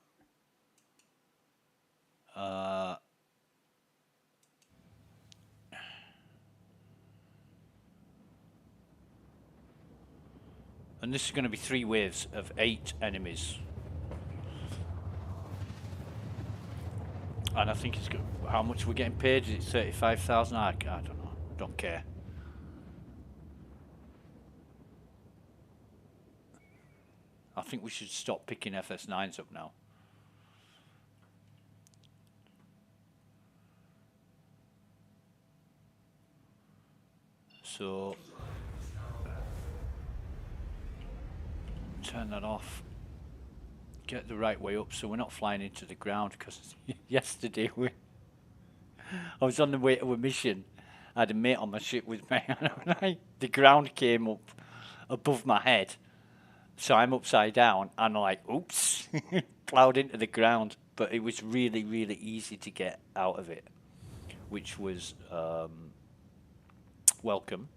And this is going to be 3 waves of 8 enemies. And I think it's good. How much we're getting paid? Is it 35,000? I don't know. Don't care. I think we should stop picking FS9s up now. So turn that off. Get the right way up so we're not flying into the ground, because yesterday I was on the way to a mission. I had a mate on my ship with me and the ground came up above my head. So I'm upside down and like, oops, plowed into the ground. But it was really, really easy to get out of it, which was welcome,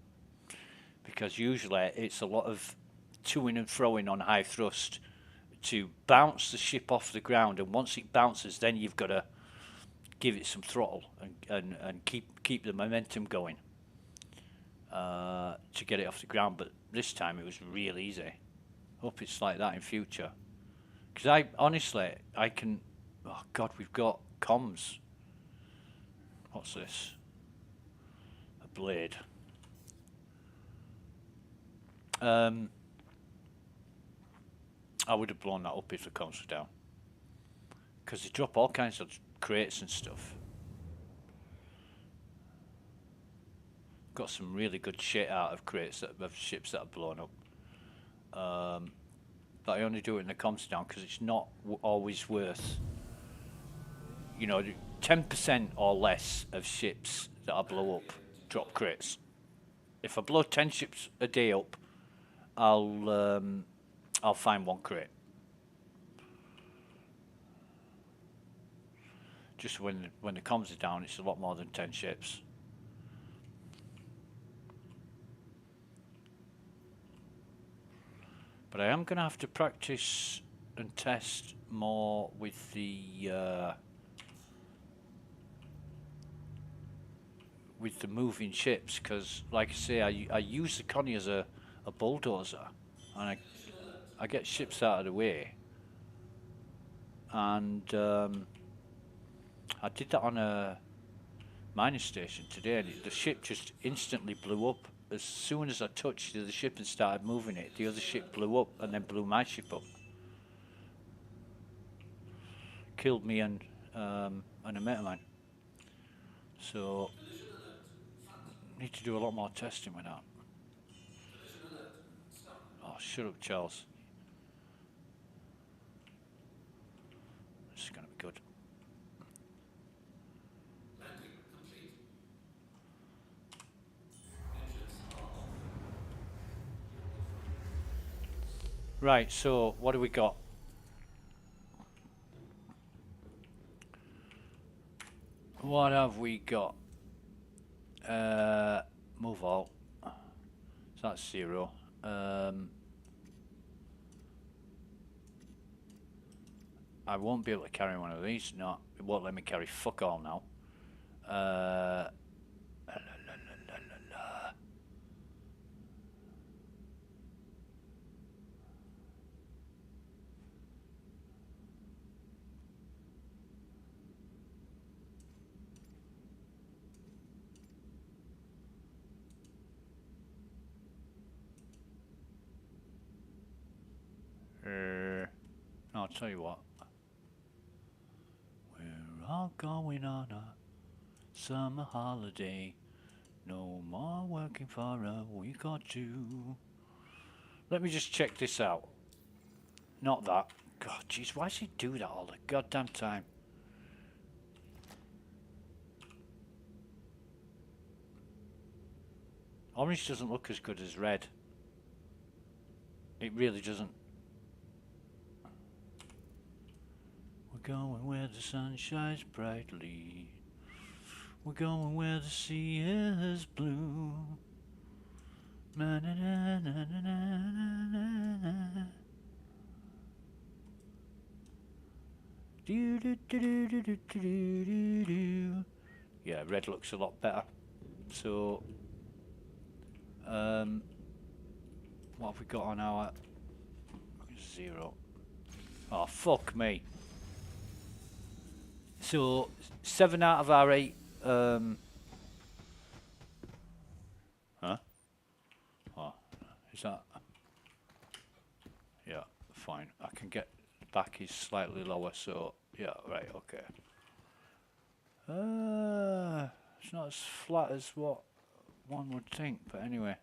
because usually it's a lot of toing and froing on high thrust to bounce the ship off the ground, and once it bounces, then you've got to give it some throttle and keep the momentum going to get it off the ground. But this time it was real easy. Hope it's like that in future, because I honestly can. Oh god, we've got comms. What's this? A blade. I would have blown that up if the comms were down. Because they drop all kinds of crates and stuff. Got some really good shit out of crates of ships that are blown up. But I only do it in the comms down because it's not always worth, you know, 10% or less of ships that I blow up drop crates. If I blow 10 ships a day up, I'll find one crate. Just when the comms are down, it's a lot more than 10 ships. But I am going to have to practice and test more with the moving ships, because, like I say, I use the Connie as a bulldozer, and I get ships out of the way. And I did that on a mining station today, and the ship just instantly blew up. As soon as I touched the other ship and started moving it, the other ship blew up and then blew my ship up. Killed me and a mate of mine. So, need to do a lot more testing with that. Oh, shut up, Charles. This is going to be good. Right, so what do we got? What have we got? Move all. So that's 0. I won't be able to carry one of these. No, it won't let me carry fuck all now. I'll tell you what. We're all going on a summer holiday. No more working for a week or 2. Let me just check this out. Not that. God, jeez, why does he do that all the goddamn time? Orange doesn't look as good as red. It really doesn't. We're going where the sun shines brightly. We're going where the sea is blue. Na, na, na, na, na, na, na. Do, do, do, do, do, do, do, do, do. Yeah, red looks a lot better. So, what have we got on our 0? Oh, fuck me. So 7 out of our 8. Huh? Oh, is that? Yeah, fine. I can get back is slightly lower, so yeah, right, okay. It's not as flat as what one would think, but anyway.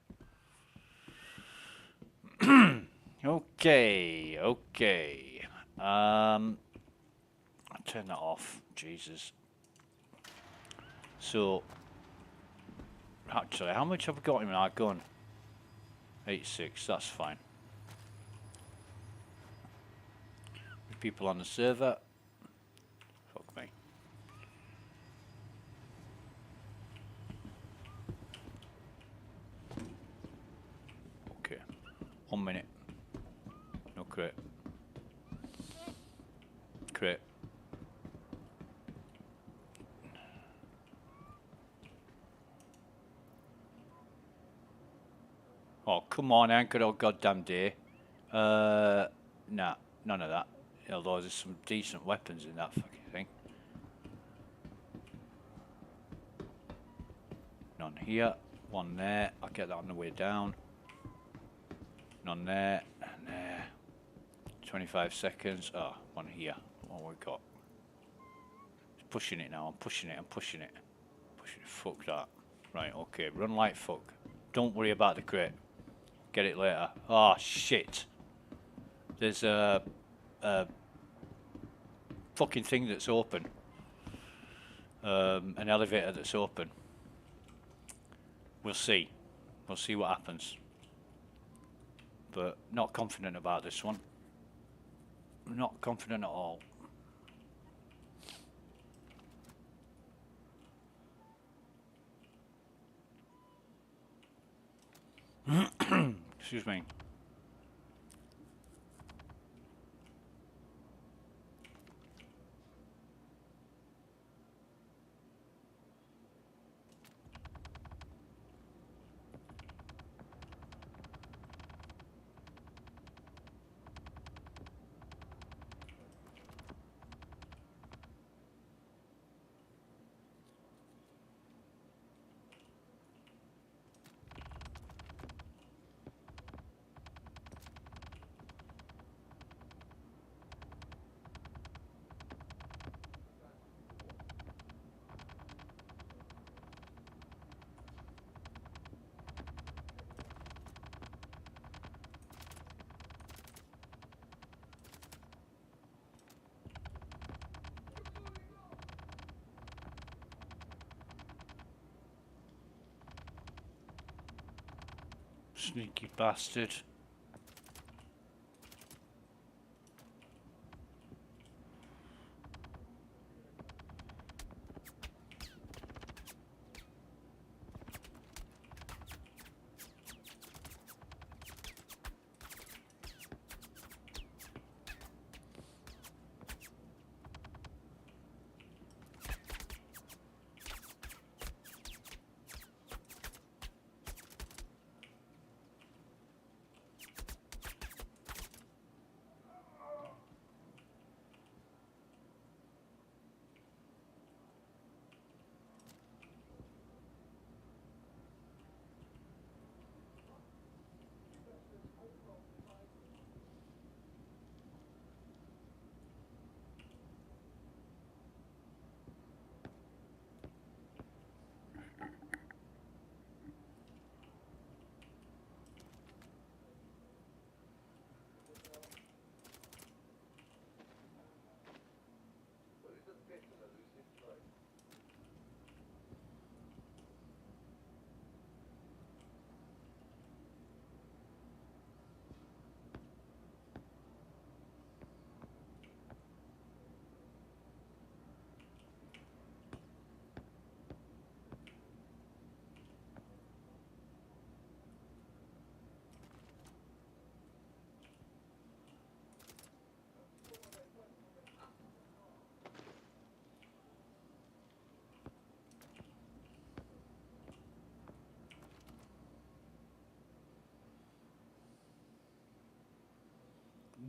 Okay. I'll turn that off. Jesus. So, actually, how much have we got in our gun? 86, that's fine. With people on the server. Fuck me. Okay. 1 minute. No crate. Crate. Oh, come on, I ain't got all goddamn day. Nah, none of that. Although there's some decent weapons in that fucking thing. None here, one there. I'll get that on the way down. None there, and there. 25 seconds. Oh, one here. What we got? It's pushing it now. I'm pushing it. Pushing it. Fuck that. Right, okay. Run like fuck. Don't worry about the crate. Get it later. Oh, shit. There's a fucking thing that's open. An elevator that's open. We'll see. We'll see what happens. But not confident about this one. Not confident at all. Excuse me. Sneaky bastard.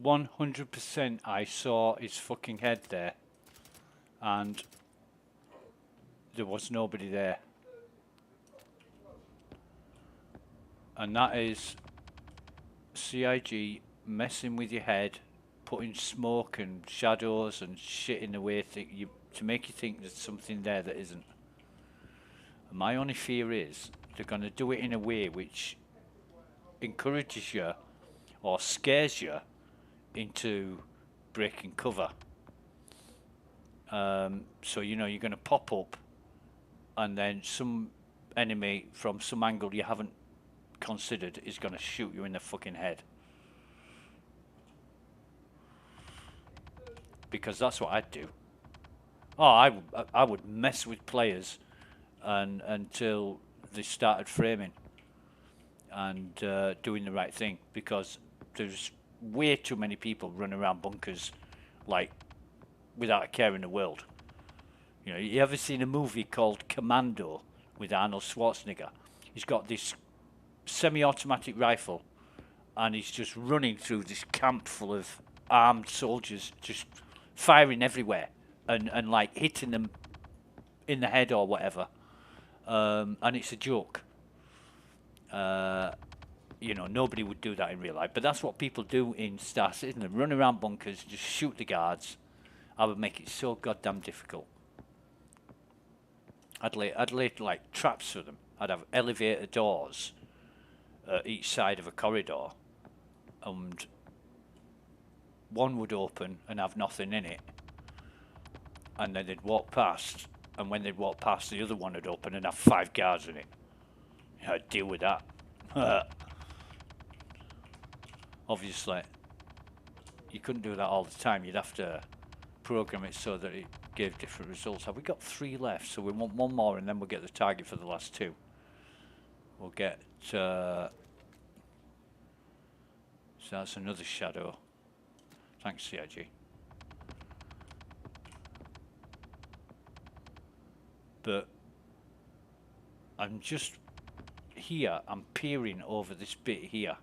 %, I saw his fucking head there, and there was nobody there. And that is CIG messing with your head, putting smoke and shadows and shit in the way to make you think there's something there that isn't. And my only fear is they're going to do it in a way which encourages you or scares you into breaking cover. So you know you're going to pop up, and then some enemy from some angle you haven't considered is going to shoot you in the fucking head. Because that's what I'd do. Oh, I would mess with players until they started framing and doing the right thing, because there's way too many people running around bunkers like without a care in the world. You know, you ever seen a movie called Commando with Arnold Schwarzenegger? He's got this semi-automatic rifle and he's just running through this camp full of armed soldiers, just firing everywhere and like hitting them in the head or whatever. And it's a joke. You know, nobody would do that in real life, but that's what people do in Star Citizen. They run around bunkers, just shoot the guards. I would make it so goddamn difficult. I'd lay like traps for them. I'd have elevator doors at each side of a corridor, and one would open and have nothing in it, and then they'd walk past, and when they'd walk past, the other one would open and have 5 guards in it. Yeah, I'd deal with that. Obviously, you couldn't do that all the time. You'd have to program it so that it gave different results. Have we got 3 left? So we want 1 more, and then we'll get the target for the last 2. We'll get... so that's another shadow. Thanks, CIG. But I'm just here. I'm peering over this bit here,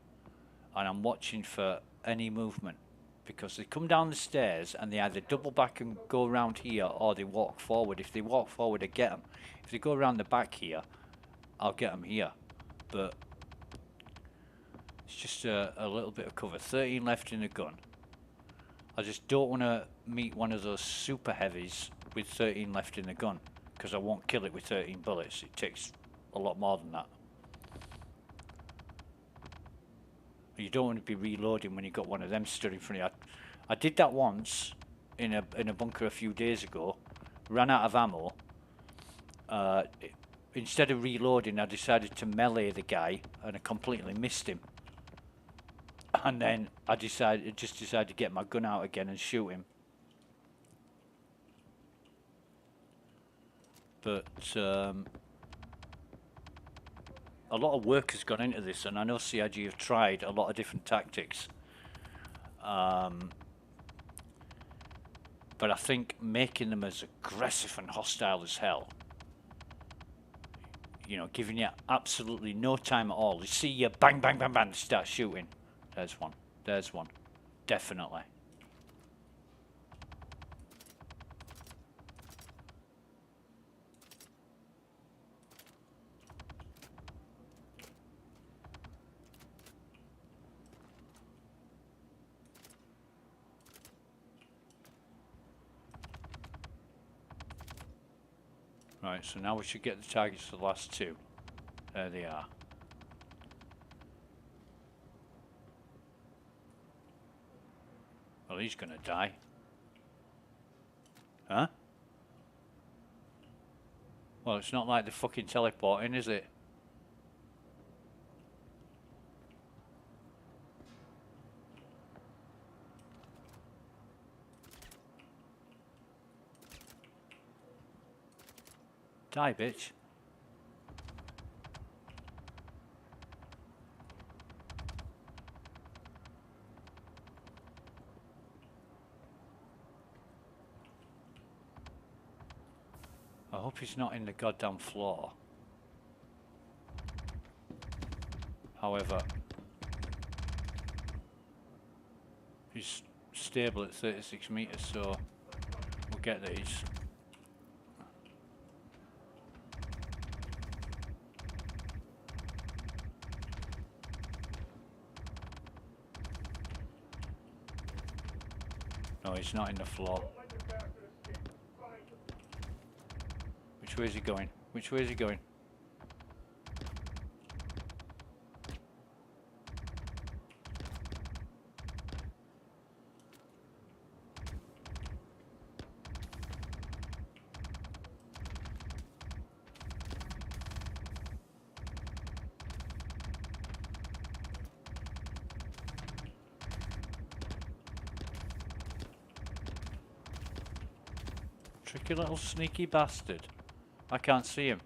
and I'm watching for any movement, because they come down the stairs and they either double back and go around here, or they walk forward. If they walk forward, I get them. If they go around the back here, I'll get them here. But it's just a little bit of cover. 13 left in the gun. I just don't want to meet one of those super heavies with 13 left in the gun, because I won't kill it with 13 bullets. It takes a lot more than that. You don't want to be reloading when you've got one of them stood in front of you. I did that once in a bunker a few days ago. Ran out of ammo. Instead of reloading, I decided to melee the guy, and I completely missed him. And then I just decided to get my gun out again and shoot him. But a lot of work has gone into this, and I know CIG have tried a lot of different tactics. But I think making them as aggressive and hostile as hell, you know, giving you absolutely no time at all. You see you bang, bang, bang, bang, start shooting. There's one. There's one. Definitely. Right, so now we should get the targets for the last 2. There they are. Well, he's gonna die. Huh? Well, it's not like they're fucking teleporting, is it? Die, bitch. I hope he's not in the goddamn floor. However, he's stable at 36 meters, so we'll get these. No, he's not in the floor. Which way is he going? Which way is he going? Tricky little sneaky bastard. I can't see him.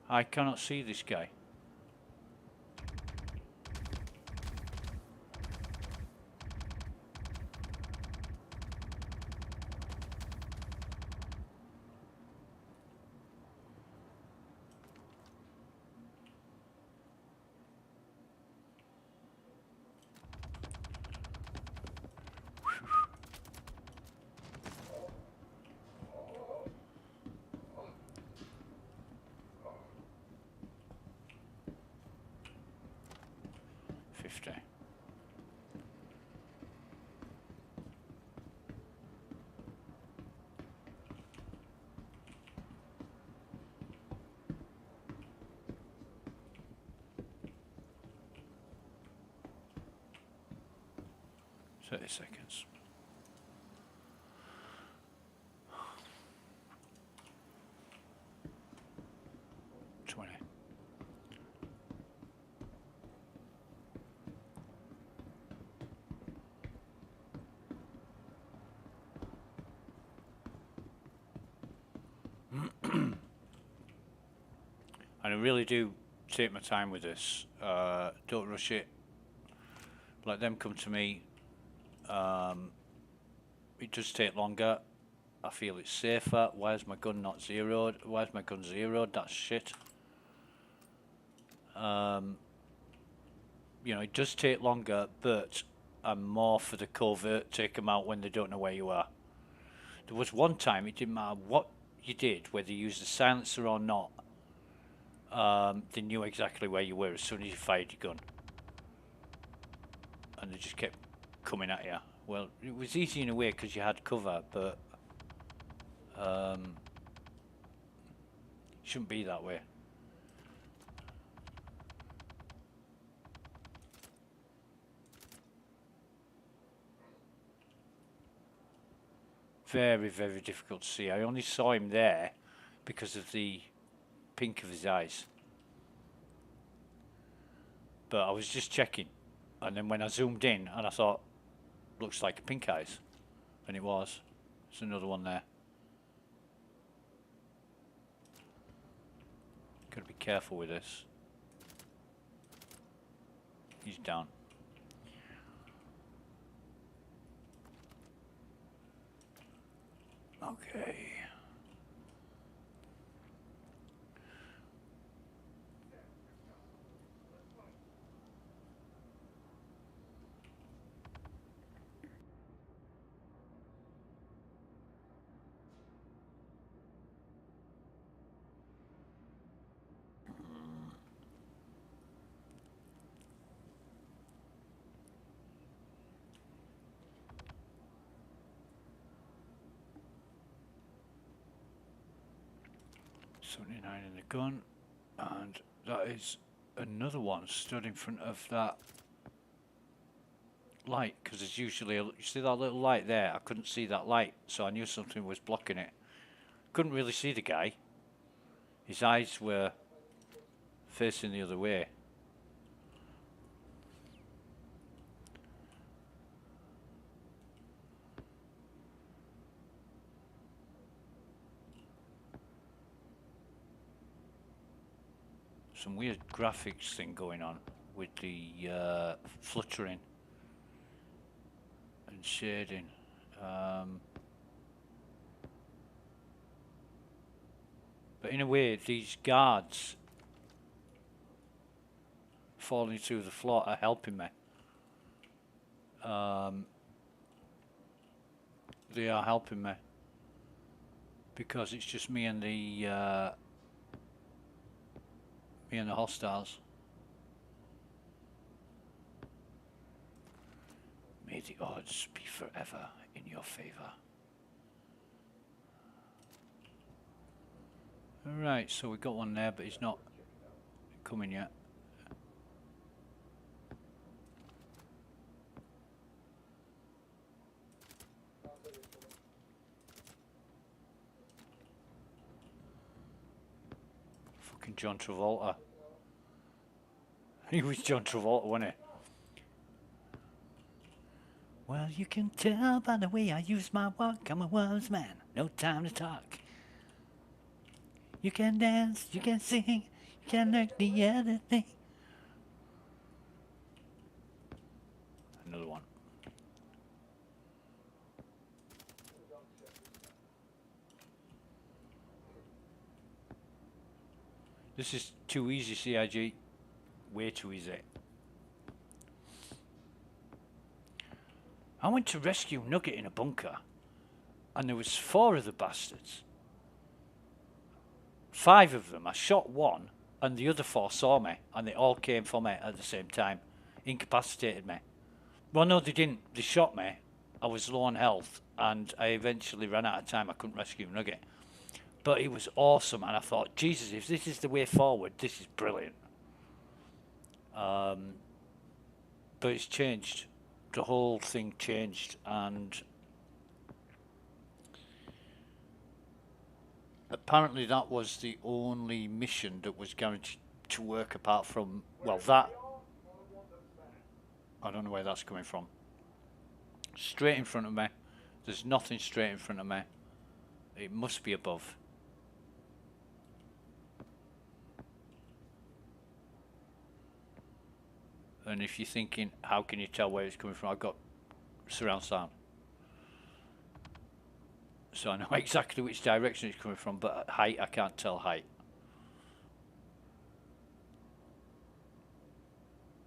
I cannot see this guy. 30 seconds. And I really do take my time with this. Don't rush it. Let them come to me. It does take longer. I feel it's safer. Why is my gun not zeroed? Why is my gun zeroed? That's shit. You know, it does take longer, but I'm more for the covert. Take them out when they don't know where you are. There was one time it didn't matter what you did, whether you used a silencer or not. They knew exactly where you were as soon as you fired your gun, and they just kept coming at you. Well, it was easy in a way because you had cover, but it shouldn't be that way. Very, very difficult to see. I only saw him there because of the pink of his eyes. But I was just checking, and then when I zoomed in and I thought, looks like pink eyes, and it was. There's another one there. Gotta be careful with this. He's down. Okay. .79 in the gun, and that is another one stood in front of that light, because there's usually you see that little light there. I couldn't see that light, so I knew something was blocking it. Couldn't really see the guy. His eyes were facing the other way. Some weird graphics thing going on with the fluttering and shading. But in a way, these guards falling through the floor are helping me. They are helping me because it's just me and the hostiles. May the odds be forever in your favor. Right, so we got one there, but he's not coming yet. Fucking John Travolta. He was John Travolta, wasn't he? Well, you can tell by the way I use my walk, I'm a wise man, no time to talk. You can dance, you can sing, you can look the other thing. Another one. This is too easy, CIG. Way too easy. I went to rescue Nugget in a bunker, and there was 4 of the bastards. 5 of them. I shot one, and the other 4 saw me, and they all came for me at the same time. Incapacitated me. Well, no, they didn't. They shot me. I was low on health, and I eventually ran out of time. I couldn't rescue Nugget. But it was awesome, and I thought, Jesus, if this is the way forward, this is brilliant. But it's changed. the whole thing changed, and apparently that was the only mission that was guaranteed to work apart from, well, that, I don't know where that's coming from. Straight in front of me. There's nothing straight in front of me. It must be above. And if you're thinking, how can you tell where it's coming from? I've got surround sound. So I know exactly which direction it's coming from, but at height, I can't tell height.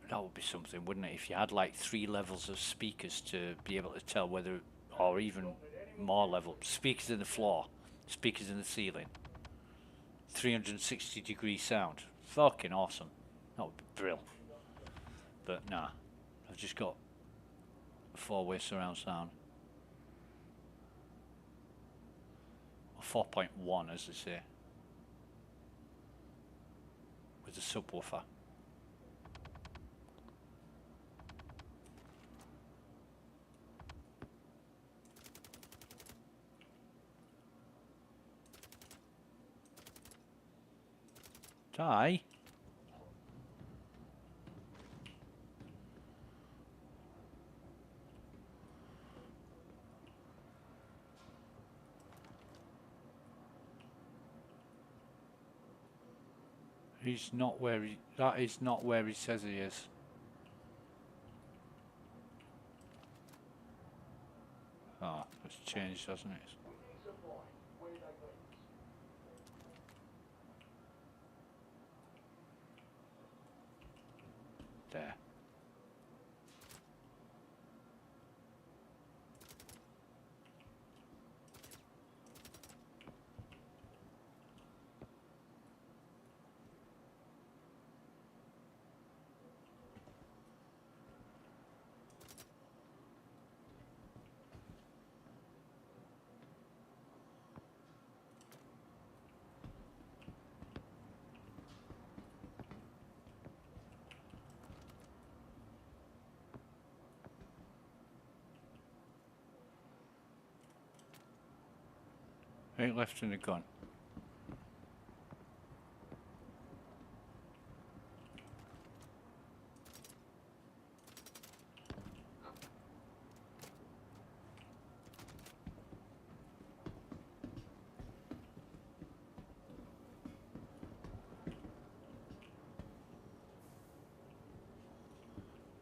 That would be something, wouldn't it? If you had like 3 levels of speakers to be able to tell whether, or even more level, speakers in the floor, speakers in the ceiling, 360-degree sound. Fucking awesome. That would be brilliant. But nah, I've just got 4-way surround sound. Or 4.1 as they say. With the subwoofer. Die. He's not where he, that is not where he says he is. Ah, it's changed, hasn't it? There. Ain't left in the gun.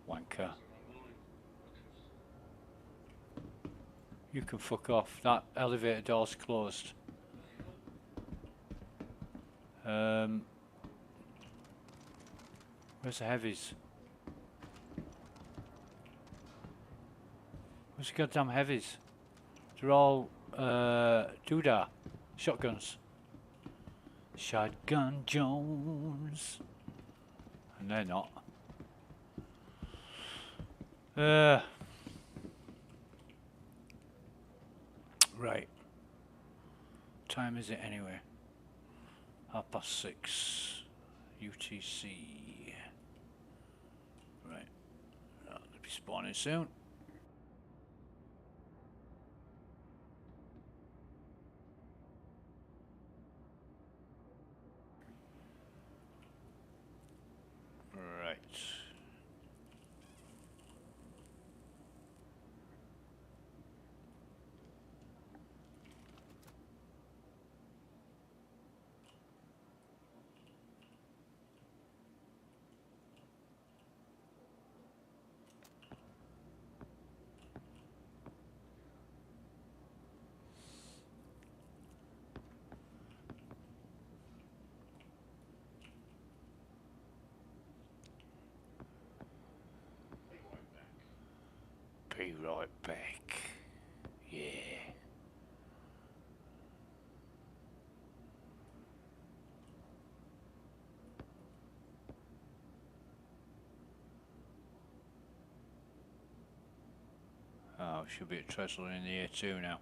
Wanker. You can fuck off. That elevator door's closed. Where's the heavies? Where's the goddamn heavies? They're all doodah shotguns. Shotgun Jones. And they're not. Right. Time is it anyway? 6:30 UTC. Right. They'll be spawning soon. Right. Be right back. Yeah. Oh, should be a trestle in the air too now.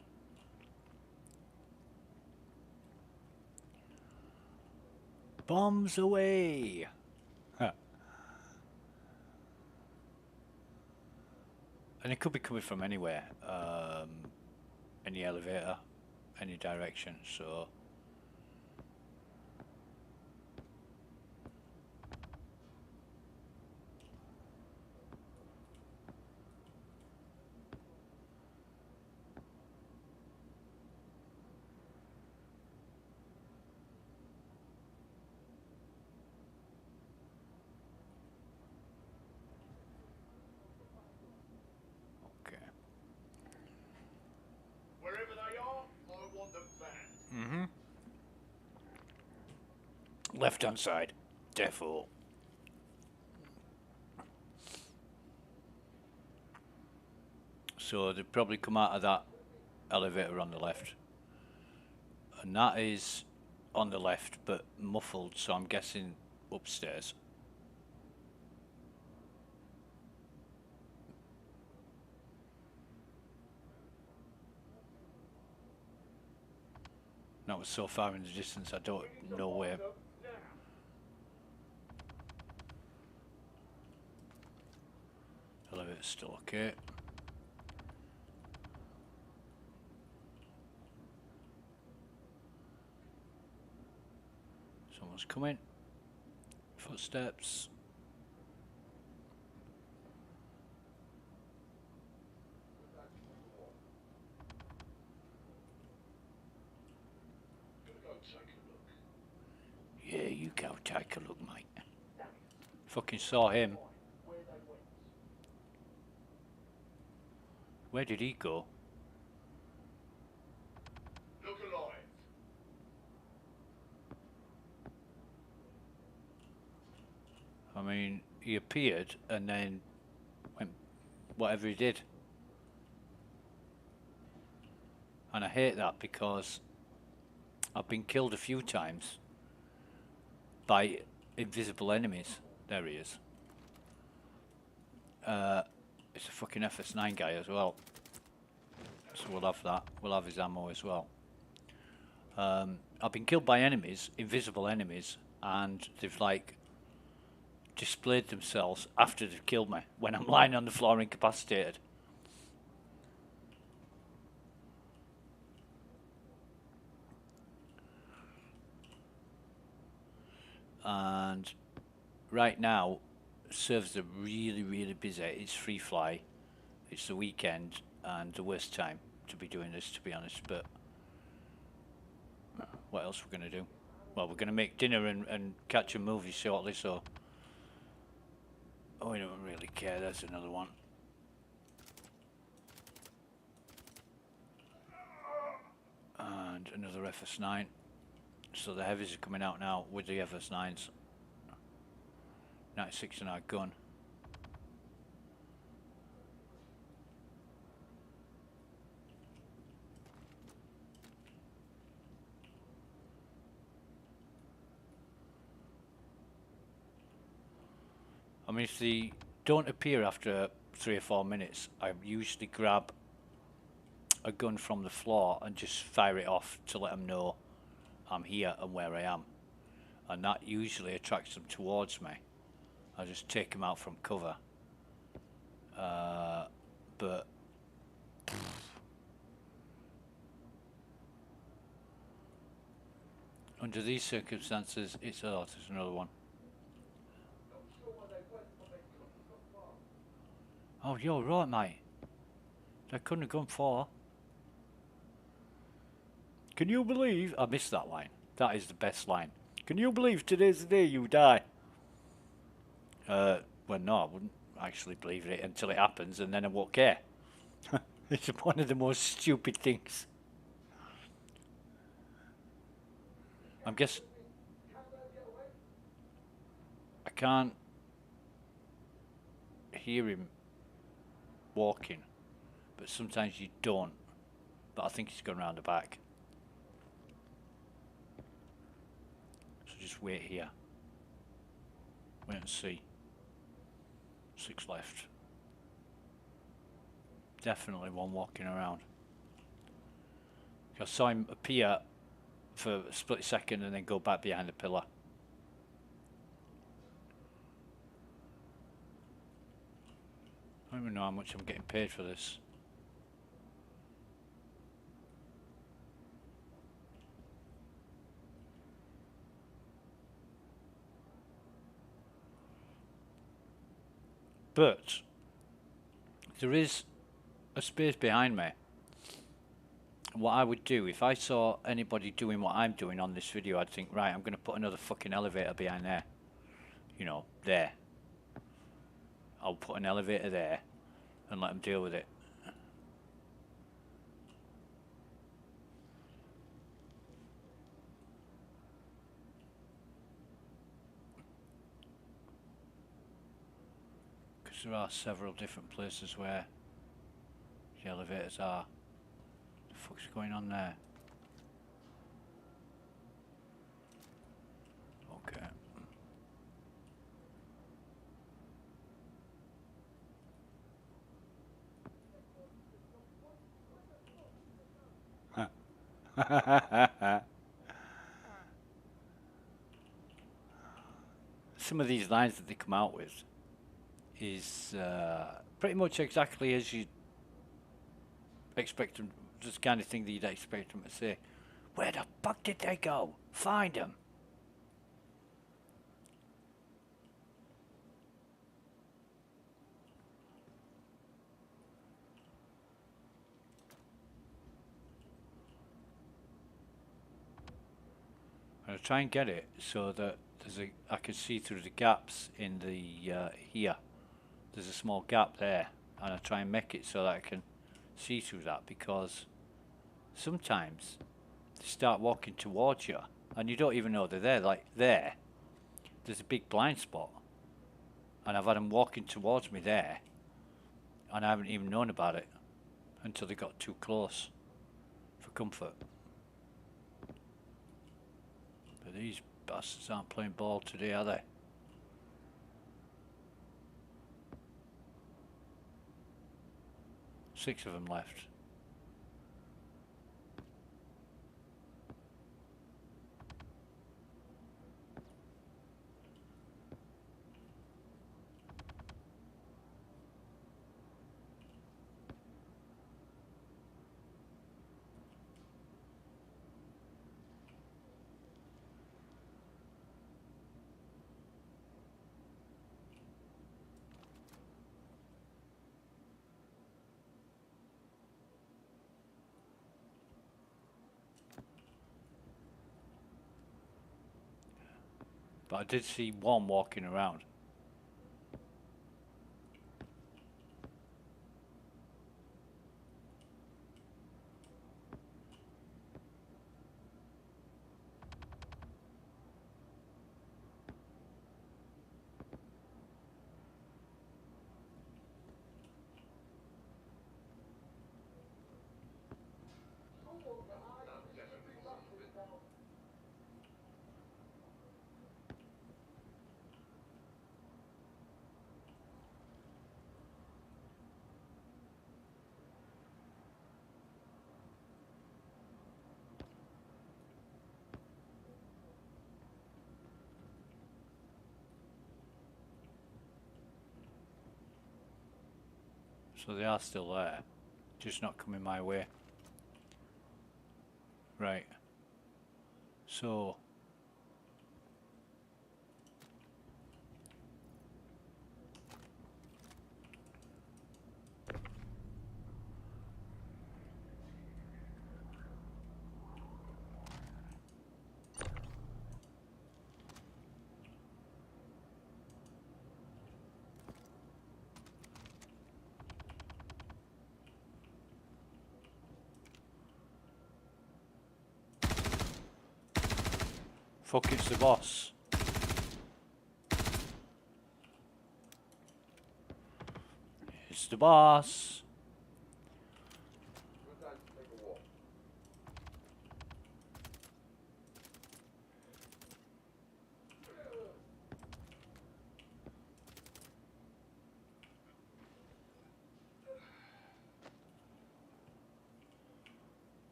Bombs away! Huh. And it could be coming from anywhere, any elevator, any direction, so... Wherever they are, I want them back. Mm-hmm. Left hand side, default. So they'd probably come out of that elevator on the left. And that is on the left, but muffled, so I'm guessing upstairs. That was so far in the distance, I don't know where. Elevator's still okay. Someone's coming. Footsteps. Yeah, you go take a look, mate. Fucking saw him. Where did he go? Look alive. I mean, he appeared and then went whatever he did. And I hate that because I've been killed a few times by invisible enemies. There he is. It's a fucking FS9 guy as well. So we'll have that. We'll have his ammo as well. I've been killed by enemies, invisible enemies, and they've like displayed themselves after they've killed me when I'm lying on the floor incapacitated. And right now servers are really busy. It's free fly, it's the weekend, and the worst time to be doing this, to be honest. But what else we're going to do? Well, we're going to make dinner and catch a movie shortly, so we don't really care. There's another one. And another FS9. So the heavies are coming out now with the FS9s. 96 in our gun. I mean, if they don't appear after 3 or 4 minutes, I usually grab a gun from the floor and just fire it off to let them know I'm here and where I am. And that usually attracts them towards me. I just take them out from cover. But under these circumstances, it's there's another one. Oh, you're right, mate. They couldn't have gone far. Can you believe? I missed that line. That is the best line. Can you believe today's the day you die? Well, no, I wouldn't actually believe it until it happens, and then I won't care. It's one of the most stupid things. I'm guessing I can't hear him walking, but sometimes you don't. But I think he's gone round the back. So just wait here. Wait and see. 6 left. Definitely one walking around. I saw him appear for a split second and then go back behind the pillar. don't even know how much I'm getting paid for this. But there is a space behind me. What I would do if I saw anybody doing what I'm doing on this video, I'd think, right, I'm going to put another fucking elevator behind there. You know, there. I'll put an elevator there and let them deal with it. Because there are several different places where the elevators are. What the fuck's going on there? Okay. Some of these lines that they come out with is pretty much exactly as you expect them, just the kind of thing that you'd expect them to say. Where the fuck did they go? Find them. I'm gonna try and get it so that I can see through the gaps in the here. There's a small gap there, and I try and make it so that I can see through that, because sometimes they start walking towards you and you don't even know they're there. Like there's a big blind spot, and I've had them walking towards me there and I haven't even known about it until they got too close for comfort. But these bastards aren't playing ball today, are they? Six of them left. But I did see one walking around. So they are still there, just not coming my way. Right. So fuck, it's the boss. It's the boss. Good time to take a walk.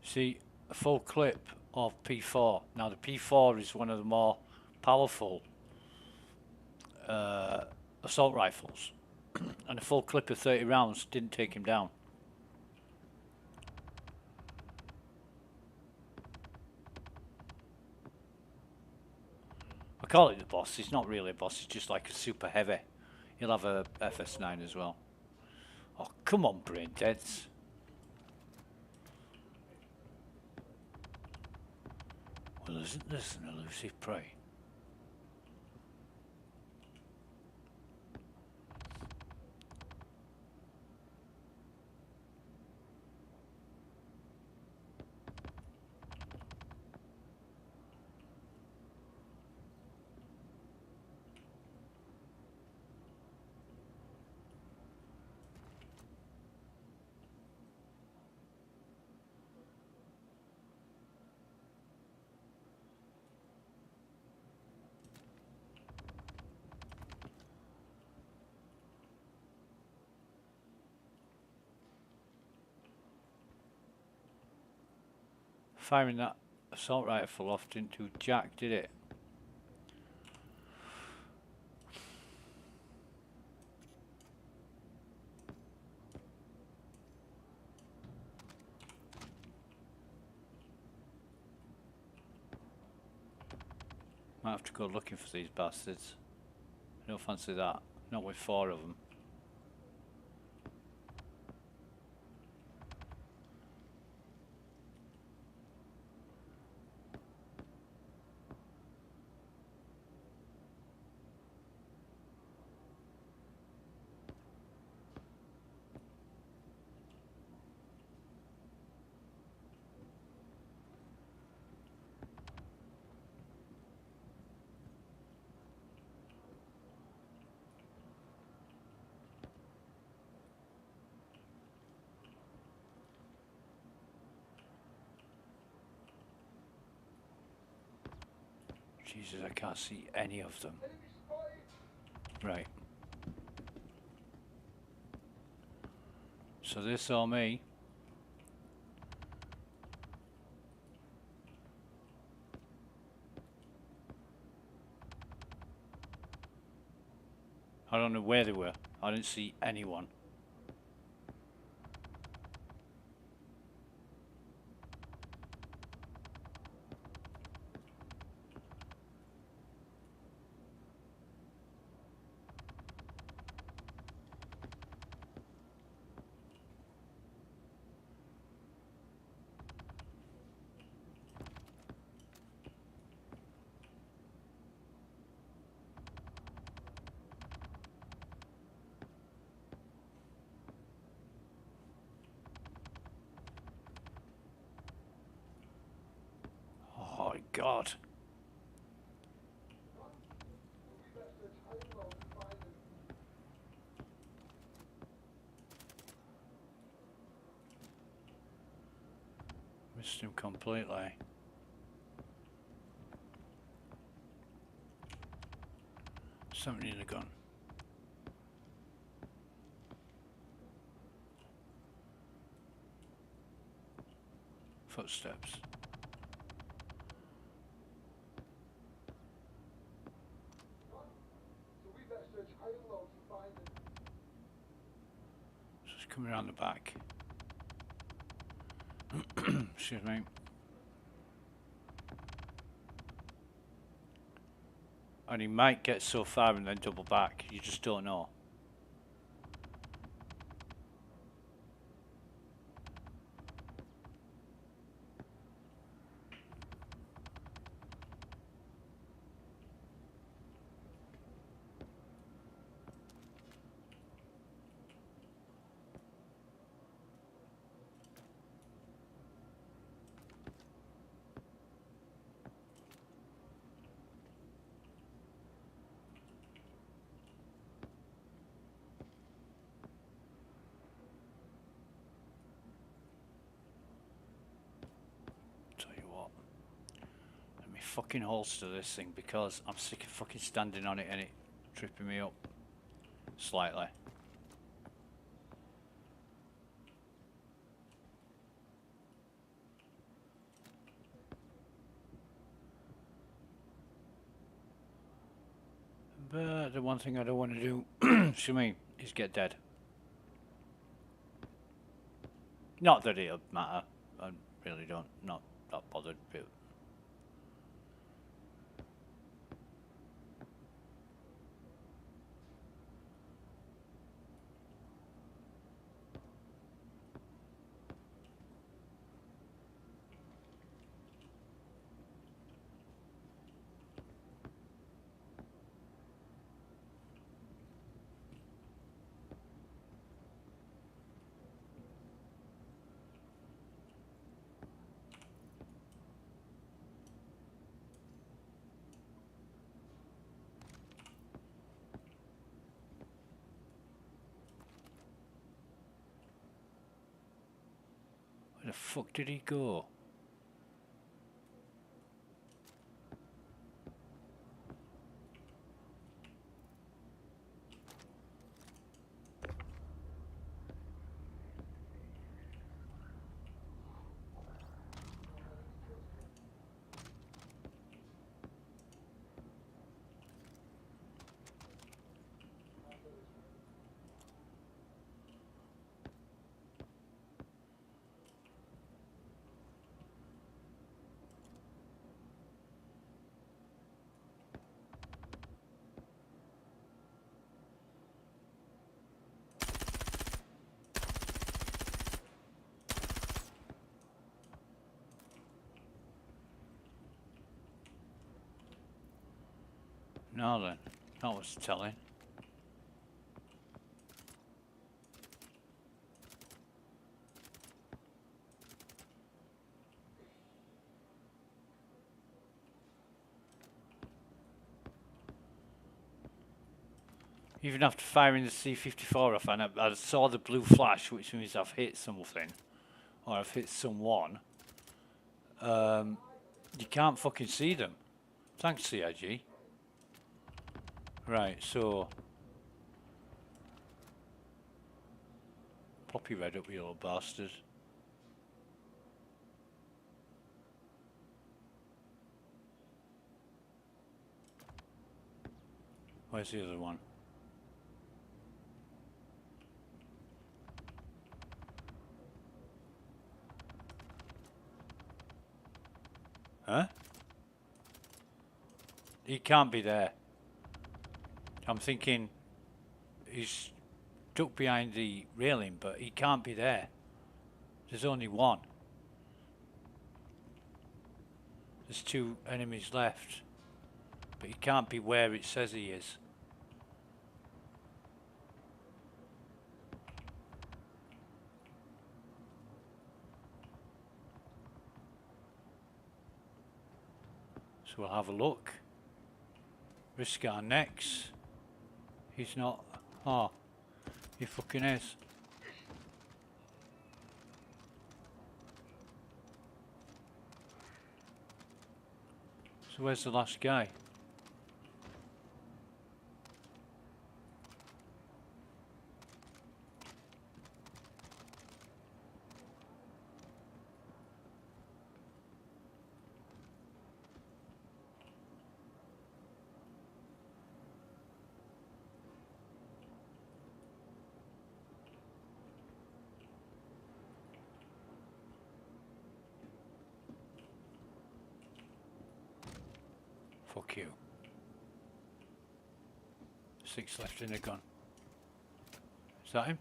See, a full clip of P4. Now the P4 is one of the more powerful assault rifles, and a full clip of 30 rounds didn't take him down. I call it the boss. He's not really a boss. He's just like a super heavy. He'll have a FS9 as well. Oh, come on, brain deads. Well, isn't this an elusive prey? Firing that assault rifle off didn't do jack, did it? Might have to go looking for these bastards. I don't fancy that. Not with 4 of them. Jesus, I can't see any of them. Right. So they saw me. I don't know where they were. I didn't see anyone. Oh my God. Missed him completely. Somebody in a gun. Footsteps. Just coming around the back. Excuse me. And he might get so far and then double back. You just don't know. Fucking holster this thing because I'm sick of fucking standing on it and it tripping me up slightly. But the one thing I don't want to do, to me, is get dead. Not that it'll matter. I really don't. Not that bothered. But where the fuck did he go? Now then, that was telling. Even after firing the C-54 off, and I saw the blue flash, which means I've hit something, or I've hit someone. You can't fucking see them. Thanks, CIG. Right, so pop your head up, you little bastard. Where's the other one? Huh? He can't be there. I'm thinking he's ducked behind the railing, but he can't be there. There's only one. There's two enemies left, but he can't be where it says he is. So we'll have a look. Risk our necks. He's not. Oh, he fucking is. So where's the last guy? Fuck you. 6 left in the gun. Is that him?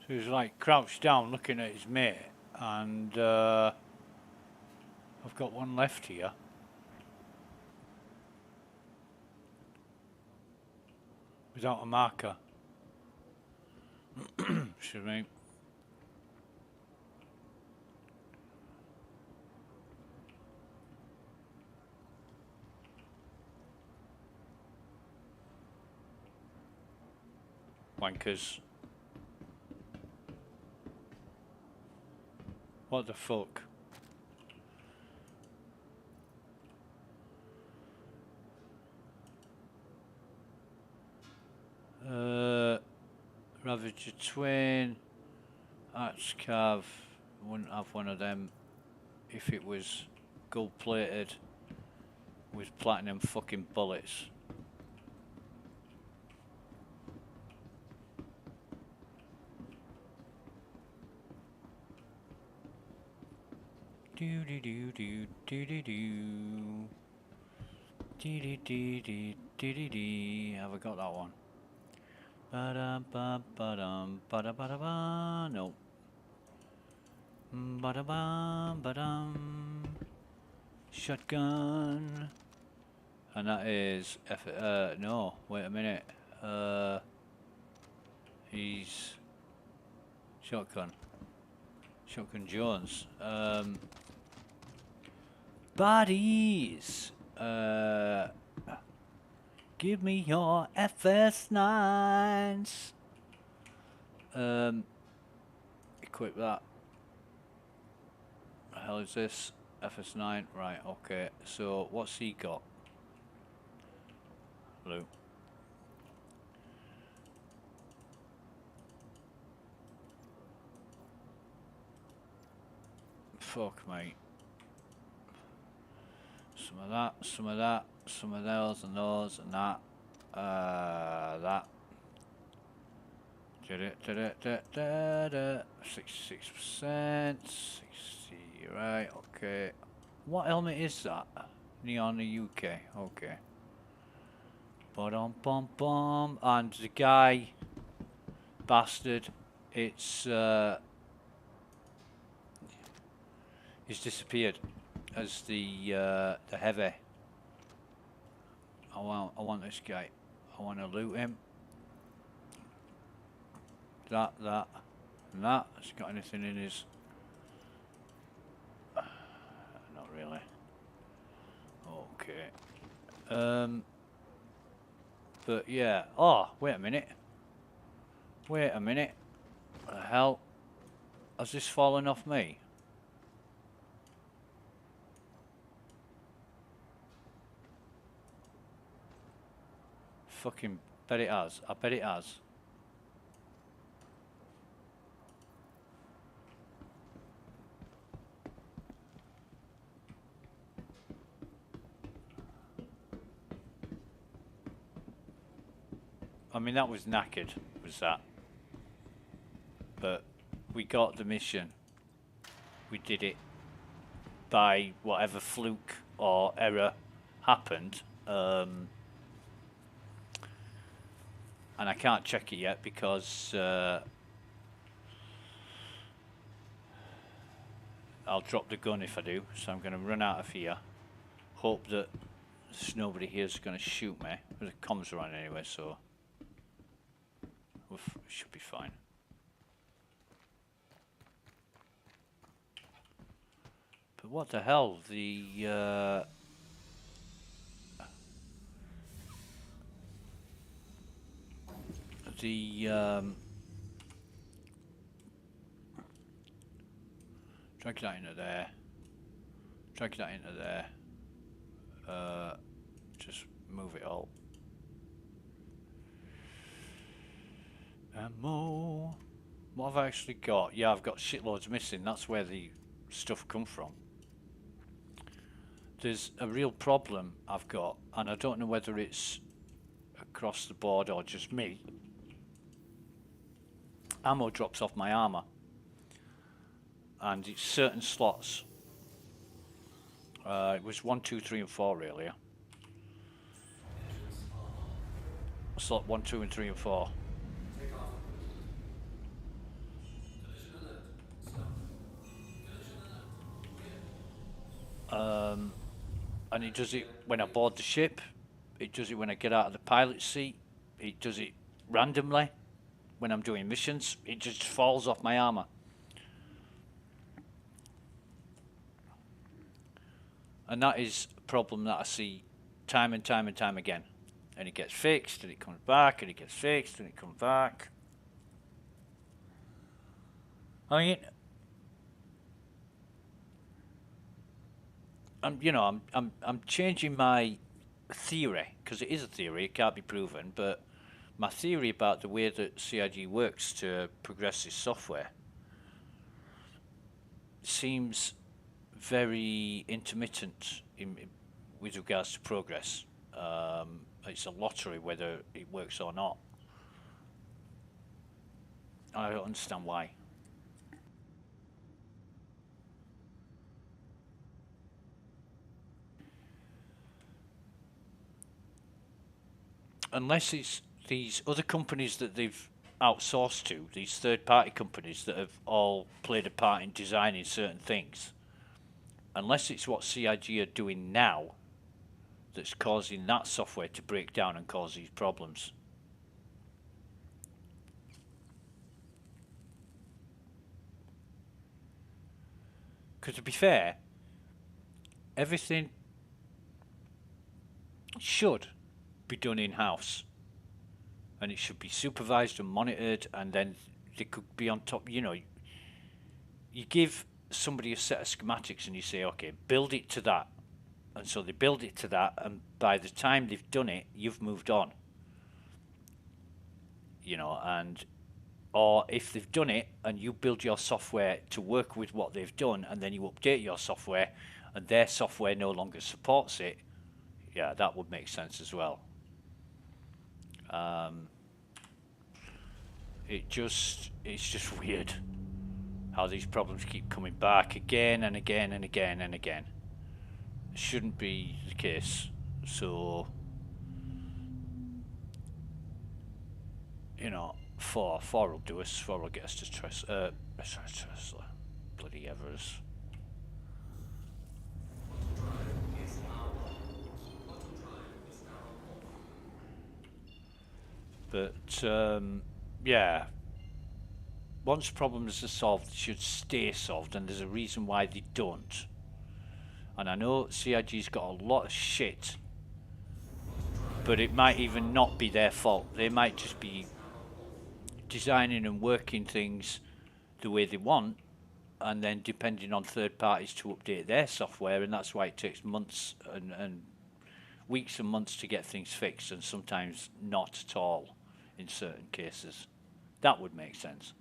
So he's like crouched down looking at his mate, and I've got one left here. Without a marker. Excuse me. Wankers. What the fuck? Ravager Twin. Arts Cav. Wouldn't have one of them if it was gold plated with platinum fucking bullets. Do do do do do do do. Do do do do do do do. Have I got that one? Ba-dum ba ba-dum ba-da ba-da-ba. No. Ba-da-bum ba-dum. Shotgun. And that is no, wait a minute. He's shotgun. Shotgun Jones. Bodies. Give me your FS9s. Equip that. What the hell is this? FS9. Right, okay. So what's he got? Blue. Fuck, mate. Some of that, some of that, some of those and those and that. That. 66%. 60, right, okay. What helmet is that? Neon the UK, okay. Ba-dum-bum-bum. And the guy, bastard, it's he's disappeared as the heavy. I want this guy. I want to loot him. That, and that. Has he got anything in his? Not really. Okay. But yeah. Oh, wait a minute. Wait a minute. What the hell? Has this fallen off me? Fucking bet it has. I bet it has. I mean, that was knackered, was that? But we got the mission. We did it by whatever fluke or error happened. And I can't check it yet because I'll drop the gun if I do. So I'm going to run out of here. Hope that there's nobody here who's going to shoot me. But the comms are on anyway, so we should be fine. But what the hell? Drag that into there. Drag that into there. Just move it all. Ammo. What have I actually got? Yeah, I've got shitloads missing. That's where the stuff come from. There's a real problem I've got, and I don't know whether it's across the board or just me. Ammo drops off my armor, and it's certain slots. It was 1, 2, 3, and 4 earlier. Slot 1, 2, and 3, and 4. does it when I board the ship. It does it when I get out of the pilot seat. It does it randomly when I'm doing missions. It just falls off my armor. And that is a problem that I see time and time and time again. And it gets fixed, and it comes back, and it gets fixed, and it comes back. I mean, I'm changing my theory, because it is a theory, it can't be proven, but my theory about the way that CIG works to progress this software seems very intermittent with regards to progress. It's a lottery whether it works or not. I don't understand why. Unless it's these other companies that they've outsourced to, these third-party companies that have all played a part in designing certain things, unless it's what CIG are doing now that's causing that software to break down and cause these problems. Because to be fair, everything should be done in-house, and it should be supervised and monitored, and then they could be on top. You give somebody a set of schematics and you say, okay, build it to that, and so they build it to that, and by the time they've done it, you've moved on. And or if they've done it and you build your software to work with what they've done, and then you update your software and their software no longer supports it, yeah, that would make sense as well. It's just weird how these problems keep coming back again and again and again and again. It shouldn't be the case. So, 4 will do us. 4 will get us to Tesla. Bloody Evers. But yeah, once problems are solved, they should stay solved, and there's a reason why they don't. And I know CIG's got a lot of shit, but it might even not be their fault. They might just be designing and working things the way they want, and then depending on third parties to update their software, and that's why it takes months and weeks and months to get things fixed, and sometimes not at all in certain cases. That would make sense.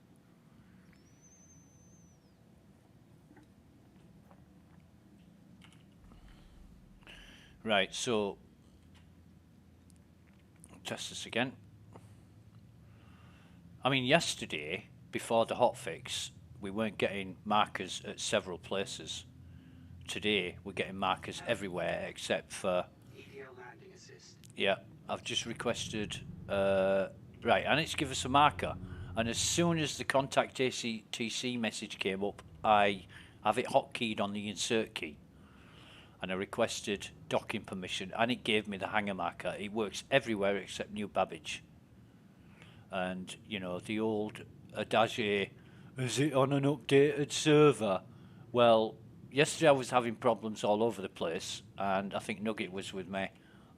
Right, so I'll test this again. I mean, yesterday, before the hotfix, we weren't getting markers at several places. Today, we're getting markers everywhere except for... EPL landing assist. Yeah, I've just requested... right, and it's give us a marker. And as soon as the contact TC message came up, I have it hotkeyed on the insert key. And I requested docking permission, and it gave me the hanger marker. It works everywhere except New Babbage. And, the old adage, is it on an updated server? Well, yesterday I was having problems all over the place, and I think Nugget was with me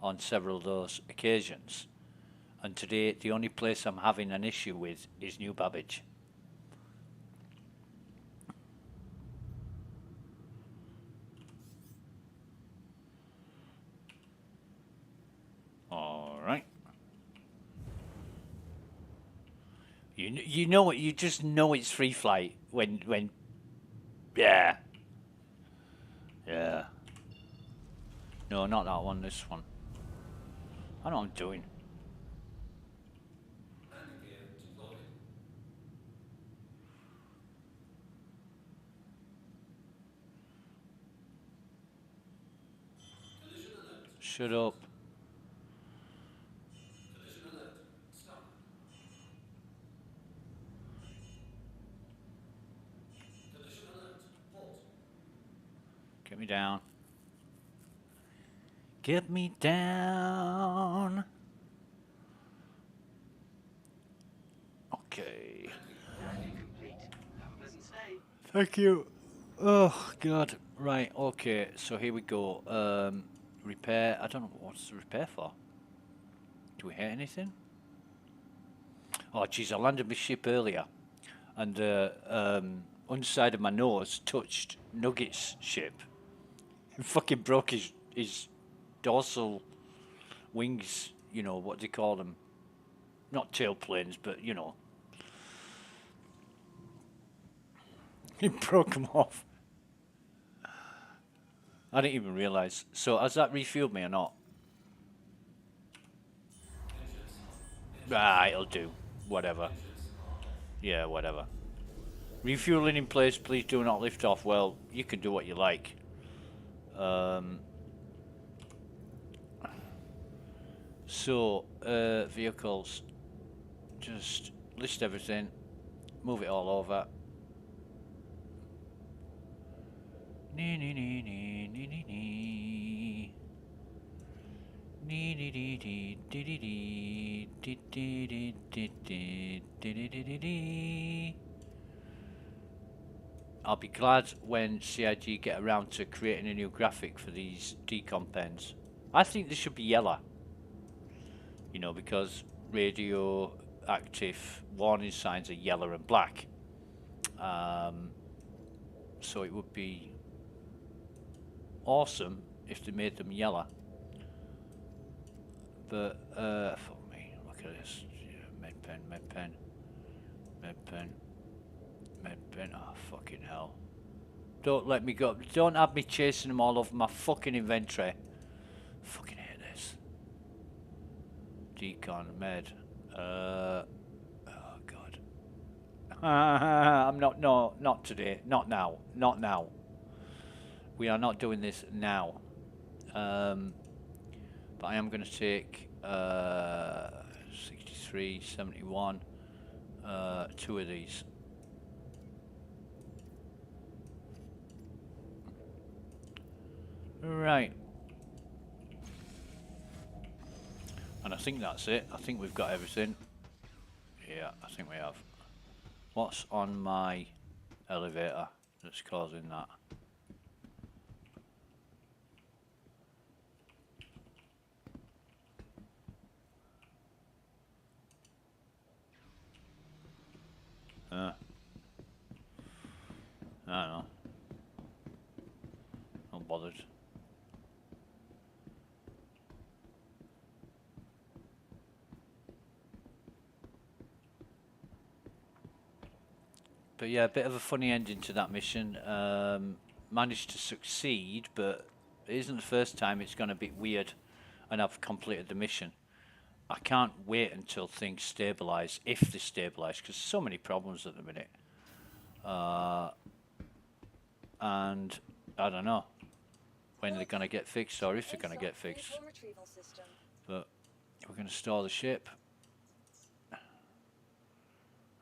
on several of those occasions. And today, the only place I'm having an issue with is New Babbage. All right. You know what? You just know it's free flight when. Yeah. Yeah. No, not that one. This one. I know what I'm doing. Shut up. Get me down. Get me down. Okay. Complete. Have a pleasant stay. Thank you. Oh God. Right. Okay. So here we go. Repair. I don't know what's the repair for. Do we hit anything? Oh jeez, I landed my ship earlier, and underside of my nose touched Nugget's ship. It fucking broke his dorsal wings. You know what do they call them? Not tail planes, but you know. He broke them off. I didn't even realise. So has that refueled me or not? Ah, it'll do. Whatever. Yeah, whatever. Refueling in place, please do not lift off. Well, you can do what you like. So, vehicles. Just list everything. Move it all over. Nee, nee, nee, nee, nee, nee, nee. Nee, nee, nee, nee, nee, nee, nee. Dee, dee, dee, dee, dee, dee, dee, dee, dee, dee. I'll be glad when CIG get around to creating a new graphic for these decom pens. I think this should be yellow. You know, because radio active warning signs are yellow and black. So it would be awesome if they made them yellow. But, fuck me, look at this. Yeah, med pen, med pen, med pen, med pen. Oh, fucking hell. Don't let me go. Don't have me chasing them all over my fucking inventory. Fucking hate this. Decon, med. Oh, God. I'm not, no, not today. Not now. Not now. We are not doing this now. But I am going to take 63, 71, 2 of these. Right. And I think that's it. I think we've got everything. Yeah, I think we have. What's on my elevator that's causing that? I don't know. Not bothered. But yeah, a bit of a funny ending to that mission. Managed to succeed, but it isn't the first time it's gone a bit weird and I've completed the mission. I can't wait until things stabilise, if they stabilise, because so many problems at the minute. And I don't know when they're going to get fixed or if they're going to get fixed. But we're going to store the ship.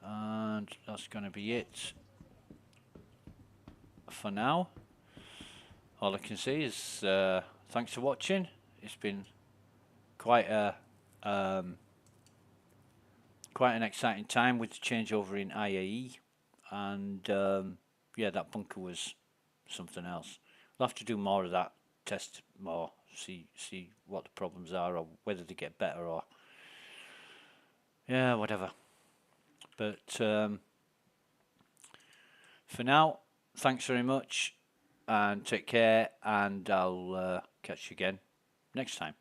And that's going to be it for now. All I can say is thanks for watching. It's been quite an exciting time with the changeover in IAE, and yeah, that bunker was something else. We'll have to do more of that, test more, see what the problems are or whether they get better or yeah, whatever. But for now, thanks very much and take care, and I'll catch you again next time.